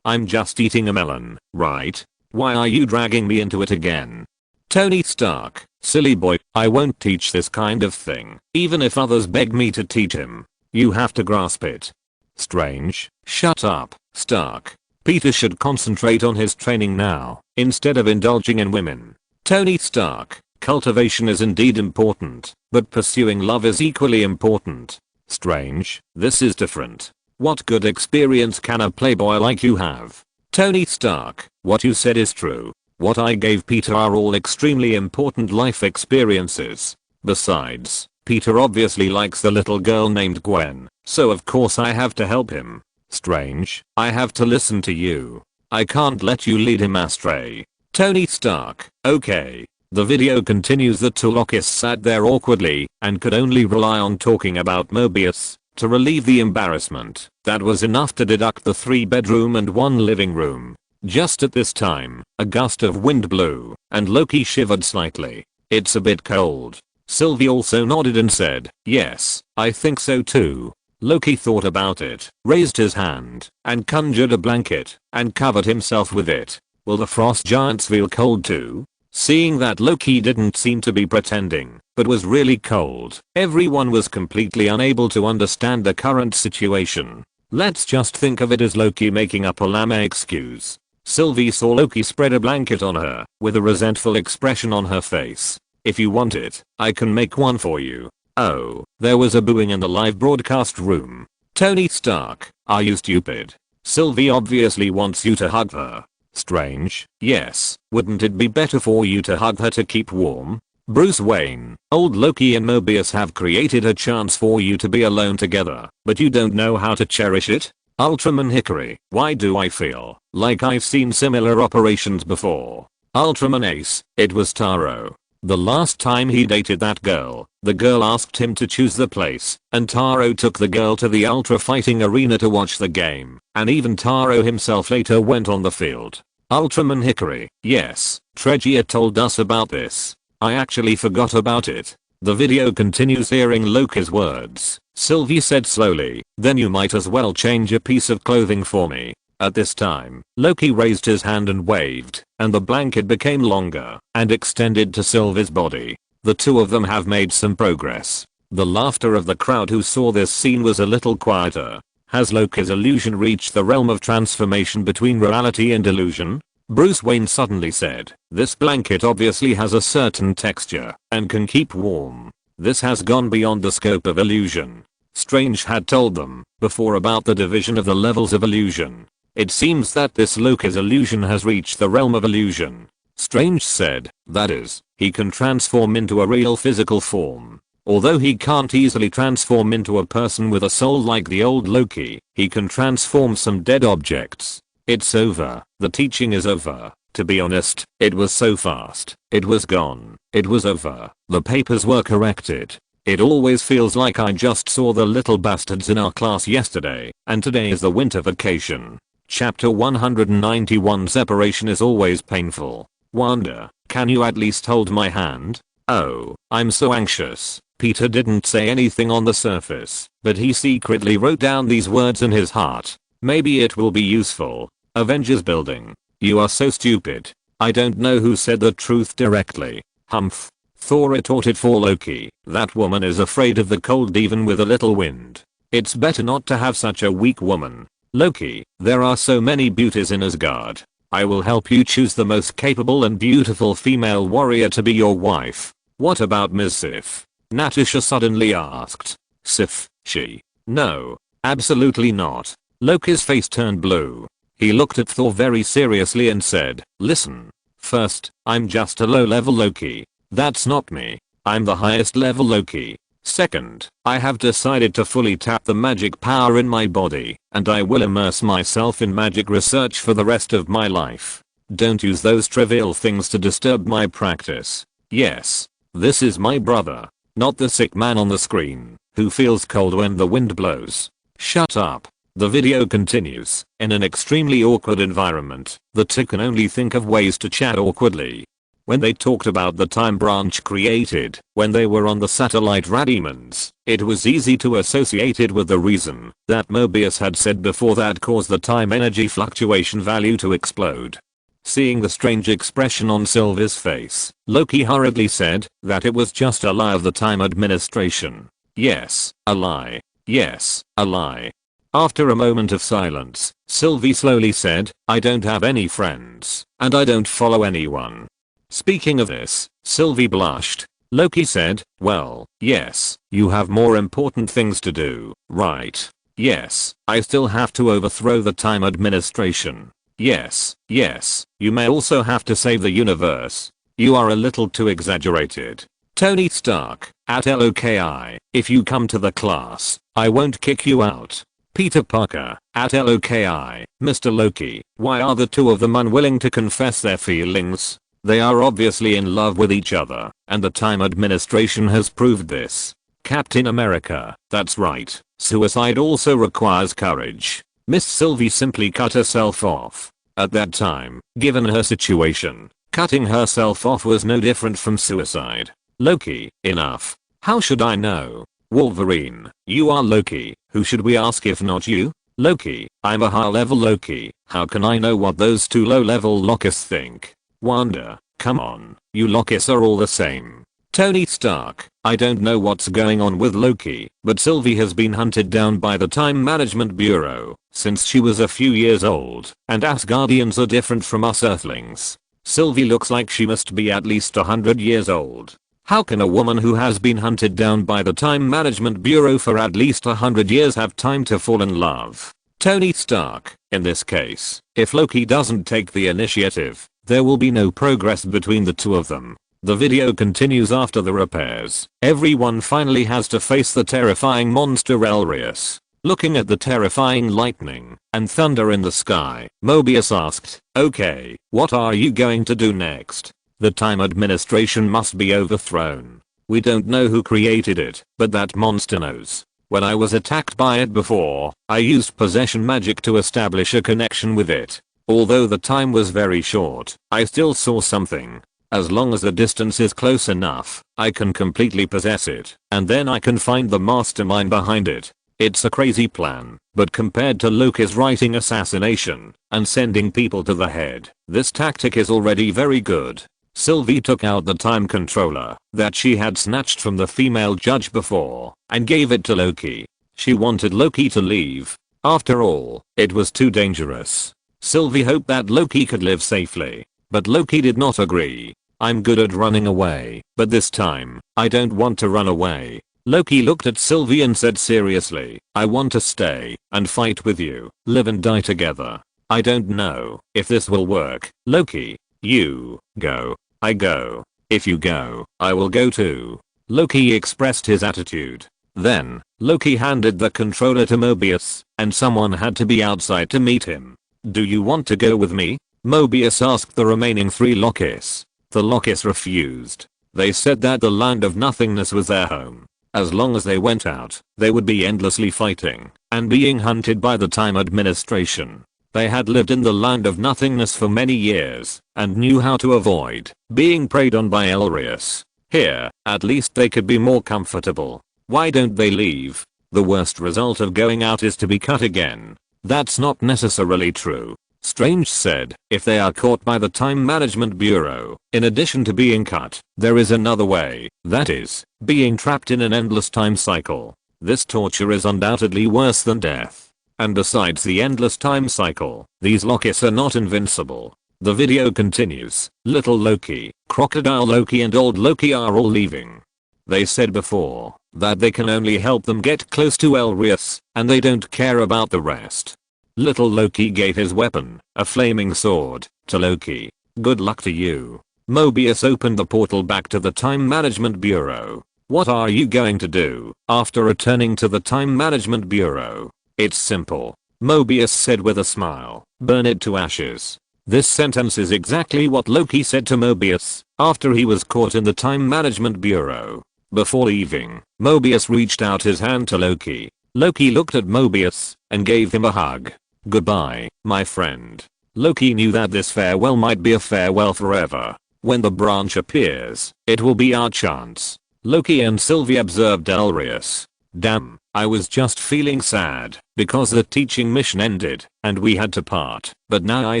I'm just eating a melon, right? Why are you dragging me into it again? Tony Stark, silly boy, I won't teach this kind of thing, even if others beg me to teach him. You have to grasp it. Strange, shut up, Stark. Peter should concentrate on his training now, instead of indulging in women. Tony Stark, cultivation is indeed important, but pursuing love is equally important. Strange, this is different. What good experience can a playboy like you have? Tony Stark, what you said is true. What I gave Peter are all extremely important life experiences. Besides, Peter obviously likes the little girl named Gwen, so of course I have to help him. Strange, I have to listen to you. I can't let you lead him astray. Tony Stark, okay. The video continues that two locusts sat there awkwardly and could only rely on talking about Mobius to relieve the embarrassment. That was enough to deduct the 3-bedroom and 1 living room. Just at this time, a gust of wind blew, and Loki shivered slightly. It's a bit cold. Sylvie also nodded and said, yes, I think so too. Loki thought about it, raised his hand, and conjured a blanket, and covered himself with it. Will the frost giants feel cold too? Seeing that Loki didn't seem to be pretending, but was really cold, everyone was completely unable to understand the current situation. Let's just think of it as Loki making up a lame excuse. Sylvie saw Loki spread a blanket on her, with a resentful expression on her face. If you want it, I can make one for you. Oh, there was a booing in the live broadcast room. Tony Stark, are you stupid? Sylvie obviously wants you to hug her. Strange, yes, wouldn't it be better for you to hug her to keep warm? Bruce Wayne, old Loki and Mobius have created a chance for you to be alone together, but you don't know how to cherish it? Ultraman Hickory, why do I feel like I've seen similar operations before? Ultraman Ace, it was Taro. The last time he dated that girl, the girl asked him to choose the place, and Taro took the girl to the Ultra fighting arena to watch the game, and even Taro himself later went on the field. Ultraman Hickory, yes, Tregia told us about this. I actually forgot about it. The video continues hearing Loki's words. Sylvie said slowly, then you might as well change a piece of clothing for me. At this time, Loki raised his hand and waved, and the blanket became longer and extended to Sylvie's body. The two of them have made some progress. The laughter of the crowd who saw this scene was a little quieter. Has Loki's illusion reached the realm of transformation between reality and illusion? Bruce Wayne suddenly said, this blanket obviously has a certain texture and can keep warm. This has gone beyond the scope of illusion. Strange had told them before about the division of the levels of illusion. It seems that this Loki's illusion has reached the realm of illusion. Strange said, that is, he can transform into a real physical form. Although he can't easily transform into a person with a soul like the old Loki, he can transform some dead objects. It's over. The teaching is over. To be honest, it was so fast. It was gone. It was over. The papers were corrected. It always feels like I just saw the little bastards in our class yesterday, and today is the winter vacation. Chapter 191 Separation is always painful. Wanda, can you at least hold my hand? Oh, I'm so anxious. Peter didn't say anything on the surface, but he secretly wrote down these words in his heart. Maybe it will be useful. Avengers building. You are so stupid. I don't know who said the truth directly. Humph. Thor retorted for Loki. That woman is afraid of the cold even with a little wind. It's better not to have such a weak woman. Loki, there are so many beauties in Asgard. I will help you choose the most capable and beautiful female warrior to be your wife. What about Ms. Sif? Natasha suddenly asked. Sif, she. No, absolutely not. Loki's face turned blue. He looked at Thor very seriously and said, listen. First, I'm just a low-level Loki. That's not me. I'm the highest level Loki. Second, I have decided to fully tap the magic power in my body, and I will immerse myself in magic research for the rest of my life. Don't use those trivial things to disturb my practice. Yes, this is my brother, not the sick man on the screen, who feels cold when the wind blows. Shut up. The video continues. In an extremely awkward environment, the two can only think of ways to chat awkwardly. When they talked about the time branch created when they were on the satellite Radimans, it was easy to associate it with the reason that Mobius had said before that caused the time energy fluctuation value to explode. Seeing the strange expression on Sylvie's face, Loki hurriedly said that it was just a lie of the time administration. Yes, a lie. Yes, a lie. After a moment of silence, Sylvie slowly said, I don't have any friends, and I don't follow anyone. Speaking of this, Sylvie blushed. Loki said, well, yes, you have more important things to do, right? Yes, I still have to overthrow the Time Administration. Yes, you may also have to save the universe. You are a little too exaggerated. Tony Stark, at LOKI, if you come to the class, I won't kick you out. Peter Parker, at LOKI, Mr. Loki, why are the two of them unwilling to confess their feelings? They are obviously in love with each other, and the Time Administration has proved this. Captain America, that's right, suicide also requires courage. Miss Sylvie simply cut herself off. At that time, given her situation, cutting herself off was no different from suicide. Loki, enough. How should I know? Wolverine, you are Loki, who should we ask if not you? Loki, I'm a high-level Loki, how can I know what those two low-level Lokis think? Wanda, come on, you Lokis are all the same. Tony Stark, I don't know what's going on with Loki, but Sylvie has been hunted down by the Time Management Bureau since she was a few years old, and Asgardians are different from us Earthlings. Sylvie looks like she must be at least 100 years old. How can a woman who has been hunted down by the Time Management Bureau for at least 100 years have time to fall in love? Tony Stark, in this case, if Loki doesn't take the initiative, there will be no progress between the two of them. The video continues after the repairs. Everyone finally has to face the terrifying monster Elrius. Looking at the terrifying lightning and thunder in the sky, Mobius asked, okay, what are you going to do next? The Time Administration must be overthrown. We don't know who created it, but that monster knows. When I was attacked by it before, I used possession magic to establish a connection with it. Although the time was very short, I still saw something. As long as the distance is close enough, I can completely possess it, and then I can find the mastermind behind it. It's a crazy plan, but compared to Loki's writing assassination and sending people to the head, this tactic is already very good. Sylvie took out the time controller that she had snatched from the female judge before and gave it to Loki. She wanted Loki to leave. After all, it was too dangerous. Sylvie hoped that Loki could live safely, but Loki did not agree. I'm good at running away, but this time, I don't want to run away. Loki looked at Sylvie and said seriously, I want to stay and fight with you, live and die together. I don't know if this will work. Loki, you go. I go. If you go, I will go too. Loki expressed his attitude. Then, Loki handed the controller to Mobius, and someone had to be outside to meet him. Do you want to go with me? Mobius asked the remaining 3 Lokis. The Lokis refused. They said that the land of nothingness was their home. As long as they went out, they would be endlessly fighting and being hunted by the Time Administration. They had lived in the land of nothingness for many years and knew how to avoid being preyed on by Elrius. Here, at least they could be more comfortable. Why don't they leave? The worst result of going out is to be cut again. That's not necessarily true. Strange said, if they are caught by the Time Management Bureau, in addition to being cut, there is another way, that is, being trapped in an endless time cycle. This torture is undoubtedly worse than death. And besides the endless time cycle, these Lokis are not invincible. The video continues. Little Loki, Crocodile Loki and Old Loki are all leaving. They said before that they can only help them get close to Elrius, and they don't care about the rest. Little Loki gave his weapon, a flaming sword, to Loki. Good luck to you. Mobius opened the portal back to the Time Management Bureau. What are you going to do after returning to the Time Management Bureau? It's simple. Mobius said with a smile. Burn it to ashes. This sentence is exactly what Loki said to Mobius after he was caught in the Time Management Bureau. Before leaving, Mobius reached out his hand to Loki. Loki looked at Mobius and gave him a hug. Goodbye, my friend. Loki knew that this farewell might be a farewell forever. When the branch appears, it will be our chance. Loki and Sylvie observed Elrius. Damn, I was just feeling sad because the teaching mission ended and we had to part. But now I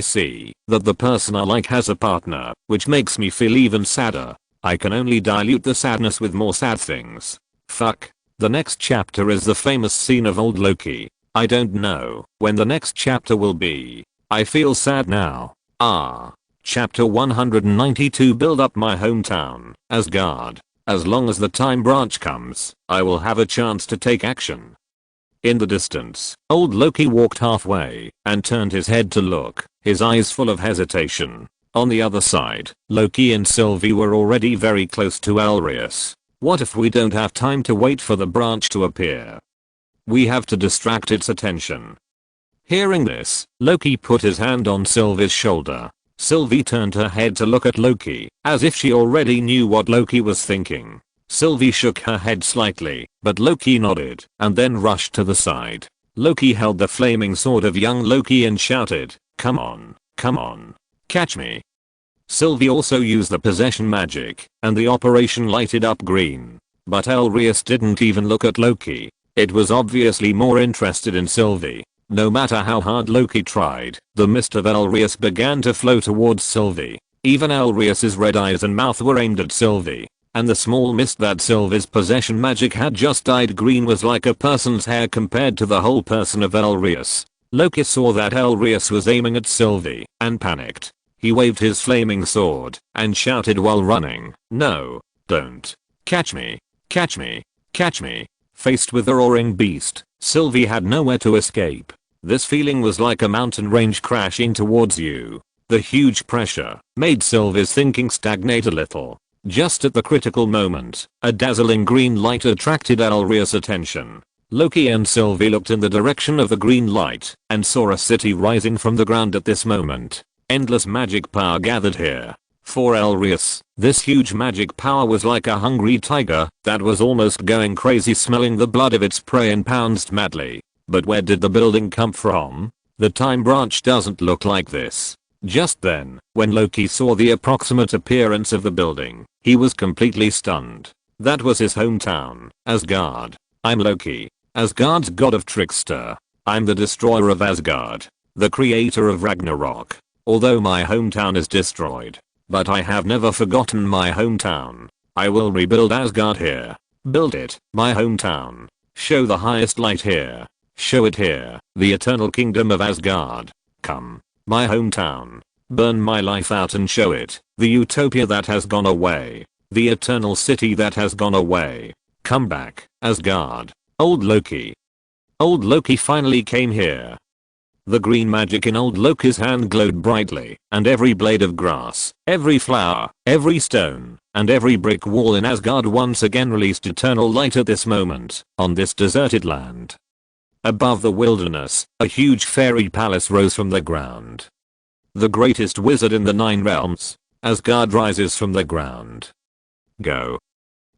see that the person I like has a partner, which makes me feel even sadder. I can only dilute the sadness with more sad things. Fuck. The next chapter is the famous scene of old Loki. I don't know when the next chapter will be. I feel sad now. Chapter 192. Build up my hometown, Asgard. As long as the time branch comes, I will have a chance to take action. In the distance, old Loki walked halfway and turned his head to look, his eyes full of hesitation. On the other side, Loki and Sylvie were already very close to Elrius. What if we don't have time to wait for the branch to appear? We have to distract its attention. Hearing this, Loki put his hand on Sylvie's shoulder. Sylvie turned her head to look at Loki, as if she already knew what Loki was thinking. Sylvie shook her head slightly, but Loki nodded, and then rushed to the side. Loki held the flaming sword of young Loki and shouted, "Come on, come on. Catch me." Sylvie also used the possession magic, and the operation lighted up green. But Elrius didn't even look at Loki. It was obviously more interested in Sylvie. No matter how hard Loki tried, the mist of Elrius began to flow towards Sylvie. Even Elrius's red eyes and mouth were aimed at Sylvie. And the small mist that Sylvie's possession magic had just dyed green was like a person's hair compared to the whole person of Elrius. Loki saw that Elrius was aiming at Sylvie and panicked. He waved his flaming sword and shouted while running, "No, don't. Catch me. Catch me. Catch me." Faced with the roaring beast, Sylvie had nowhere to escape. This feeling was like a mountain range crashing towards you. The huge pressure made Sylvie's thinking stagnate a little. Just at the critical moment, a dazzling green light attracted Elrius' attention. Loki and Sylvie looked in the direction of the green light and saw a city rising from the ground at this moment. Endless magic power gathered here. For Elrius, this huge magic power was like a hungry tiger that was almost going crazy, smelling the blood of its prey and pounced madly. But where did the building come from? The time branch doesn't look like this. Just then, when Loki saw the approximate appearance of the building, he was completely stunned. That was his hometown, Asgard. I'm Loki, Asgard's god of trickster. I'm the destroyer of Asgard, the creator of Ragnarok. Although my hometown is destroyed, but I have never forgotten my hometown. I will rebuild Asgard here. Build it, my hometown. Show the highest light here. Show it here, the eternal kingdom of Asgard. Come, my hometown. Burn my life out and show it, the utopia that has gone away. The eternal city that has gone away. Come back, Asgard. Old Loki. Old Loki finally came here. The green magic in old Loki's hand glowed brightly, and every blade of grass, every flower, every stone, and every brick wall in Asgard once again released eternal light at this moment, on this deserted land. Above the wilderness, a huge fairy palace rose from the ground. The greatest wizard in the 9 realms, Asgard rises from the ground. Go.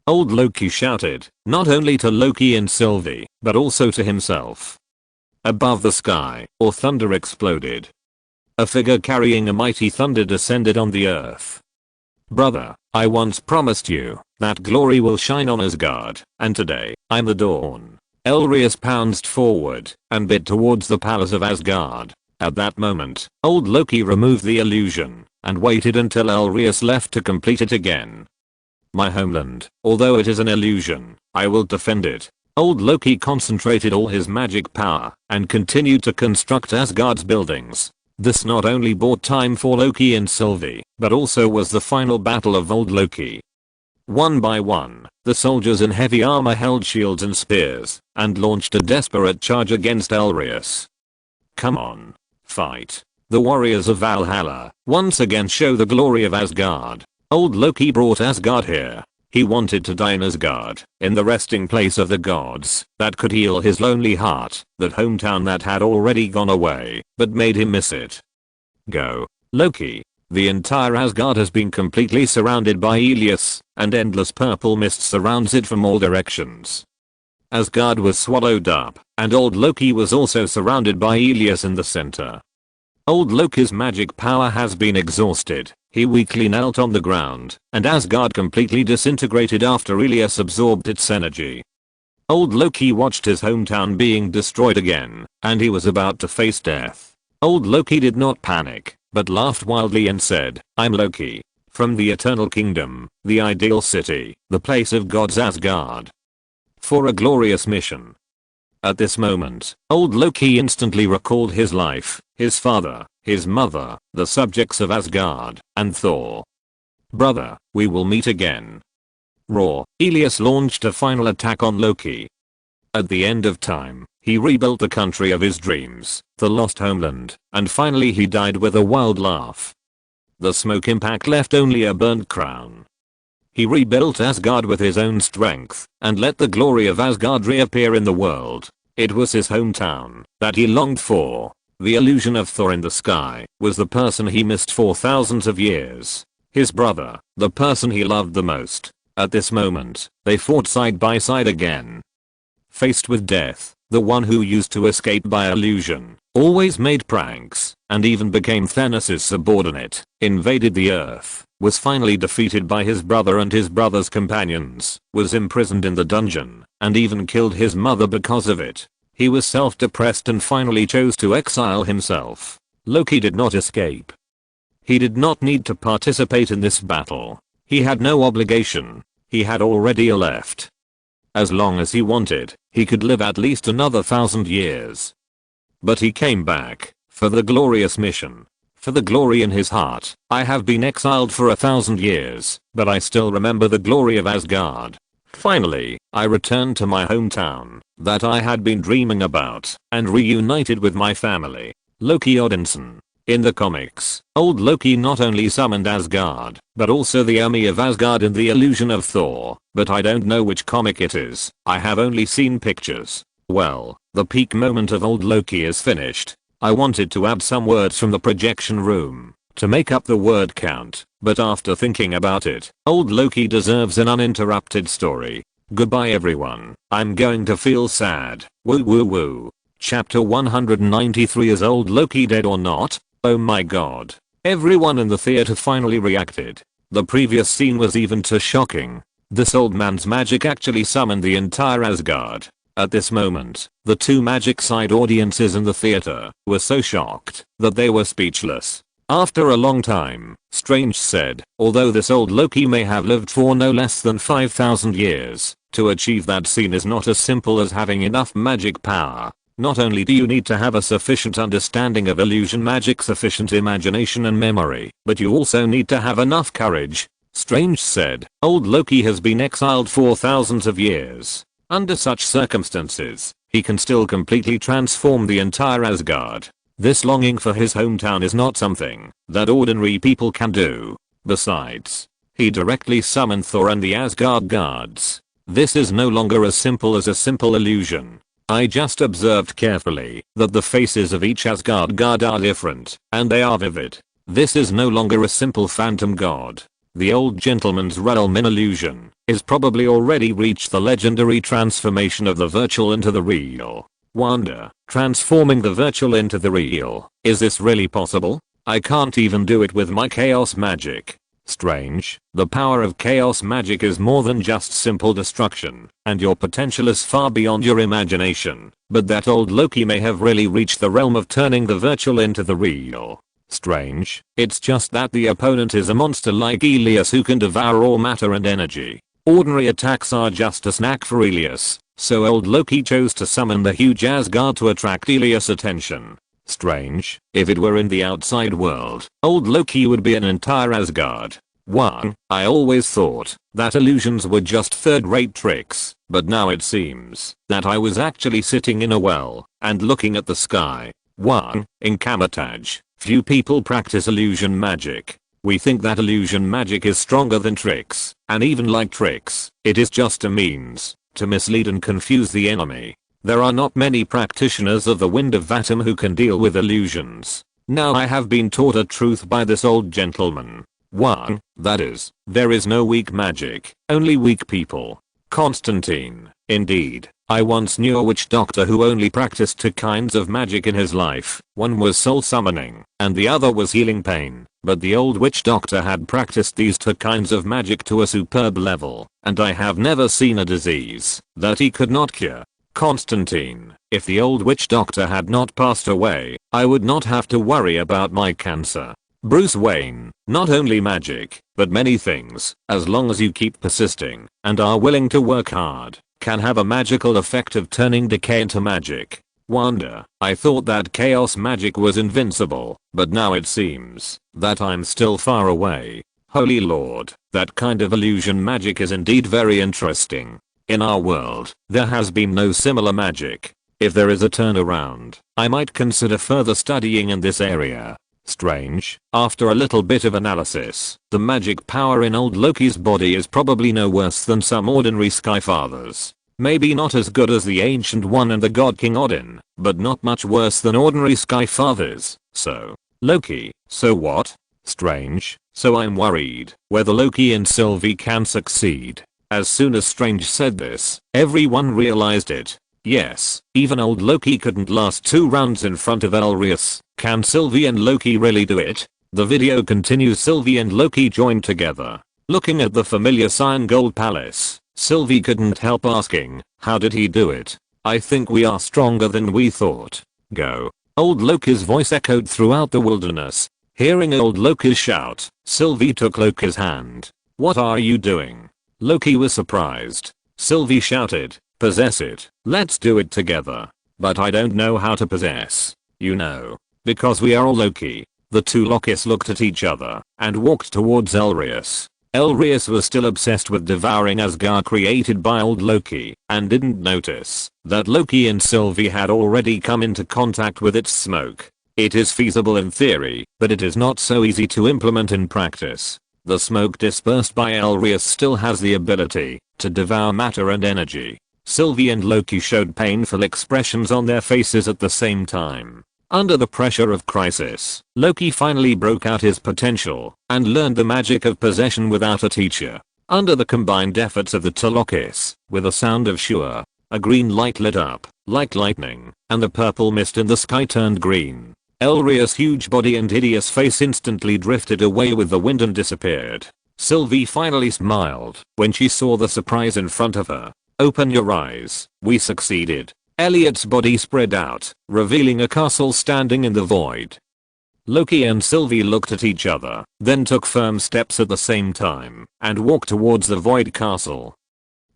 Old Loki shouted, not only to Loki and Sylvie, but also to himself. Above the sky, or thunder exploded. A figure carrying a mighty thunder descended on the earth. Brother, I once promised you that glory will shine on Asgard, and today, I'm the dawn. Elrius pounced forward and bit towards the palace of Asgard. At that moment, old Loki removed the illusion and waited until Elrius left to complete it again. My homeland, although it is an illusion, I will defend it. Old Loki concentrated all his magic power and continued to construct Asgard's buildings. This not only bought time for Loki and Sylvie, but also was the final battle of old Loki. One by one, the soldiers in heavy armor held shields and spears and launched a desperate charge against Elrius. Come on. Fight. The warriors of Valhalla once again show the glory of Asgard. Old Loki brought Asgard here. He wanted to die in Asgard, in the resting place of the gods, that could heal his lonely heart, that hometown that had already gone away, but made him miss it. Go, Loki. The entire Asgard has been completely surrounded by Elias, and endless purple mist surrounds it from all directions. Asgard was swallowed up, and old Loki was also surrounded by Elias in the center. Old Loki's magic power has been exhausted. He weakly knelt on the ground, and Asgard completely disintegrated after Elias absorbed its energy. Old Loki watched his hometown being destroyed again, and he was about to face death. Old Loki did not panic, but laughed wildly and said, I'm Loki. From the Eternal Kingdom, the ideal city, the place of gods Asgard. For a glorious mission. At this moment, old Loki instantly recalled his life, his father, his mother, the subjects of Asgard, and Thor. "Brother, we will meet again." Raw, Elias launched a final attack on Loki. At the end of time, he rebuilt the country of his dreams, the lost homeland, and finally he died with a wild laugh. The smoke impact left only a burnt crown. He rebuilt Asgard with his own strength, and let the glory of Asgard reappear in the world. It was his hometown that he longed for. The illusion of Thor in the sky was the person he missed for thousands of years. His brother, the person he loved the most. At this moment, they fought side by side again. Faced with death, the one who used to escape by illusion, always made pranks, and even became Thanos' subordinate, invaded the Earth, was finally defeated by his brother and his brother's companions, was imprisoned in the dungeon, and even killed his mother because of it. He was self-depressed and finally chose to exile himself. Loki did not escape. He did not need to participate in this battle. He had no obligation. He had already left. As long as he wanted, he could live at least another 1,000 years. But he came back, for the glorious mission. For the glory in his heart. I have been exiled for 1,000 years, but I still remember the glory of Asgard. Finally, I returned to my hometown, that I had been dreaming about, and reunited with my family. Loki Odinson. In the comics, old Loki not only summoned Asgard, but also the army of Asgard in the illusion of Thor, but I don't know which comic it is. I have only seen pictures. Well, the peak moment of old Loki is finished. I wanted to add some words from the projection room to make up the word count, but after thinking about it, old Loki deserves an uninterrupted story. Goodbye everyone. I'm going to feel sad. Woo woo woo. Chapter 193. Is old Loki dead or not? Oh my god. Everyone in the theater finally reacted. The previous scene was even too shocking. This old man's magic actually summoned the entire Asgard. At this moment, the two magic side audiences in the theater were so shocked that they were speechless. After a long time, Strange said, although this old Loki may have lived for no less than 5,000 years, to achieve that scene is not as simple as having enough magic power. Not only do you need to have a sufficient understanding of illusion magic, sufficient imagination and memory, but you also need to have enough courage. Strange said, old Loki has been exiled for thousands of years. Under such circumstances, he can still completely transform the entire Asgard. This longing for his hometown is not something that ordinary people can do. Besides, he directly summoned Thor and the Asgard guards. This is no longer as simple as a simple illusion. I just observed carefully that the faces of each Asgard god are different, and they are vivid. This is no longer a simple phantom god. The old gentleman's realm in illusion is probably already reached the legendary transformation of the virtual into the real. Wonder, transforming the virtual into the real. Is this really possible? I can't even do it with my chaos magic. Strange, the power of chaos magic is more than just simple destruction, and your potential is far beyond your imagination, but that old Loki may have really reached the realm of turning the virtual into the real. Strange, it's just that the opponent is a monster like Elias who can devour all matter and energy. Ordinary attacks are just a snack for Elias, so old Loki chose to summon the huge Asgard to attract Elias' attention. Strange, if it were in the outside world, old Loki would be an entire Asgard. 1. I always thought that illusions were just third-rate tricks, but now it seems that I was actually sitting in a well and looking at the sky. 1. In Camotage, few people practice illusion magic. We think that illusion magic is stronger than tricks, and even like tricks, it is just a means to mislead and confuse the enemy. There are not many practitioners of the Wind of Vatum who can deal with illusions. Now I have been taught a truth by this old gentleman. 1. That is, there is no weak magic, only weak people. Constantine. Indeed, I once knew a witch doctor who only practiced two kinds of magic in his life. One was soul summoning, and the other was healing pain. But the old witch doctor had practiced these two kinds of magic to a superb level, and I have never seen a disease that he could not cure. Constantine, if the old witch doctor had not passed away, I would not have to worry about my cancer. Bruce Wayne, not only magic, but many things, as long as you keep persisting and are willing to work hard. can have a magical effect of turning decay into magic. Wonder, I thought that chaos magic was invincible, but now it seems that I'm still far away. Holy Lord, that kind of illusion magic is indeed very interesting. In our world, there has been no similar magic. If there is a turnaround, I might consider further studying in this area. Strange, after a little bit of analysis, the magic power in old Loki's body is probably no worse than some ordinary Skyfathers. Maybe not as good as the Ancient One and the God King Odin, but not much worse than ordinary Skyfathers. So, Loki, so what? Strange, so I'm worried whether Loki and Sylvie can succeed. As soon as Strange said this, everyone realized it. Yes, even old Loki couldn't last 2 rounds in front of Elrius. Can Sylvie and Loki really do it? The video continues. Sylvie and Loki joined together. Looking at the familiar cyan gold palace, Sylvie couldn't help asking, how did he do it? I think we are stronger than we thought. Go. Old Loki's voice echoed throughout the wilderness. Hearing old Loki shout, Sylvie took Loki's hand. What are you doing? Loki was surprised. Sylvie shouted, possess it. Let's do it together. But I don't know how to possess. You know. Because we are all Loki. The two Lokis looked at each other and walked towards Elrius. Elrius was still obsessed with devouring Asgard created by old Loki and didn't notice that Loki and Sylvie had already come into contact with its smoke. It is feasible in theory, but it is not so easy to implement in practice. The smoke dispersed by Elrius still has the ability to devour matter and energy. Sylvie and Loki showed painful expressions on their faces at the same time. Under the pressure of crisis, Loki finally broke out his potential and learned the magic of possession without a teacher. Under the combined efforts of the two Lokis, with a sound of sure, a green light lit up, like lightning, and the purple mist in the sky turned green. Elrius' huge body and hideous face instantly drifted away with the wind and disappeared. Sylvie finally smiled when she saw the surprise in front of her. Open your eyes, we succeeded. Elliot's body spread out, revealing a castle standing in the void. Loki and Sylvie looked at each other, then took firm steps at the same time, and walked towards the void castle.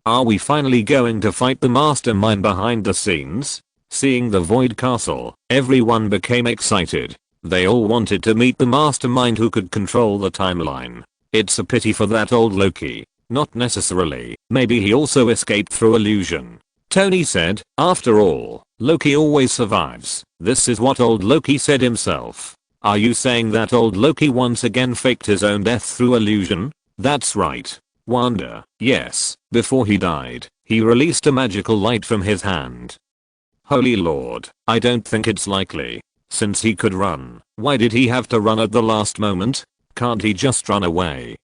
Are we finally going to fight the mastermind behind the scenes? Seeing the void castle, everyone became excited. They all wanted to meet the mastermind who could control the timeline. It's a pity for that old Loki. Not necessarily, maybe he also escaped through illusion. Tony said, after all, Loki always survives. This is what old Loki said himself. Are you saying that old Loki once again faked his own death through illusion? That's right. Wanda, yes, before he died, he released a magical light from his hand. Holy Lord, I don't think it's likely. Since he could run, why did he have to run at the last moment? Can't he just run away?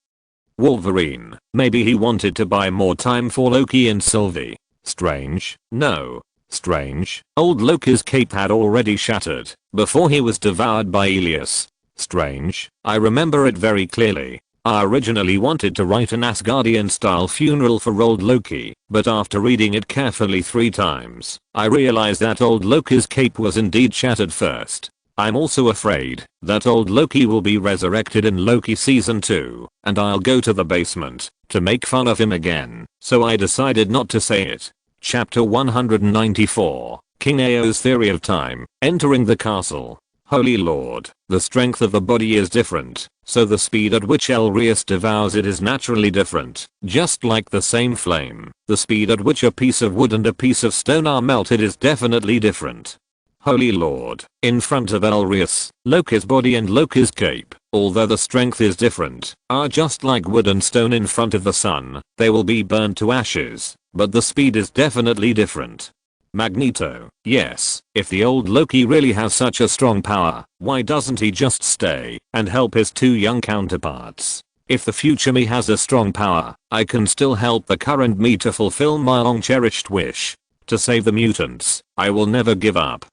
Wolverine, maybe he wanted to buy more time for Loki and Sylvie. Strange, no. Strange, old Loki's cape had already shattered before he was devoured by Elias. Strange, I remember it very clearly. I originally wanted to write an Asgardian style funeral for old Loki, but after reading it carefully 3 times, I realized that old Loki's cape was indeed shattered first. I'm also afraid that old Loki will be resurrected in Loki season 2, and I'll go to the basement to make fun of him again, so I decided not to say it. Chapter 194, King Ao's Theory of Time, Entering the Castle. Holy Lord, the strength of the body is different, so the speed at which Elrius devours it is naturally different. Just like the same flame, the speed at which a piece of wood and a piece of stone are melted is definitely different. Holy Lord, in front of Elrius, Loki's body and Loki's cape, although the strength is different, are just like wood and stone in front of the sun. They will be burned to ashes, but the speed is definitely different. Magneto, yes, if the old Loki really has such a strong power, why doesn't he just stay and help his 2 young counterparts? If the future me has a strong power, I can still help the current me to fulfill my long cherished wish. To save the mutants, I will never give up.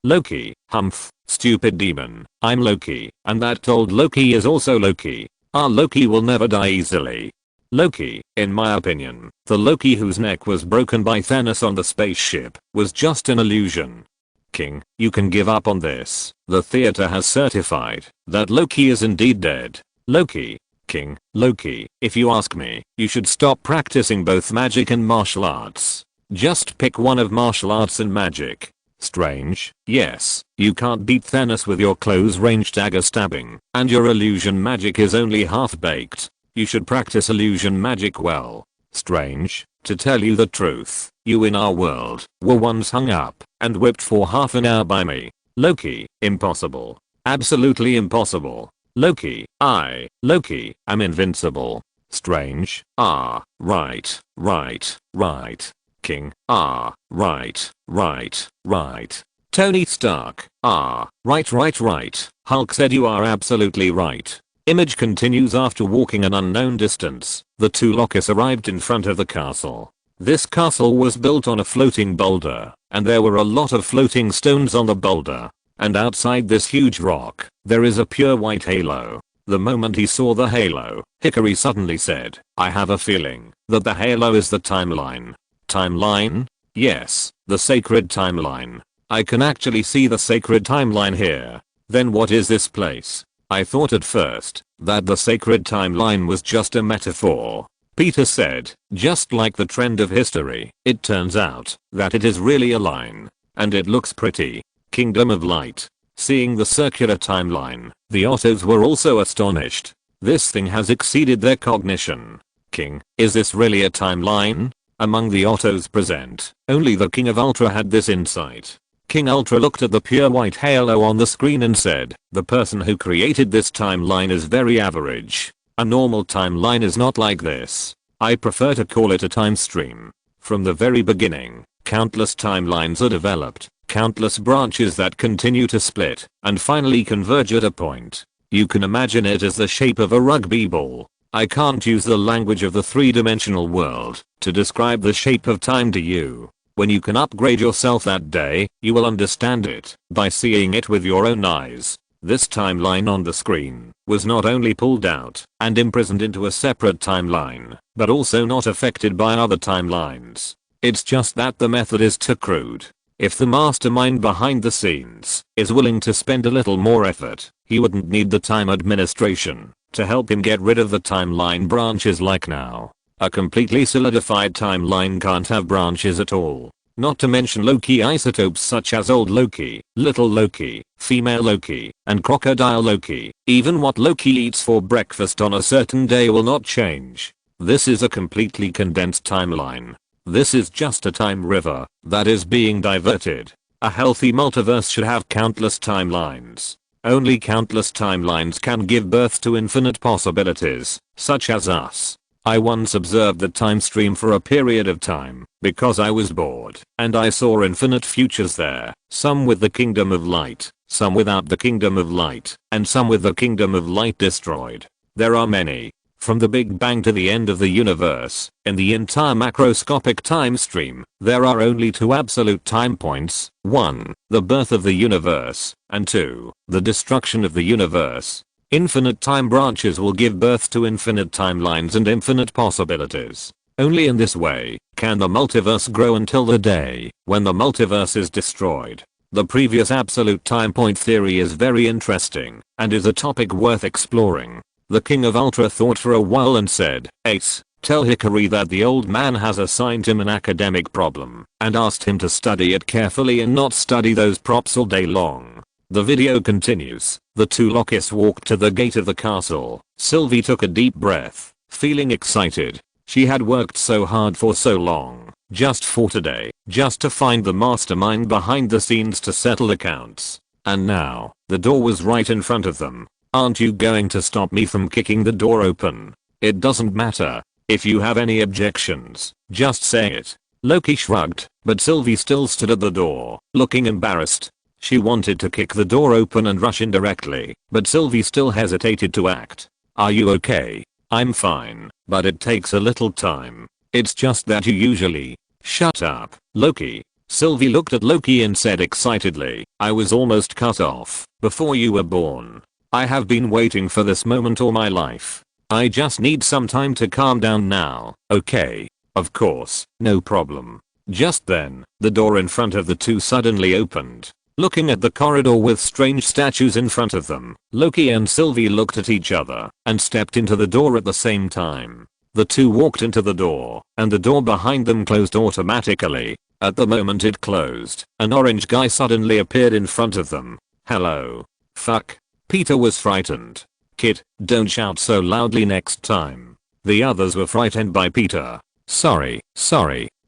Loki, humph, stupid demon, I'm Loki, and that old Loki is also Loki. Our Loki will never die easily. Loki, in my opinion, the Loki whose neck was broken by Thanos on the spaceship, was just an illusion. King, you can give up on this. The theater has certified that Loki is indeed dead. Loki. King, Loki, if you ask me, you should stop practicing both magic and martial arts. Just pick one of martial arts and magic. Strange. Yes, you can't beat Thanos with your close range dagger stabbing, and your illusion magic is only half baked. You should practice illusion magic well. Strange. To tell you the truth, you in our world were once hung up and whipped for half an hour by me. Loki. Impossible. Absolutely impossible. Loki, Loki, am invincible. Strange. Right. King. Right. Tony Stark. Right. Hulk said you are absolutely right. Image continues after walking an unknown distance. The two Lokis arrived in front of the castle. This castle was built on a floating boulder, and there were a lot of floating stones on the boulder. And outside this huge rock, there is a pure white halo. The moment he saw the halo, Hickory suddenly said, I have a feeling that the halo is the timeline. Timeline? Yes, the sacred timeline. I can actually see the sacred timeline here. Then what is this place? I thought at first that the sacred timeline was just a metaphor. Peter said, just like the trend of history, it turns out that it is really a line. And it looks pretty. Kingdom of Light. Seeing the circular timeline, the Ottos were also astonished. This thing has exceeded their cognition. King, is this really a timeline? Among the Ottos present, only the King of Ultra had this insight. King Ultra looked at the pure white halo on the screen and said, the person who created this timeline is very average. A normal timeline is not like this. I prefer to call it a time stream. From the very beginning, countless timelines are developed. Countless branches that continue to split and finally converge at a point. You can imagine it as the shape of a rugby ball. I can't use the language of the three-dimensional world to describe the shape of time to you. When you can upgrade yourself that day, you will understand it by seeing it with your own eyes. This timeline on the screen was not only pulled out and imprisoned into a separate timeline, but also not affected by other timelines. It's just that the method is too crude. If the mastermind behind the scenes is willing to spend a little more effort, he wouldn't need the time administration to help him get rid of the timeline branches like now. A completely solidified timeline can't have branches at all. Not to mention Loki isotopes such as Old Loki, Little Loki, Female Loki, and Crocodile Loki. Even what Loki eats for breakfast on a certain day will not change. This is a completely condensed timeline. This is just a time river that is being diverted. A healthy multiverse should have countless timelines. Only countless timelines can give birth to infinite possibilities, such as us. I once observed the time stream for a period of time because I was bored, and I saw infinite futures there, some with the Kingdom of Light, some without the Kingdom of Light, and some with the Kingdom of Light destroyed. There are many. From the Big Bang to the end of the universe, in the entire macroscopic time stream, there are only two absolute time points. 1. The birth of the universe, and 2. The destruction of the universe. Infinite time branches will give birth to infinite timelines and infinite possibilities. Only in this way can the multiverse grow until the day when the multiverse is destroyed. The previous absolute time point theory is very interesting and is a topic worth exploring. The King of Ultra thought for a while and said, Ace, tell Hickory that the old man has assigned him an academic problem and asked him to study it carefully and not study those props all day long. The video continues. The two Lokis walked to the gate of the castle. Sylvie took a deep breath, feeling excited. She had worked so hard for so long, just for today, just to find the mastermind behind the scenes to settle accounts. And now, the door was right in front of them. Aren't you going to stop me from kicking the door open? It doesn't matter. If you have any objections, just say it. Loki shrugged, but Sylvie still stood at the door, looking embarrassed. She wanted to kick the door open and rush in directly, but Sylvie still hesitated to act. Are you okay? I'm fine, but it takes a little time. It's just that you usually... Shut up, Loki. Sylvie looked at Loki and said excitedly, I was almost cut off before you were born. I have been waiting for this moment all my life. I just need some time to calm down now, okay? Of course, no problem. Just then, the door in front of the two suddenly opened. Looking at the corridor with strange statues in front of them, Loki and Sylvie looked at each other and stepped into the door at the same time. The two walked into the door, and the door behind them closed automatically. At the moment it closed, an orange guy suddenly appeared in front of them. Hello. Fuck. Peter was frightened. Kid, don't shout so loudly next time. The others were frightened by Peter. Sorry.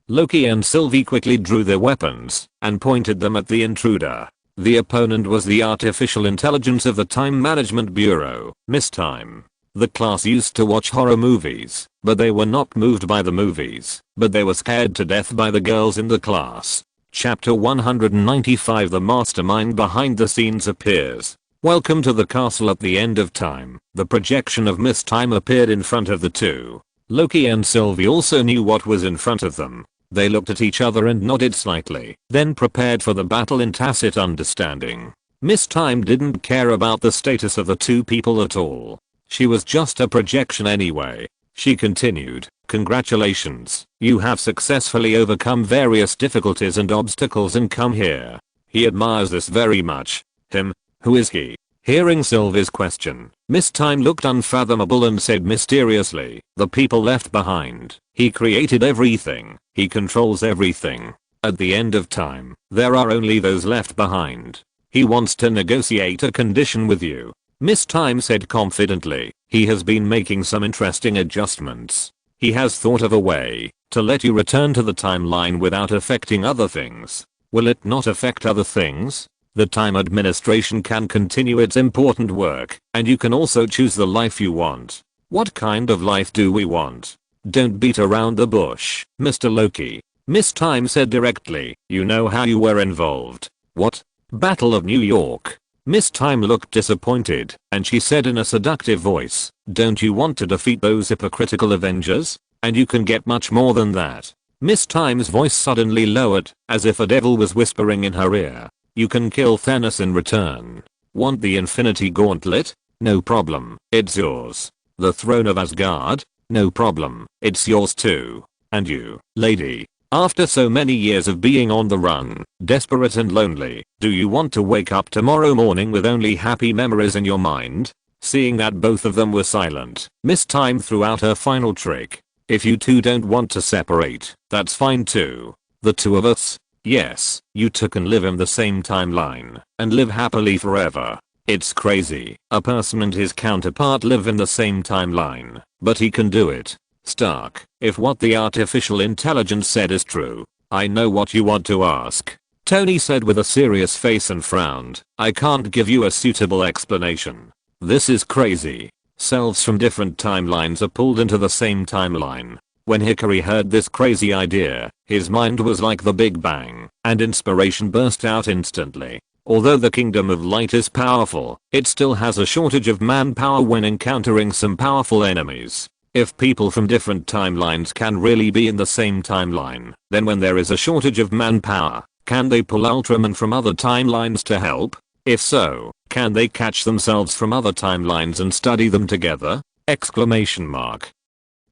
Loki and Sylvie quickly drew their weapons and pointed them at the intruder. The opponent was the artificial intelligence of the Time Management Bureau, Miss Time. The class used to watch horror movies, but they were not moved by the movies, but they were scared to death by the girls in the class. Chapter 195. The mastermind behind the scenes appears. Welcome to the castle at the end of time. The projection of Miss Time appeared in front of the two. Loki and Sylvie also knew what was in front of them. They looked at each other and nodded slightly, then prepared for the battle in tacit understanding. Miss Time didn't care about the status of the two people at all. She was just a projection anyway. She continued, congratulations, you have successfully overcome various difficulties and obstacles and come here. He admires this very much. Him? Who is he? Hearing Sylvie's question, Miss Time looked unfathomable and said mysteriously, the people left behind. He created everything. He controls everything. At the end of time, there are only those left behind. He wants to negotiate a condition with you. Miss Time said confidently, he has been making some interesting adjustments. He has thought of a way to let you return to the timeline without affecting other things. Will it not affect other things? The Time Administration can continue its important work, and you can also choose the life you want. What kind of life do we want? Don't beat around the bush, Mr. Loki. Miss Time said directly, you know how you were involved. What? Battle of New York. Miss Time looked disappointed, and she said in a seductive voice, don't you want to defeat those hypocritical Avengers? And you can get much more than that. Miss Time's voice suddenly lowered, as if a devil was whispering in her ear. You can kill Thanos in return. Want the Infinity Gauntlet? No problem, it's yours. The Throne of Asgard? No problem, it's yours too. And you, lady, after so many years of being on the run, desperate and lonely, do you want to wake up tomorrow morning with only happy memories in your mind? Seeing that both of them were silent, Miss Time threw out her final trick. If you two don't want to separate, that's fine too. The two of us? Yes, you two can live in the same timeline and live happily forever. It's crazy. A person and his counterpart live in the same timeline, but he can do it. Stark, if what the artificial intelligence said is true, I know what you want to ask. Tony said with a serious face and frowned. I can't give you a suitable explanation. This is crazy. Selves from different timelines are pulled into the same timeline. When Hikari heard this crazy idea, his mind was like the Big Bang, and inspiration burst out instantly. Although the Kingdom of Light is powerful, it still has a shortage of manpower when encountering some powerful enemies. If people from different timelines can really be in the same timeline, then when there is a shortage of manpower, can they pull Ultraman from other timelines to help? If so, can they catch themselves from other timelines and study them together? Exclamation mark.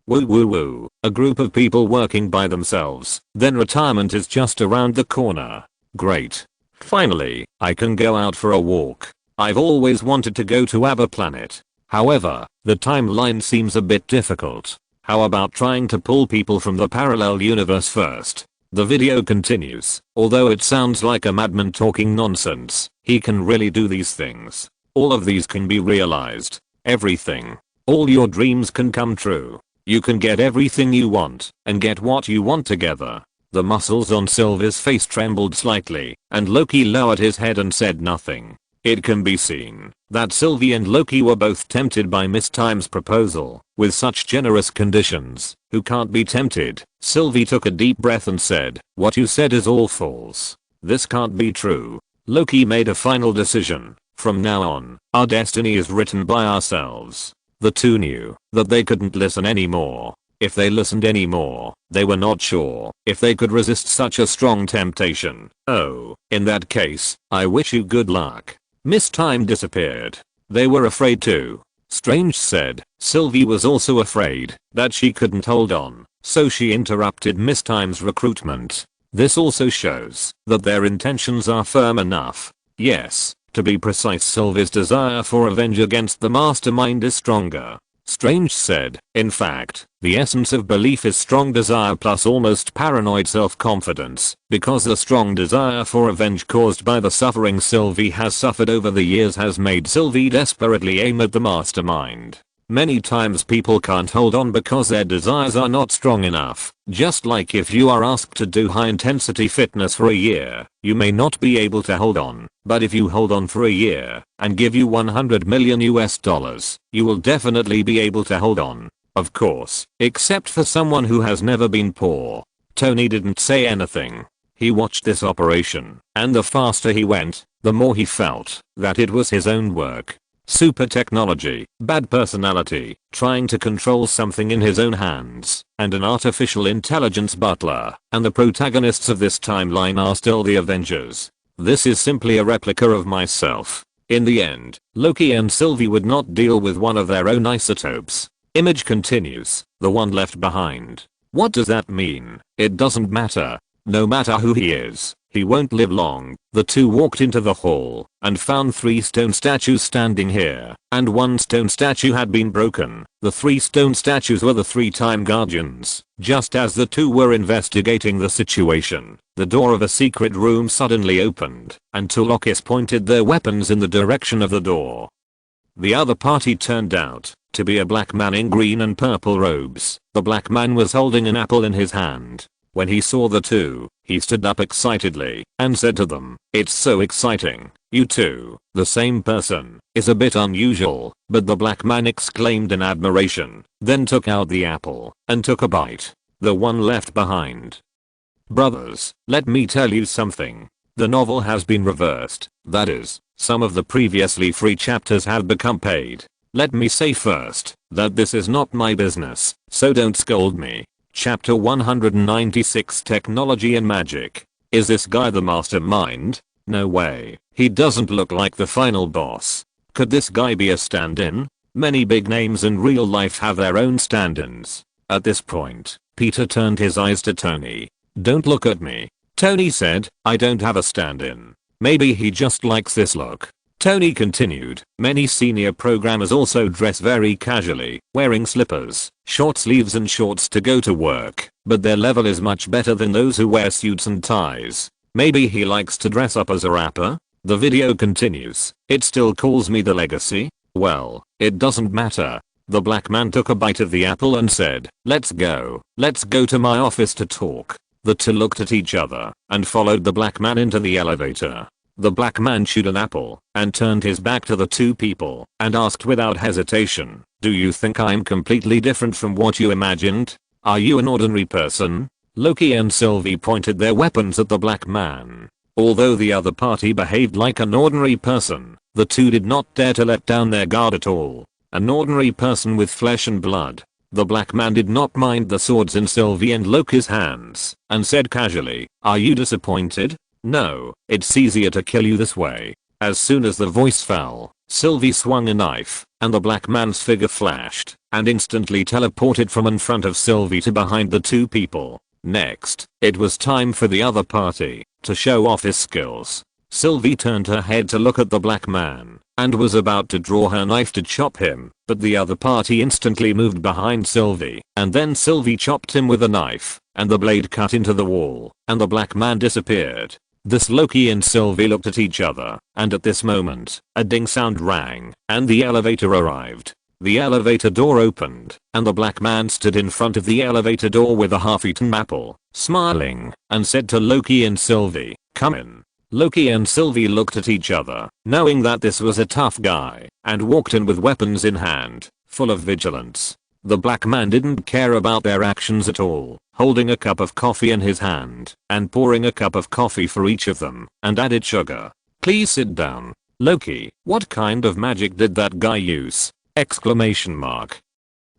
Woo woo woo, a group of people working by themselves, then retirement is just around the corner. Great. Finally, I can go out for a walk. I've always wanted to go to our planet. However, the timeline seems a bit difficult. How about trying to pull people from the parallel universe first? The video continues. Although it sounds like a madman talking nonsense, he can really do these things. All of these can be realized. Everything. All your dreams can come true. You can get everything you want and get what you want together. The muscles on Sylvie's face trembled slightly, and Loki lowered his head and said nothing. It can be seen that Sylvie and Loki were both tempted by Miss Time's proposal. With such generous conditions, who can't be tempted? Sylvie took a deep breath and said, what you said is all false. This can't be true. Loki made a final decision. From now on, our destiny is written by ourselves. The two knew that they couldn't listen anymore. If they listened anymore, they were not sure if they could resist such a strong temptation. Oh, in that case, I wish you good luck. Miss Time disappeared. They were afraid too. Strange said. Sylvie was also afraid that she couldn't hold on, so she interrupted Miss Time's recruitment. This also shows that their intentions are firm enough. Yes, to be precise, Sylvie's desire for revenge against the mastermind is stronger. Strange said, in fact, the essence of belief is strong desire plus almost paranoid self-confidence, because the strong desire for revenge caused by the suffering Sylvie has suffered over the years has made Sylvie desperately aim at the mastermind. Many times people can't hold on because their desires are not strong enough. Just like if you are asked to do high intensity fitness for a year, you may not be able to hold on, but if you hold on for a year and give you $100 million, you will definitely be able to hold on. Of course, except for someone who has never been poor. Tony didn't say anything. He watched this operation, and the faster he went, the more he felt that it was his own work. Super technology, bad personality, trying to control something in his own hands, and an artificial intelligence butler, and the protagonists of this timeline are still the Avengers. This is simply a replica of myself. In the end, Loki and Sylvie would not deal with one of their own isotopes. Image continues, the one left behind. What does that mean? It doesn't matter. No matter who he is, he won't live long. The two walked into the hall and found 3 stone statues standing here, and 1 stone statue had been broken. The 3 stone statues were the 3 time guardians. Just as the two were investigating the situation, the door of a secret room suddenly opened, and 2 Lokis pointed their weapons in the direction of the door. The other party turned out to be a black man in green and purple robes. The black man was holding an apple in his hand. When he saw the two, he stood up excitedly and said to them, "It's so exciting, you two, the same person, is a bit unusual," but the black man exclaimed in admiration, then took out the apple and took a bite. The one left behind. Brothers, let me tell you something. The novel has been reversed, that is, some of the previously free chapters have become paid. Let me say first that this is not my business, so don't scold me. Chapter 196 Technology and Magic. Is this guy the mastermind? No way. He doesn't look like the final boss. Could this guy be a stand-in? Many big names in real life have their own stand-ins. At this point, Peter turned his eyes to Tony. "Don't look at me." Tony said, "I don't have a stand-in. Maybe he just likes this look." Tony continued, "Many senior programmers also dress very casually, wearing slippers, short sleeves and shorts to go to work, but their level is much better than those who wear suits and ties. Maybe he likes to dress up as a rapper?" The video continues, "It still calls me the legacy? Well, it doesn't matter." The black man took a bite of the apple and said, "Let's go to my office to talk." The two looked at each other and followed the black man into the elevator. The black man chewed an apple and turned his back to the two people and asked without hesitation, "Do you think I'm completely different from what you imagined? Are you an ordinary person?" Loki and Sylvie pointed their weapons at the black man. Although the other party behaved like an ordinary person, the two did not dare to let down their guard at all. An ordinary person with flesh and blood. The black man did not mind the swords in Sylvie and Loki's hands and said casually, "Are you disappointed? No, it's easier to kill you this way." As soon as the voice fell, Sylvie swung a knife, and the black man's figure flashed and instantly teleported from in front of Sylvie to behind the two people. Next, it was time for the other party to show off his skills. Sylvie turned her head to look at the black man and was about to draw her knife to chop him, but the other party instantly moved behind Sylvie, and then Sylvie chopped him with a knife, and the blade cut into the wall, and the black man disappeared. This Loki and Sylvie looked at each other, and at this moment, a ding sound rang, and the elevator arrived. The elevator door opened, and the black man stood in front of the elevator door with a half-eaten apple, smiling, and said to Loki and Sylvie, "Come in." Loki and Sylvie looked at each other, knowing that this was a tough guy, and walked in with weapons in hand, full of vigilance. The black man didn't care about their actions at all, holding a cup of coffee in his hand and pouring a cup of coffee for each of them and added sugar. "Please sit down." "Loki, what kind of magic did that guy use?" Exclamation mark.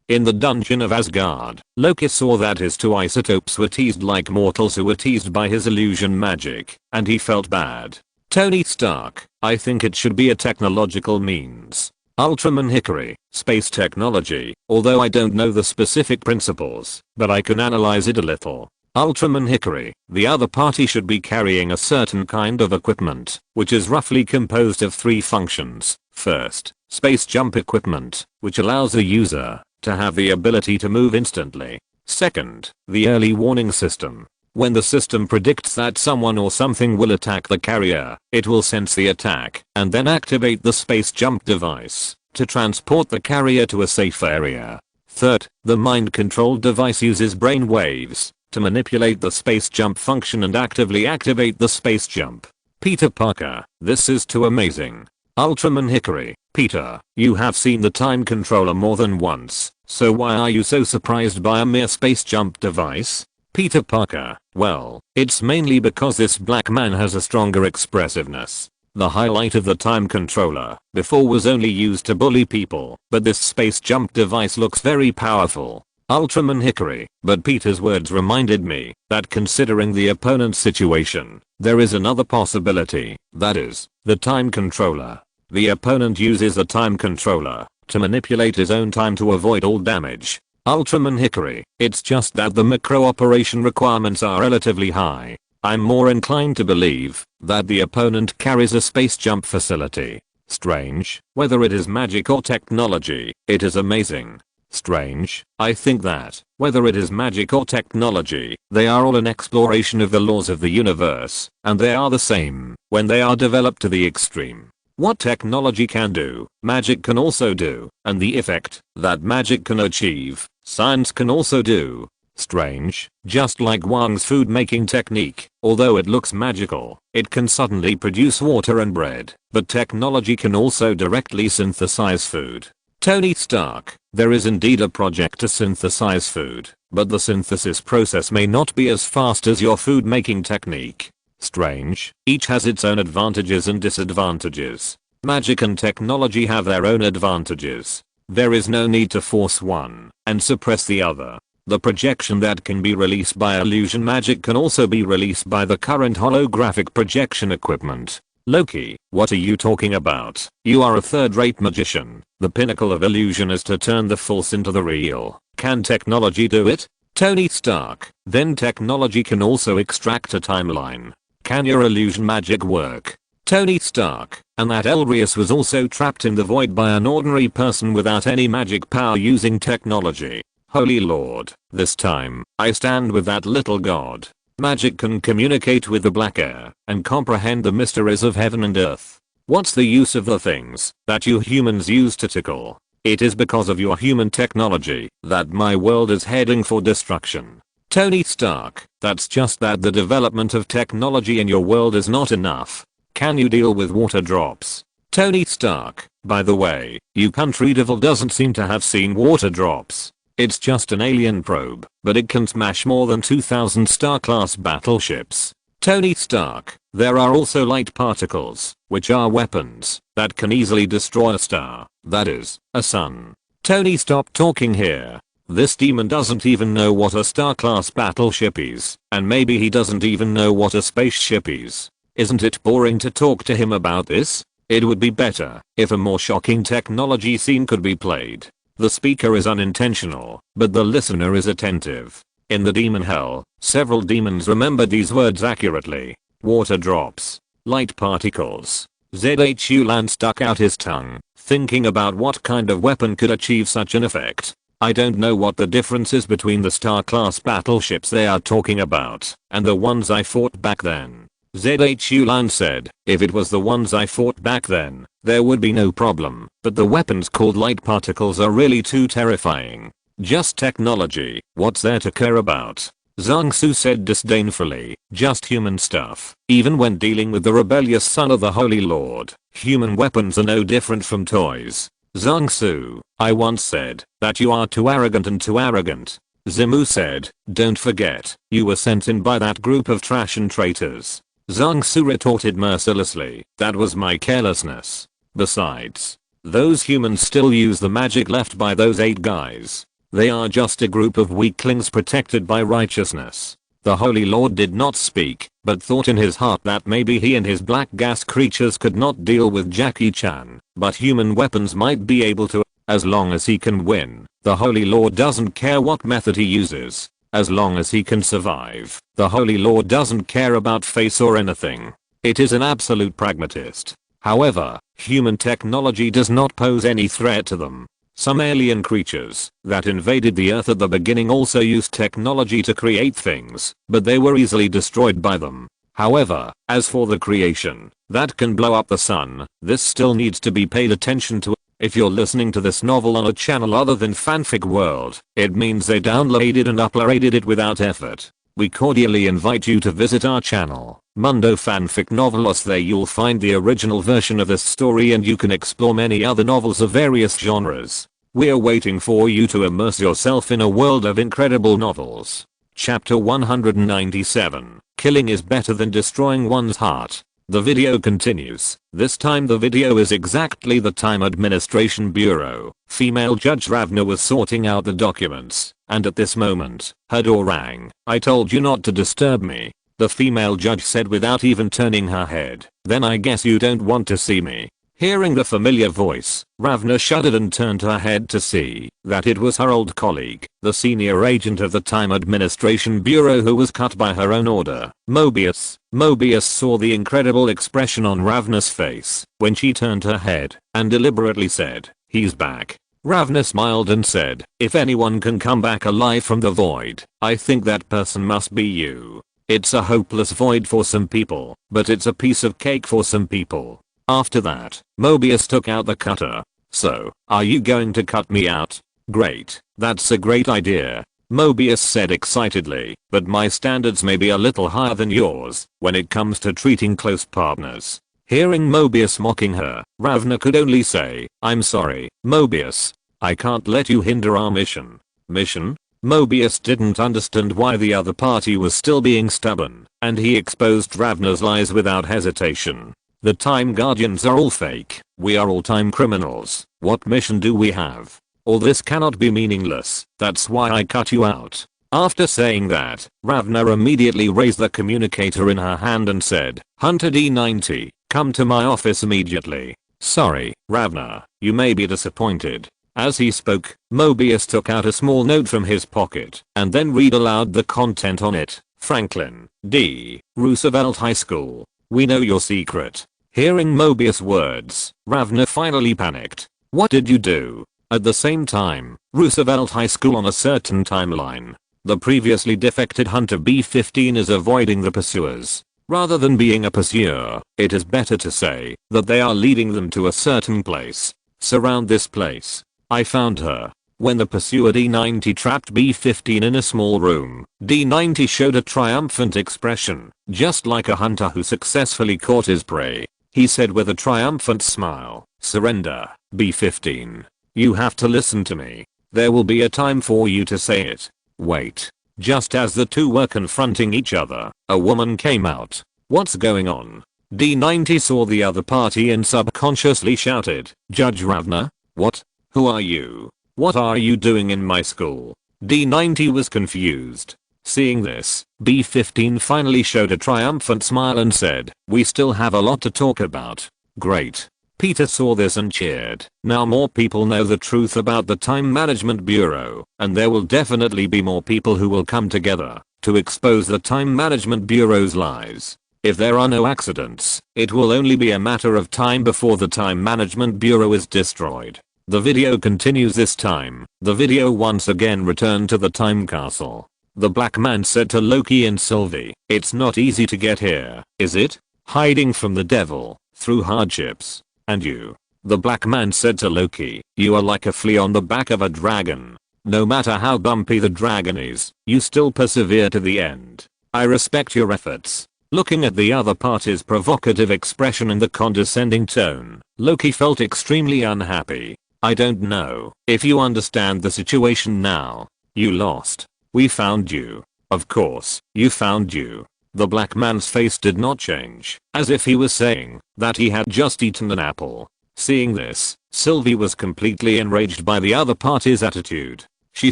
In the dungeon of Asgard, Loki saw that his two isotopes were teased like mortals who were teased by his illusion magic, and he felt bad. Tony Stark, I think it should be a technological means. Ultraman Hickory, space technology, although I don't know the specific principles, but I can analyze it a little. Ultraman Hickory, the other party should be carrying a certain kind of equipment, which is roughly composed of 3 functions. First, space jump equipment, which allows the user to have the ability to move instantly. Second, the early warning system. When the system predicts that someone or something will attack the carrier, it will sense the attack and then activate the space jump device to transport the carrier to a safe area. Third, the mind-controlled device uses brain waves to manipulate the space jump function and actively activate the space jump. Peter Parker, this is too amazing. Ultraman Hickory, Peter, you have seen the time controller more than once, so why are you so surprised by a mere space jump device? Peter Parker, well, it's mainly because this black man has a stronger expressiveness. The highlight of the time controller before was only used to bully people, but this space jump device looks very powerful. Ultraman Hickory, but Peter's words reminded me that considering the opponent's situation, there is another possibility, that is, the time controller. The opponent uses a time controller to manipulate his own time to avoid all damage. Ultraman Hickory, it's just that the macro operation requirements are relatively high. I'm more inclined to believe that the opponent carries a space jump facility. Strange, whether it is magic or technology, it is amazing. Strange, I think that, whether it is magic or technology, they are all an exploration of the laws of the universe, and they are the same when they are developed to the extreme. What technology can do, magic can also do, and the effect that magic can achieve, science can also do. Strange, just like Wang's food making technique, although it looks magical, it can suddenly produce water and bread, but technology can also directly synthesize food. Tony Stark, there is indeed a project to synthesize food, but the synthesis process may not be as fast as your food making technique. Strange, each has its own advantages and disadvantages. Magic and technology have their own advantages. There is no need to force one and suppress the other. The projection that can be released by illusion magic can also be released by the current holographic projection equipment. Loki, what are you talking about? You are a third-rate magician. The pinnacle of illusion is to turn the false into the real. Can technology do it? Tony Stark, then technology can also extract a timeline. Can your illusion magic work? Tony Stark, and that Elrius was also trapped in the void by an ordinary person without any magic power using technology. Holy Lord, this time, I stand with that little god. Magic can communicate with the black air and comprehend the mysteries of heaven and earth. What's the use of the things that you humans use to tickle? It is because of your human technology that my world is heading for destruction. Tony Stark, that's just that the development of technology in your world is not enough. Can you deal with water drops? Tony Stark, by the way, you country devil doesn't seem to have seen water drops. It's just an alien probe, but it can smash more than 2,000 star-class battleships. Tony Stark, there are also light particles, which are weapons, that can easily destroy a star, that is, a sun. Tony, stop talking here. This demon doesn't even know what a star-class battleship is, and maybe he doesn't even know what a spaceship is. Isn't it boring to talk to him about this? It would be better if a more shocking technology scene could be played. The speaker is unintentional, but the listener is attentive. In the demon hell, several demons remembered these words accurately. Water drops. Light particles. ZHU Lan stuck out his tongue, thinking about what kind of weapon could achieve such an effect. I don't know what the difference is between the star-class battleships they are talking about and the ones I fought back then. ZHU Lan said, if it was the ones I fought back then, there would be no problem, but the weapons called light particles are really too terrifying. Just technology, what's there to care about? Zhang Su said disdainfully, just human stuff. Even when dealing with the rebellious son of the Holy Lord, human weapons are no different from toys. Zhang Su, I once said that you are too arrogant and too arrogant. Zimu said, don't forget, you were sent in by that group of trash and traitors. Zhang Su retorted mercilessly, that was my carelessness. Besides, those humans still use the magic left by those 8 guys. They are just a group of weaklings protected by righteousness. The Holy Lord did not speak, but thought in his heart that maybe he and his black gas creatures could not deal with Jackie Chan, but human weapons might be able to, as long as he can win. The Holy Lord doesn't care what method he uses. As long as he can survive, the Holy Lord doesn't care about face or anything. It is an absolute pragmatist. However, Human technology does not pose any threat to them. Some alien creatures that invaded the Earth at the beginning also used technology to create things, but they were easily destroyed by them. However, as for the creation that can blow up the sun, this still needs to be paid attention to. If you're listening to this novel on a channel other than Fanfic World, it means they downloaded and uploaded it without effort. We cordially invite you to visit our channel, Mundo Fanfic Novelos. There you'll find the original version of this story and you can explore many other novels of various genres. We're waiting for you to immerse yourself in a world of incredible novels. Chapter 197. Killing is better than destroying one's heart. The video continues. This time the video is exactly the Time Administration Bureau. Female Judge Ravna was sorting out the documents, and at this moment, her door rang. "I told you not to disturb me," the female judge said without even turning her head. "Then I guess you don't want to see me." Hearing the familiar voice, Ravna shuddered and turned her head to see that it was her old colleague, the senior agent of the Time Administration Bureau who was cut by her own order, Mobius. Mobius saw the incredible expression on Ravna's face when she turned her head and deliberately said, "He's back." Ravna smiled and said, "If anyone can come back alive from the void, I think that person must be you. It's a hopeless void for some people, but it's a piece of cake for some people." After that, Mobius took out the cutter. "So, are you going to cut me out?" "Great, that's a great idea," Mobius said excitedly, "but my standards may be a little higher than yours when it comes to treating close partners." Hearing Mobius mocking her, Ravna could only say, "I'm sorry, Mobius. I can't let you hinder our mission." "Mission?" Mobius didn't understand why the other party was still being stubborn, and he exposed Ravna's lies without hesitation. "The Time Guardians are all fake. We are all time criminals. What mission do we have? All this cannot be meaningless. That's why I cut you out." After saying that, Ravna immediately raised the communicator in her hand and said, "Hunter D90, come to my office immediately." "Sorry, Ravna, you may be disappointed." As he spoke, Mobius took out a small note from his pocket and then read aloud the content on it. "Franklin D. Roosevelt High School. We know your secret." Hearing Mobius' words, Ravna finally panicked. "What did you do?" At the same time, Roosevelt High School on a certain timeline. The previously defected Hunter B-15 is avoiding the pursuers. Rather than being a pursuer, it is better to say that they are leading them to a certain place. "Surround this place." "I found her." When the pursuer D90 trapped B-15 in a small room, D90 showed a triumphant expression, just like a hunter who successfully caught his prey. He said with a triumphant smile, "Surrender, B-15. You have to listen to me. There will be a time for you to say it." Wait. Just as the two were confronting each other, a woman came out. "What's going on?" D90 saw the other party and subconsciously shouted, "Judge Ravna? What? Who are you? What are you doing in my school?" D90 was confused. Seeing this, B-15 finally showed a triumphant smile and said, "We still have a lot to talk about." Great. Peter saw this and cheered. Now more people know the truth about the Time Management Bureau, and there will definitely be more people who will come together to expose the Time Management Bureau's lies. If there are no accidents, it will only be a matter of time before the Time Management Bureau is destroyed. The video continues. This time, the video once again returned to the time castle. The black man said to Loki and Sylvie, "It's not easy to get here, is it? Hiding from the devil, through hardships. And you?" The black man said to Loki, "You are like a flea on the back of a dragon. No matter how bumpy the dragon is, you still persevere to the end. I respect your efforts." Looking at the other party's provocative expression and the condescending tone, Loki felt extremely unhappy. "I don't know if you understand the situation now. You lost. We found you. Of course, you found you." The black man's face did not change, as if he was saying that he had just eaten an apple. Seeing this, Sylvie was completely enraged by the other party's attitude. She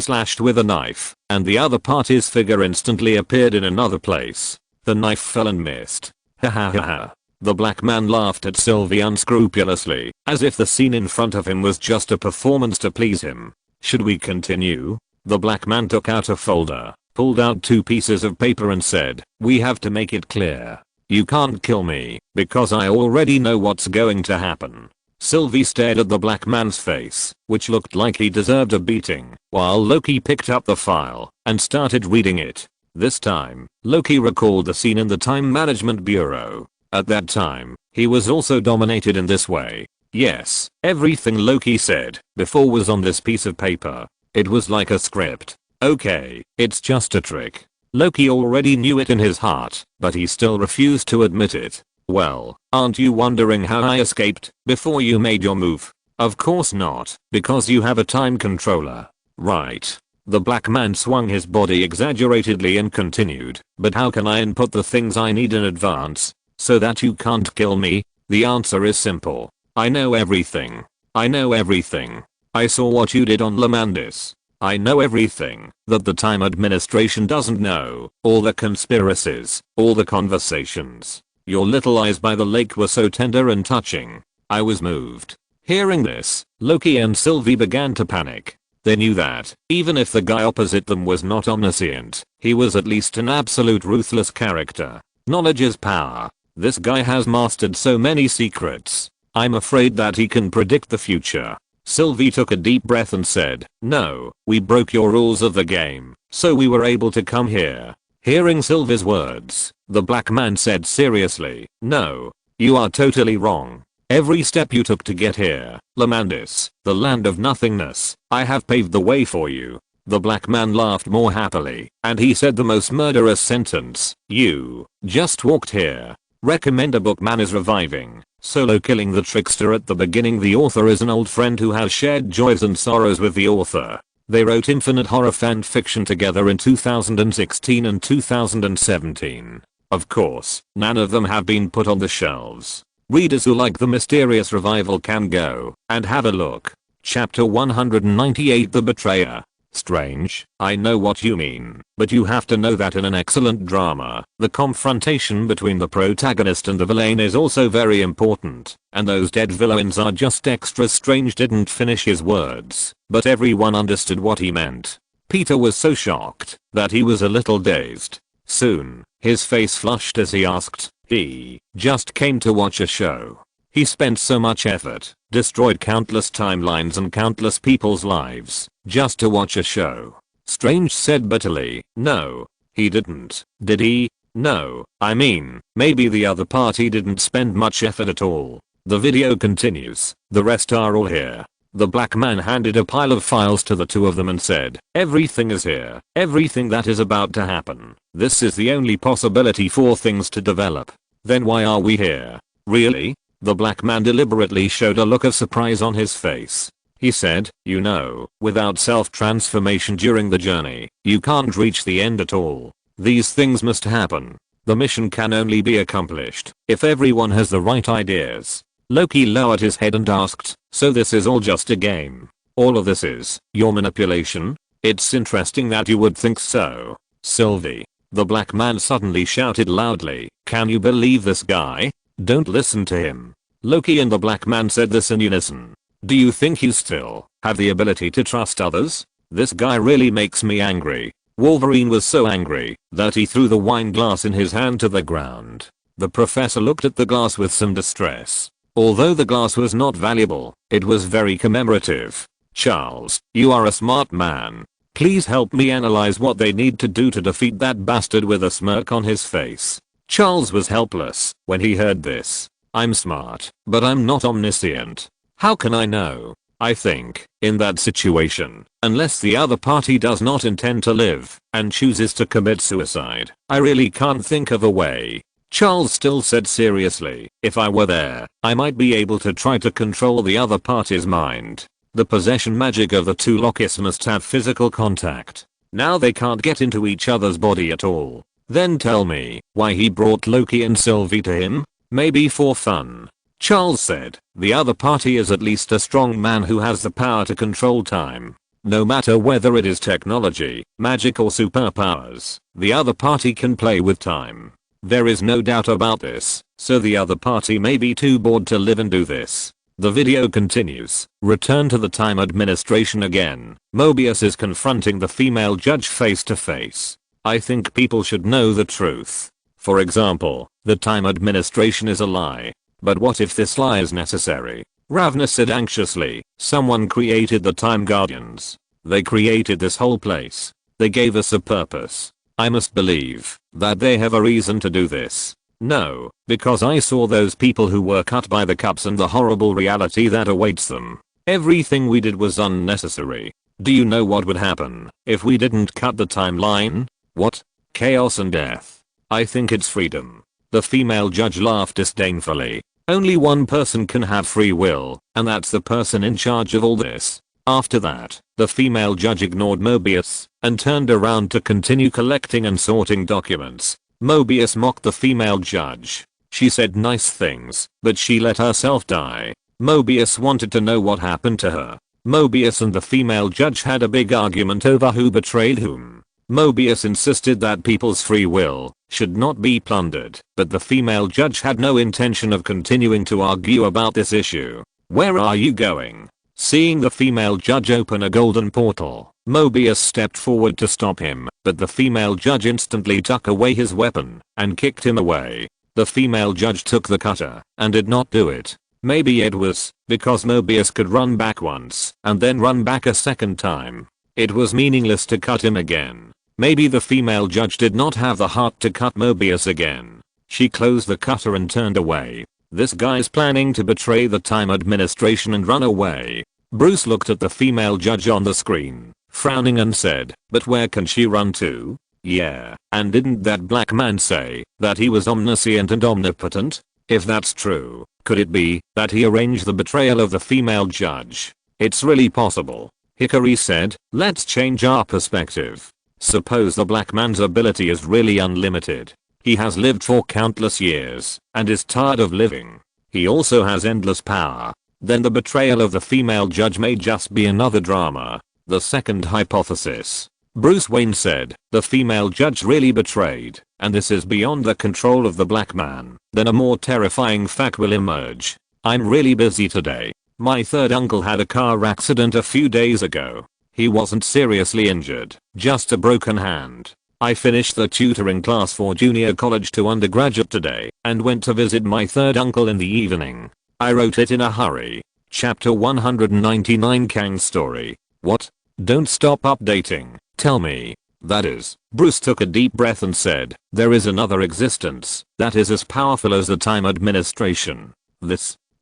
slashed with a knife, and the other party's figure instantly appeared in another place. The knife fell and missed. Ha ha ha ha. The black man laughed at Sylvie unscrupulously, as if the scene in front of him was just a performance to please him. "Should we continue?" The black man took out a folder, pulled out 2 pieces of paper and said, "We have to make it clear. You can't kill me, because I already know what's going to happen. Sylvie stared at the black man's face, which looked like he deserved a beating, while Loki picked up the file and started reading it. This time, Loki recalled the scene in the Time Management Bureau. At that time, he was also dominated in this way. Yes, everything Loki said before was on this piece of paper. It was like a script. Okay, it's just a trick. Loki already knew it in his heart, but he still refused to admit it. Well, aren't you wondering how I escaped before you made your move? Of course not, because you have a time controller. Right. The black man swung his body exaggeratedly and continued, but how can I input the things I need in advance, so that you can't kill me? The answer is simple. I know everything. I know everything. I saw what you did on Lamandis. I know everything that the Time Administration doesn't know, all the conspiracies, all the conversations. Your little eyes by the lake were so tender and touching. I was moved. Hearing this, Loki and Sylvie began to panic. They knew that, even if the guy opposite them was not omniscient, he was at least an absolute ruthless character. Knowledge is power. This guy has mastered so many secrets. I'm afraid that he can predict the future. Sylvie took a deep breath and said, "No, we broke your rules of the game, so we were able to come here." Hearing Sylvie's words, the black man said seriously, "No, you are totally wrong. Every step you took to get here, Lamandis, the land of nothingness, I have paved the way for you." The black man laughed more happily, and he said the most murderous sentence, "You just walked here." Recommend a book man is reviving. Solo killing the trickster at the beginning. The author is an old friend who has shared joys and sorrows with the author. They wrote infinite horror fan fiction together in 2016 and 2017. Of course, none of them have been put on the shelves. Readers who like the mysterious revival can go and have a look. Chapter 198, The Betrayer. Strange, I know what you mean, but you have to know that in an excellent drama, the confrontation between the protagonist and the villain is also very important, and those dead villains are just extra strange. Didn't finish his words, but everyone understood what he meant. Peter was so shocked that he was a little dazed. Soon, his face flushed as he asked, he just came to watch a show. He spent so much effort, destroyed countless timelines and countless people's lives, just to watch a show. Strange said bitterly, "No, he didn't, did he? No, I mean, maybe the other party didn't spend much effort at all." The video continues. The rest are all here. The black man handed a pile of files to the two of them and said, "Everything is here. Everything that is about to happen. This is the only possibility for things to develop. Then why are we here? Really?" The black man deliberately showed a look of surprise on his face. He said, "You know, without self-transformation during the journey, you can't reach the end at all. These things must happen. The mission can only be accomplished if everyone has the right ideas." Loki lowered his head and asked, "So this is all just a game? All of this is your manipulation? It's interesting that you would think so, Sylvie." The black man suddenly shouted loudly, "Can you believe this guy? Don't listen to him." Loki and the black man said this in unison. "Do you think you still have the ability to trust others? This guy really makes me angry." Wolverine was so angry that he threw the wine glass in his hand to the ground. The professor looked at the glass with some distress. Although the glass was not valuable, it was very commemorative. "Charles, you are a smart man. Please help me analyze what they need to do to defeat that bastard." With a smirk on his face, Charles was helpless when he heard this. "I'm smart, but I'm not omniscient. How can I know?" I think, in that situation, unless the other party does not intend to live and chooses to commit suicide, I really can't think of a way. Charles still said seriously, "If I were there, I might be able to try to control the other party's mind. The possession magic of the two Lokis must have physical contact. Now they can't get into each other's body at all. Then tell me why he brought Loki and Sylvie to him? Maybe for fun." Charles said, "The other party is at least a strong man who has the power to control time. No matter whether it is technology, magic or superpowers, the other party can play with time. There is no doubt about this, so the other party may be too bored to live and do this." The video continues. Return to the Time Administration again. Mobius is confronting the female judge face to face. "I think people should know the truth. For example, the Time Administration is a lie. But what if this lie is necessary? Ravna said anxiously. Someone created the Time Guardians. They created this whole place. They gave us a purpose. I must believe that they have a reason to do this. No, because I saw those people who were cut by the cups and the horrible reality that awaits them. Everything we did was unnecessary. Do you know what would happen if we didn't cut the timeline? What? Chaos and death. I think it's freedom. The female judge laughed disdainfully. Only one person can have free will, and that's the person in charge of all this. After that, the female judge ignored Mobius and turned around to continue collecting and sorting documents. Mobius mocked the female judge. She said nice things, but she let herself die. Mobius wanted to know what happened to her. Mobius and the female judge had a big argument over who betrayed whom. Mobius insisted that people's free will should not be plundered, but the female judge had no intention of continuing to argue about this issue. Where are you going? Seeing the female judge open a golden portal, Mobius stepped forward to stop him, but the female judge instantly took away his weapon and kicked him away. The female judge took the cutter and did not do it. Maybe it was because Mobius could run back once and then run back a second time. It was meaningless to cut him again. Maybe the female judge did not have the heart to cut Mobius again. She closed the cutter and turned away. This guy's planning to betray the Time Administration and run away. Bruce looked at the female judge on the screen, frowning and said, but where can she run to? Yeah, and didn't that black man say that he was omniscient and omnipotent? If that's true, could it be that he arranged the betrayal of the female judge? It's really possible. Hikari said, let's change our perspective. Suppose the black man's ability is really unlimited. He has lived for countless years and is tired of living. He also has endless power. Then the betrayal of the female judge may just be another drama. The second hypothesis. Bruce Wayne said, the female judge really betrayed, and this is beyond the control of the black man. Then a more terrifying fact will emerge. I'm really busy today. My third uncle had a car accident a few days ago. He wasn't seriously injured, just a broken hand. I finished the tutoring class for junior college to undergraduate today and went to visit my third uncle in the evening. I wrote it in a hurry. Chapter 199 Kang's story. What? Don't stop updating. Tell me. That is. Bruce took a deep breath and said, there is another existence that is as powerful as the Time Administration.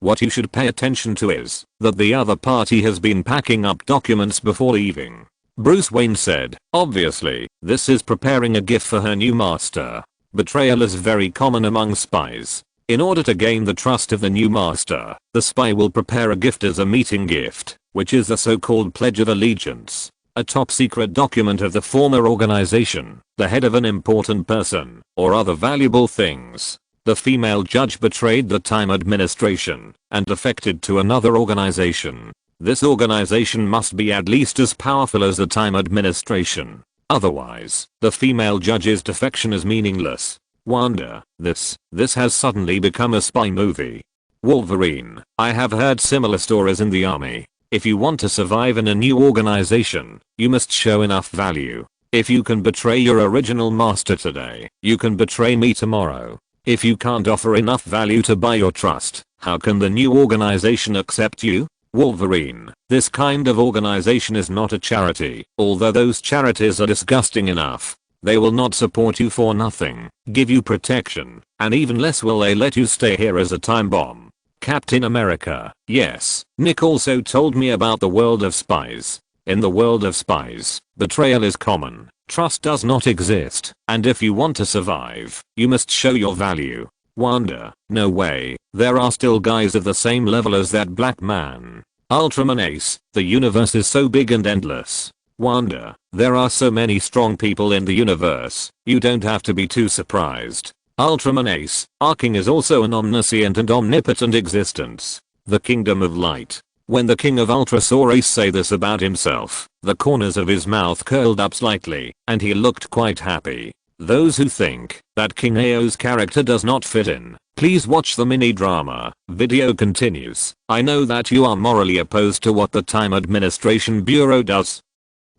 What you should pay attention to is that the other party has been packing up documents before leaving. Bruce Wayne said, obviously, this is preparing a gift for her new master. Betrayal is very common among spies. In order to gain the trust of the new master, the spy will prepare a gift as a meeting gift, which is the so-called Pledge of Allegiance. A top secret document of the former organization, the head of an important person, or other valuable things. The female judge betrayed the Time Administration and defected to another organization. This organization must be at least as powerful as the Time Administration. Otherwise, the female judge's defection is meaningless. Wanda, this has suddenly become a spy movie. Wolverine, I have heard similar stories in the army. If you want to survive in a new organization, you must show enough value. If you can betray your original master today, you can betray me tomorrow. If you can't offer enough value to buy your trust, how can the new organization accept you? Wolverine, this kind of organization is not a charity, although those charities are disgusting enough. They will not support you for nothing, give you protection, and even less will they let you stay here as a time bomb. Captain America, yes, Nick also told me about the world of spies. In the world of spies, betrayal is common, trust does not exist, and if you want to survive, you must show your value. Wanda, no way, there are still guys of the same level as that black man. Ultraman Ace, the universe is so big and endless. Wanda, there are so many strong people in the universe, you don't have to be too surprised. Ultraman Ace, our king is also an omniscient and omnipotent existence. The kingdom of light. When the king of Ultra saw Ace say this about himself, the corners of his mouth curled up slightly, and he looked quite happy. Those who think that King Ao's character does not fit in, please watch the mini drama. Video continues. I know that you are morally opposed to what the Time Administration Bureau does.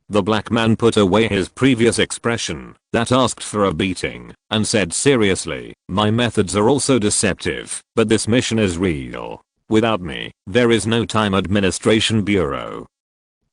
The black man put away his previous expression that asked for a beating and said seriously, my methods are also deceptive, but this mission is real. Without me, there is no Time Administration Bureau.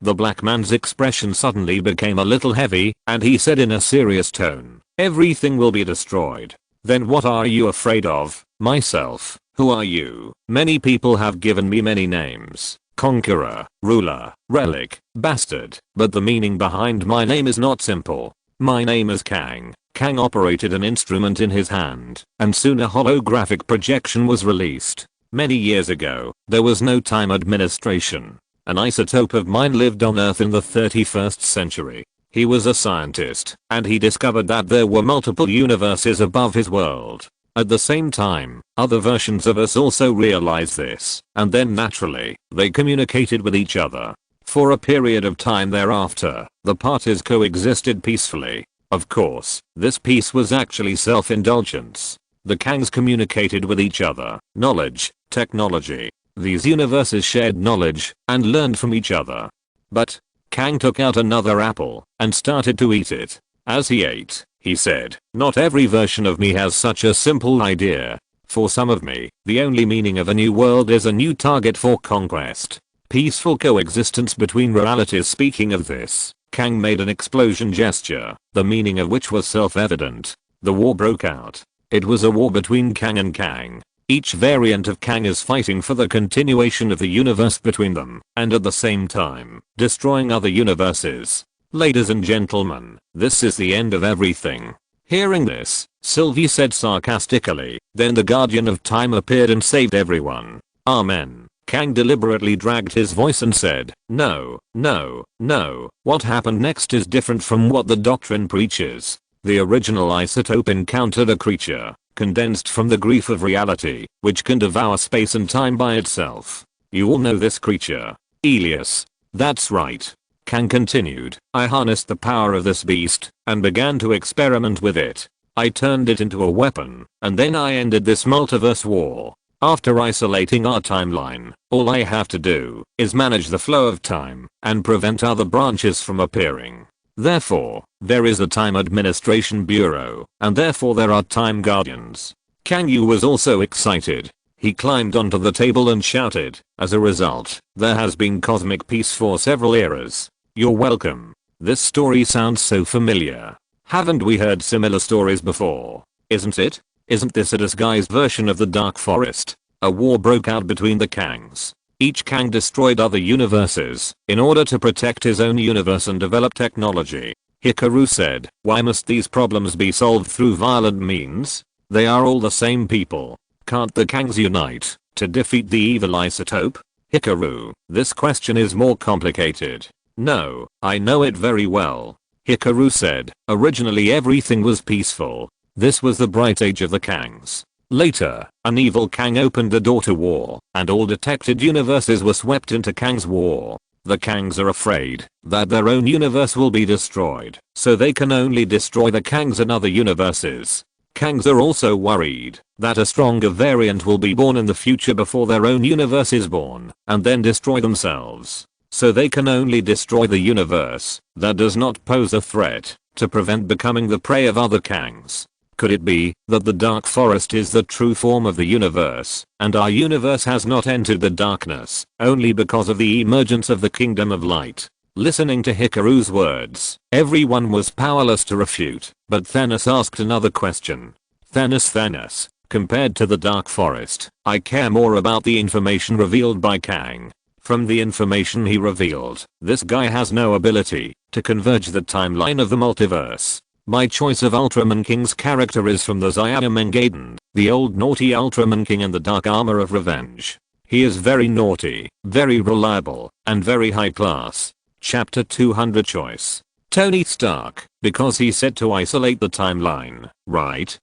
The black man's expression suddenly became a little heavy, and he said in a serious tone, everything will be destroyed. Then what are you afraid of? Myself. Who are you? Many people have given me many names. Conqueror, ruler, relic, bastard, but the meaning behind my name is not simple. My name is Kang. Kang operated an instrument in his hand, and soon a holographic projection was released. Many years ago, there was no time administration. An isotope of mine lived on Earth in the 31st century. He was a scientist, and he discovered that there were multiple universes above his world. At the same time, other versions of us also realized this, and then naturally, they communicated with each other. For a period of time thereafter, the parties coexisted peacefully. Of course, this peace was actually self-indulgence. The Kangs communicated with each other, knowledge, technology. These universes shared knowledge, and learned from each other. But, Kang took out another apple, and started to eat it. As he ate, he said, not every version of me has such a simple idea. For some of me, the only meaning of a new world is a new target for conquest. Peaceful coexistence between realities. Speaking of this, Kang made an explosion gesture, the meaning of which was self-evident. The war broke out. It was a war between Kang and Kang. Each variant of Kang is fighting for the continuation of the universe between them, and at the same time, destroying other universes. Ladies and gentlemen, this is the end of everything. Hearing this, Sylvie said sarcastically, then the Guardian of Time appeared and saved everyone. Amen. Kang deliberately dragged his voice and said, no, no, no, what happened next is different from what the doctrine preaches. The original isotope encountered a creature, condensed from the grief of reality, which can devour space and time by itself. You all know this creature. Elias. That's right. Kang continued, I harnessed the power of this beast, and began to experiment with it. I turned it into a weapon, and then I ended this multiverse war. After isolating our timeline, all I have to do is manage the flow of time, and prevent other branches from appearing. Therefore, there is a Time Administration Bureau, and therefore there are Time Guardians. Kang Yu was also excited. He climbed onto the table and shouted, as a result, there has been cosmic peace for several eras. You're welcome. This story sounds so familiar. Haven't we heard similar stories before? Isn't it? Isn't this a disguised version of the Dark Forest? A war broke out between the Kangs. Each Kang destroyed other universes in order to protect his own universe and develop technology. Hikaru said, why must these problems be solved through violent means? They are all the same people. Can't the Kangs unite to defeat the evil isotope? Hikaru, this question is more complicated. No, I know it very well. Hikaru said, originally everything was peaceful. This was the bright age of the Kangs. Later, an evil Kang opened the door to war, and all detected universes were swept into Kang's war. The Kangs are afraid that their own universe will be destroyed, so they can only destroy the Kangs in other universes. Kangs are also worried that a stronger variant will be born in the future before their own universe is born, and then destroy themselves. So they can only destroy the universe that does not pose a threat to prevent becoming the prey of other Kangs. Could it be that the Dark Forest is the true form of the universe, and our universe has not entered the darkness only because of the emergence of the Kingdom of Light? Listening to Hikaru's words, everyone was powerless to refute, but Thanos asked another question. Thanos, compared to the Dark Forest, I care more about the information revealed by Kang. From the information he revealed, this guy has no ability to converge the timeline of the multiverse. My choice of Ultraman King's character is from the Xiaomengaiden, the old naughty Ultraman King in the Dark Armor of Revenge. He is very naughty, very reliable, and very high class. Chapter 200 Choice. Tony Stark, because he said to isolate the timeline, right?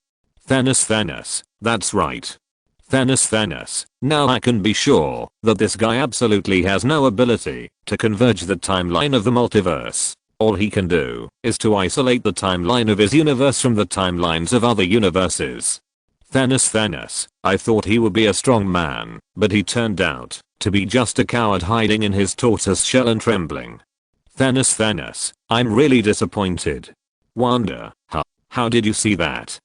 Thanos, that's right. Thanos, now I can be sure that this guy absolutely has no ability to converge the timeline of the multiverse. All he can do is to isolate the timeline of his universe from the timelines of other universes. Thanos, I thought he would be a strong man, but he turned out to be just a coward hiding in his tortoise shell and trembling. Thanos, I'm really disappointed. Wanda, how did you see that?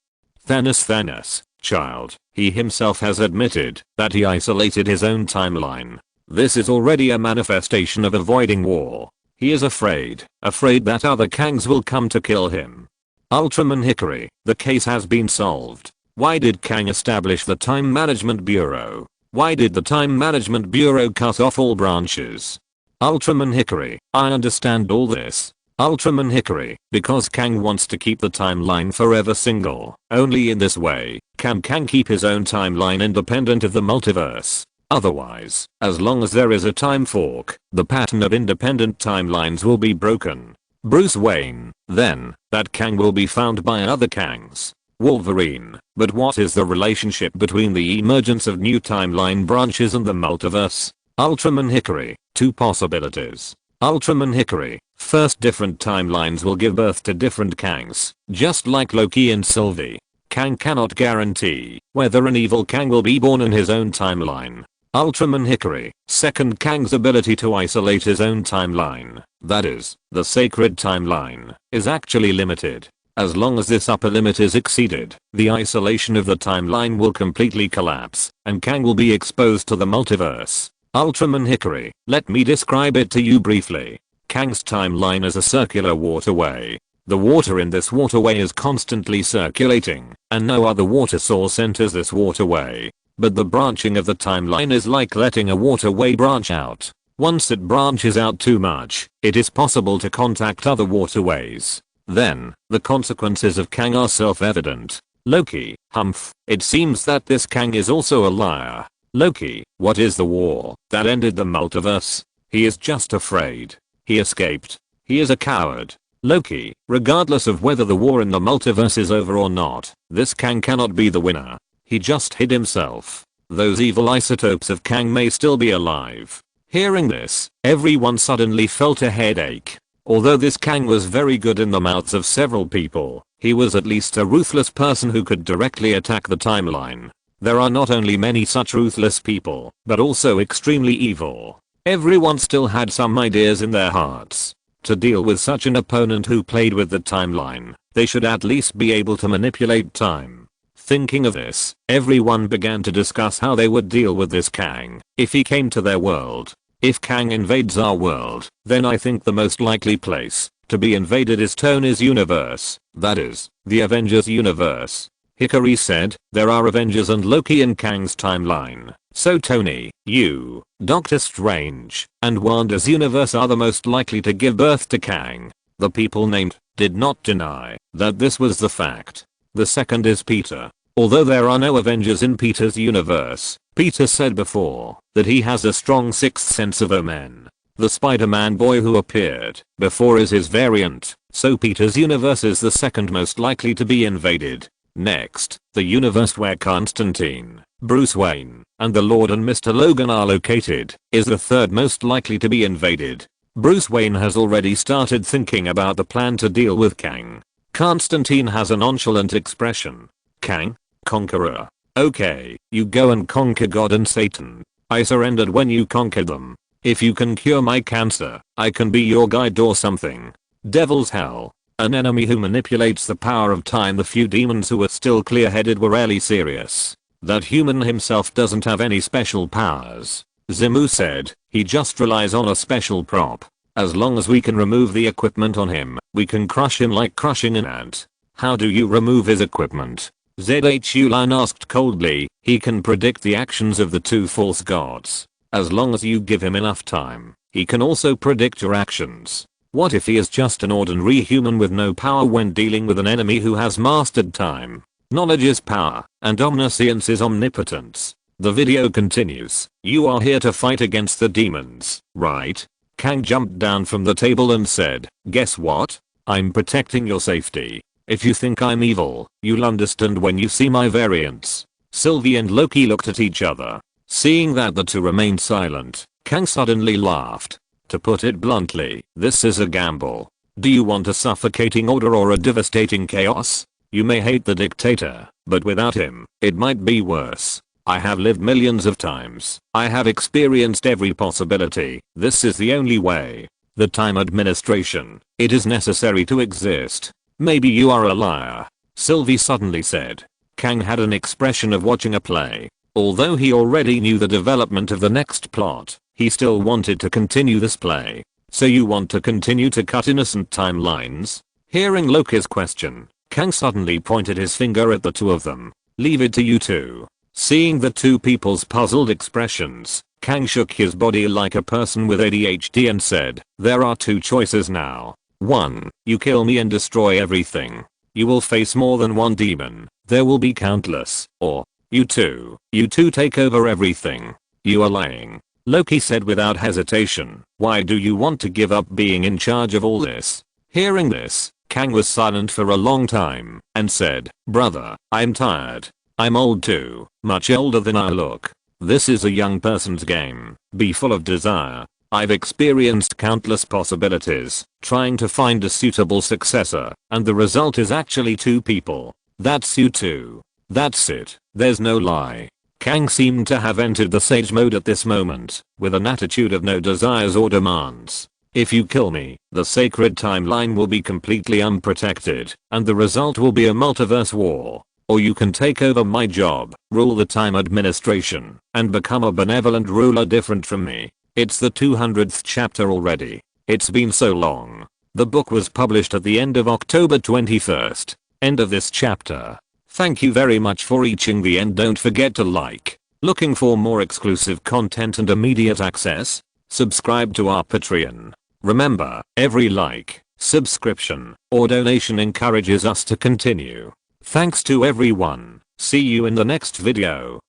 Thanos, child, he himself has admitted that he isolated his own timeline. This is already a manifestation of avoiding war. He is afraid that other Kangs will come to kill him. Ultraman Hickory, the case has been solved. Why did Kang establish the Time Management Bureau? Why did the Time Management Bureau cut off all branches? Ultraman Hickory, I understand all this. Ultraman Hickory, because Kang wants to keep the timeline forever single. Only in this way can Kang keep his own timeline independent of the multiverse. Otherwise, as long as there is a time fork, the pattern of independent timelines will be broken. Bruce Wayne, then, that Kang will be found by other Kangs. Wolverine, but what is the relationship between the emergence of new timeline branches and the multiverse? Ultraman Hickory, two possibilities. Ultraman Hickory, first, different timelines will give birth to different Kangs, just like Loki and Sylvie. Kang cannot guarantee whether an evil Kang will be born in his own timeline. Ultraman Hickory, second, Kang's ability to isolate his own timeline, that is, the sacred timeline, is actually limited. As long as this upper limit is exceeded, the isolation of the timeline will completely collapse, and Kang will be exposed to the multiverse. Ultraman Hickory, let me describe it to you briefly. Kang's timeline is a circular waterway. The water in this waterway is constantly circulating, and no other water source enters this waterway. But the branching of the timeline is like letting a waterway branch out. Once it branches out too much, it is possible to contact other waterways. Then, the consequences of Kang are self-evident. Loki, humph, it seems that this Kang is also a liar. Loki, what is the war that ended the multiverse? He is just afraid. He escaped. He is a coward. Loki, regardless of whether the war in the multiverse is over or not, this Kang cannot be the winner. He just hid himself. Those evil isotopes of Kang may still be alive. Hearing this, everyone suddenly felt a headache. Although this Kang was very good in the mouths of several people, he was at least a ruthless person who could directly attack the timeline. There are not only many such ruthless people, but also extremely evil. Everyone still had some ideas in their hearts. To deal with such an opponent who played with the timeline, they should at least be able to manipulate time. Thinking of this, everyone began to discuss how they would deal with this Kang if he came to their world. If Kang invades our world, then I think the most likely place to be invaded is Tony's universe, that is, the Avengers universe. Hickory said, there are Avengers and Loki in Kang's timeline, so Tony, you, Doctor Strange, and Wanda's universe are the most likely to give birth to Kang. The people named did not deny that this was the fact. The second is Peter. Although there are no Avengers in Peter's universe, Peter said before that he has a strong sixth sense of omen. The Spider-Man boy who appeared before is his variant, so Peter's universe is the second most likely to be invaded. Next, the universe where Constantine, Bruce Wayne, and the Lord and Mr. Logan are located is the third most likely to be invaded. Bruce Wayne has already started thinking about the plan to deal with Kang. Constantine has a nonchalant expression. Kang? Conqueror. Okay, you go and conquer God and Satan. I surrendered when you conquered them. If you can cure my cancer, I can be your guide or something. Devil's hell. An enemy who manipulates the power of time. The few demons who were still clear-headed were really serious. That human himself doesn't have any special powers. Zemu said, he just relies on a special prop. As long as we can remove the equipment on him, we can crush him like crushing an ant. How do you remove his equipment? ZHU Line asked coldly. He can predict the actions of the two false gods. As long as you give him enough time, he can also predict your actions. What if he is just an ordinary human with no power when dealing with an enemy who has mastered time? Knowledge is power, and omniscience is omnipotence. The video continues. You are here to fight against the demons, right? Kang jumped down from the table and said, guess what? I'm protecting your safety. If you think I'm evil, you'll understand when you see my variants. Sylvie and Loki looked at each other. Seeing that the two remained silent, Kang suddenly laughed. To put it bluntly, this is a gamble. Do you want a suffocating order or a devastating chaos? You may hate the dictator, but without him, it might be worse. I have lived millions of times. I have experienced every possibility. This is the only way. The time administration. It is necessary to exist. Maybe you are a liar. Sylvie suddenly said. Kang had an expression of watching a play. Although he already knew the development of the next plot, he still wanted to continue this play. So you want to continue to cut innocent timelines? Hearing Loki's question, Kang suddenly pointed his finger at the two of them. Leave it to you two. Seeing the two people's puzzled expressions, Kang shook his body like a person with ADHD and said, there are two choices now. 1. You kill me and destroy everything. You will face more than one demon. There will be countless. Or, you two take over everything. You are lying. Loki said without hesitation. Why do you want to give up being in charge of all this? Hearing this, Kang was silent for a long time and said, brother, I'm tired. I'm old too, much older than I look. This is a young person's game. Be full of desire. I've experienced countless possibilities, trying to find a suitable successor, and the result is actually two people. That's you two. That's it. There's no lie. Kang seemed to have entered the sage mode at this moment, with an attitude of no desires or demands. If you kill me, the sacred timeline will be completely unprotected, and the result will be a multiverse war. Or you can take over my job, rule the time administration, and become a benevolent ruler different from me. It's the 200th chapter already. It's been so long. The book was published at the end of October 21st. End of this chapter. Thank you very much for reaching the end. Don't forget to like. Looking for more exclusive content and immediate access? Subscribe to our Patreon. Remember, every like, subscription, or donation encourages us to continue. Thanks to everyone. See you in the next video.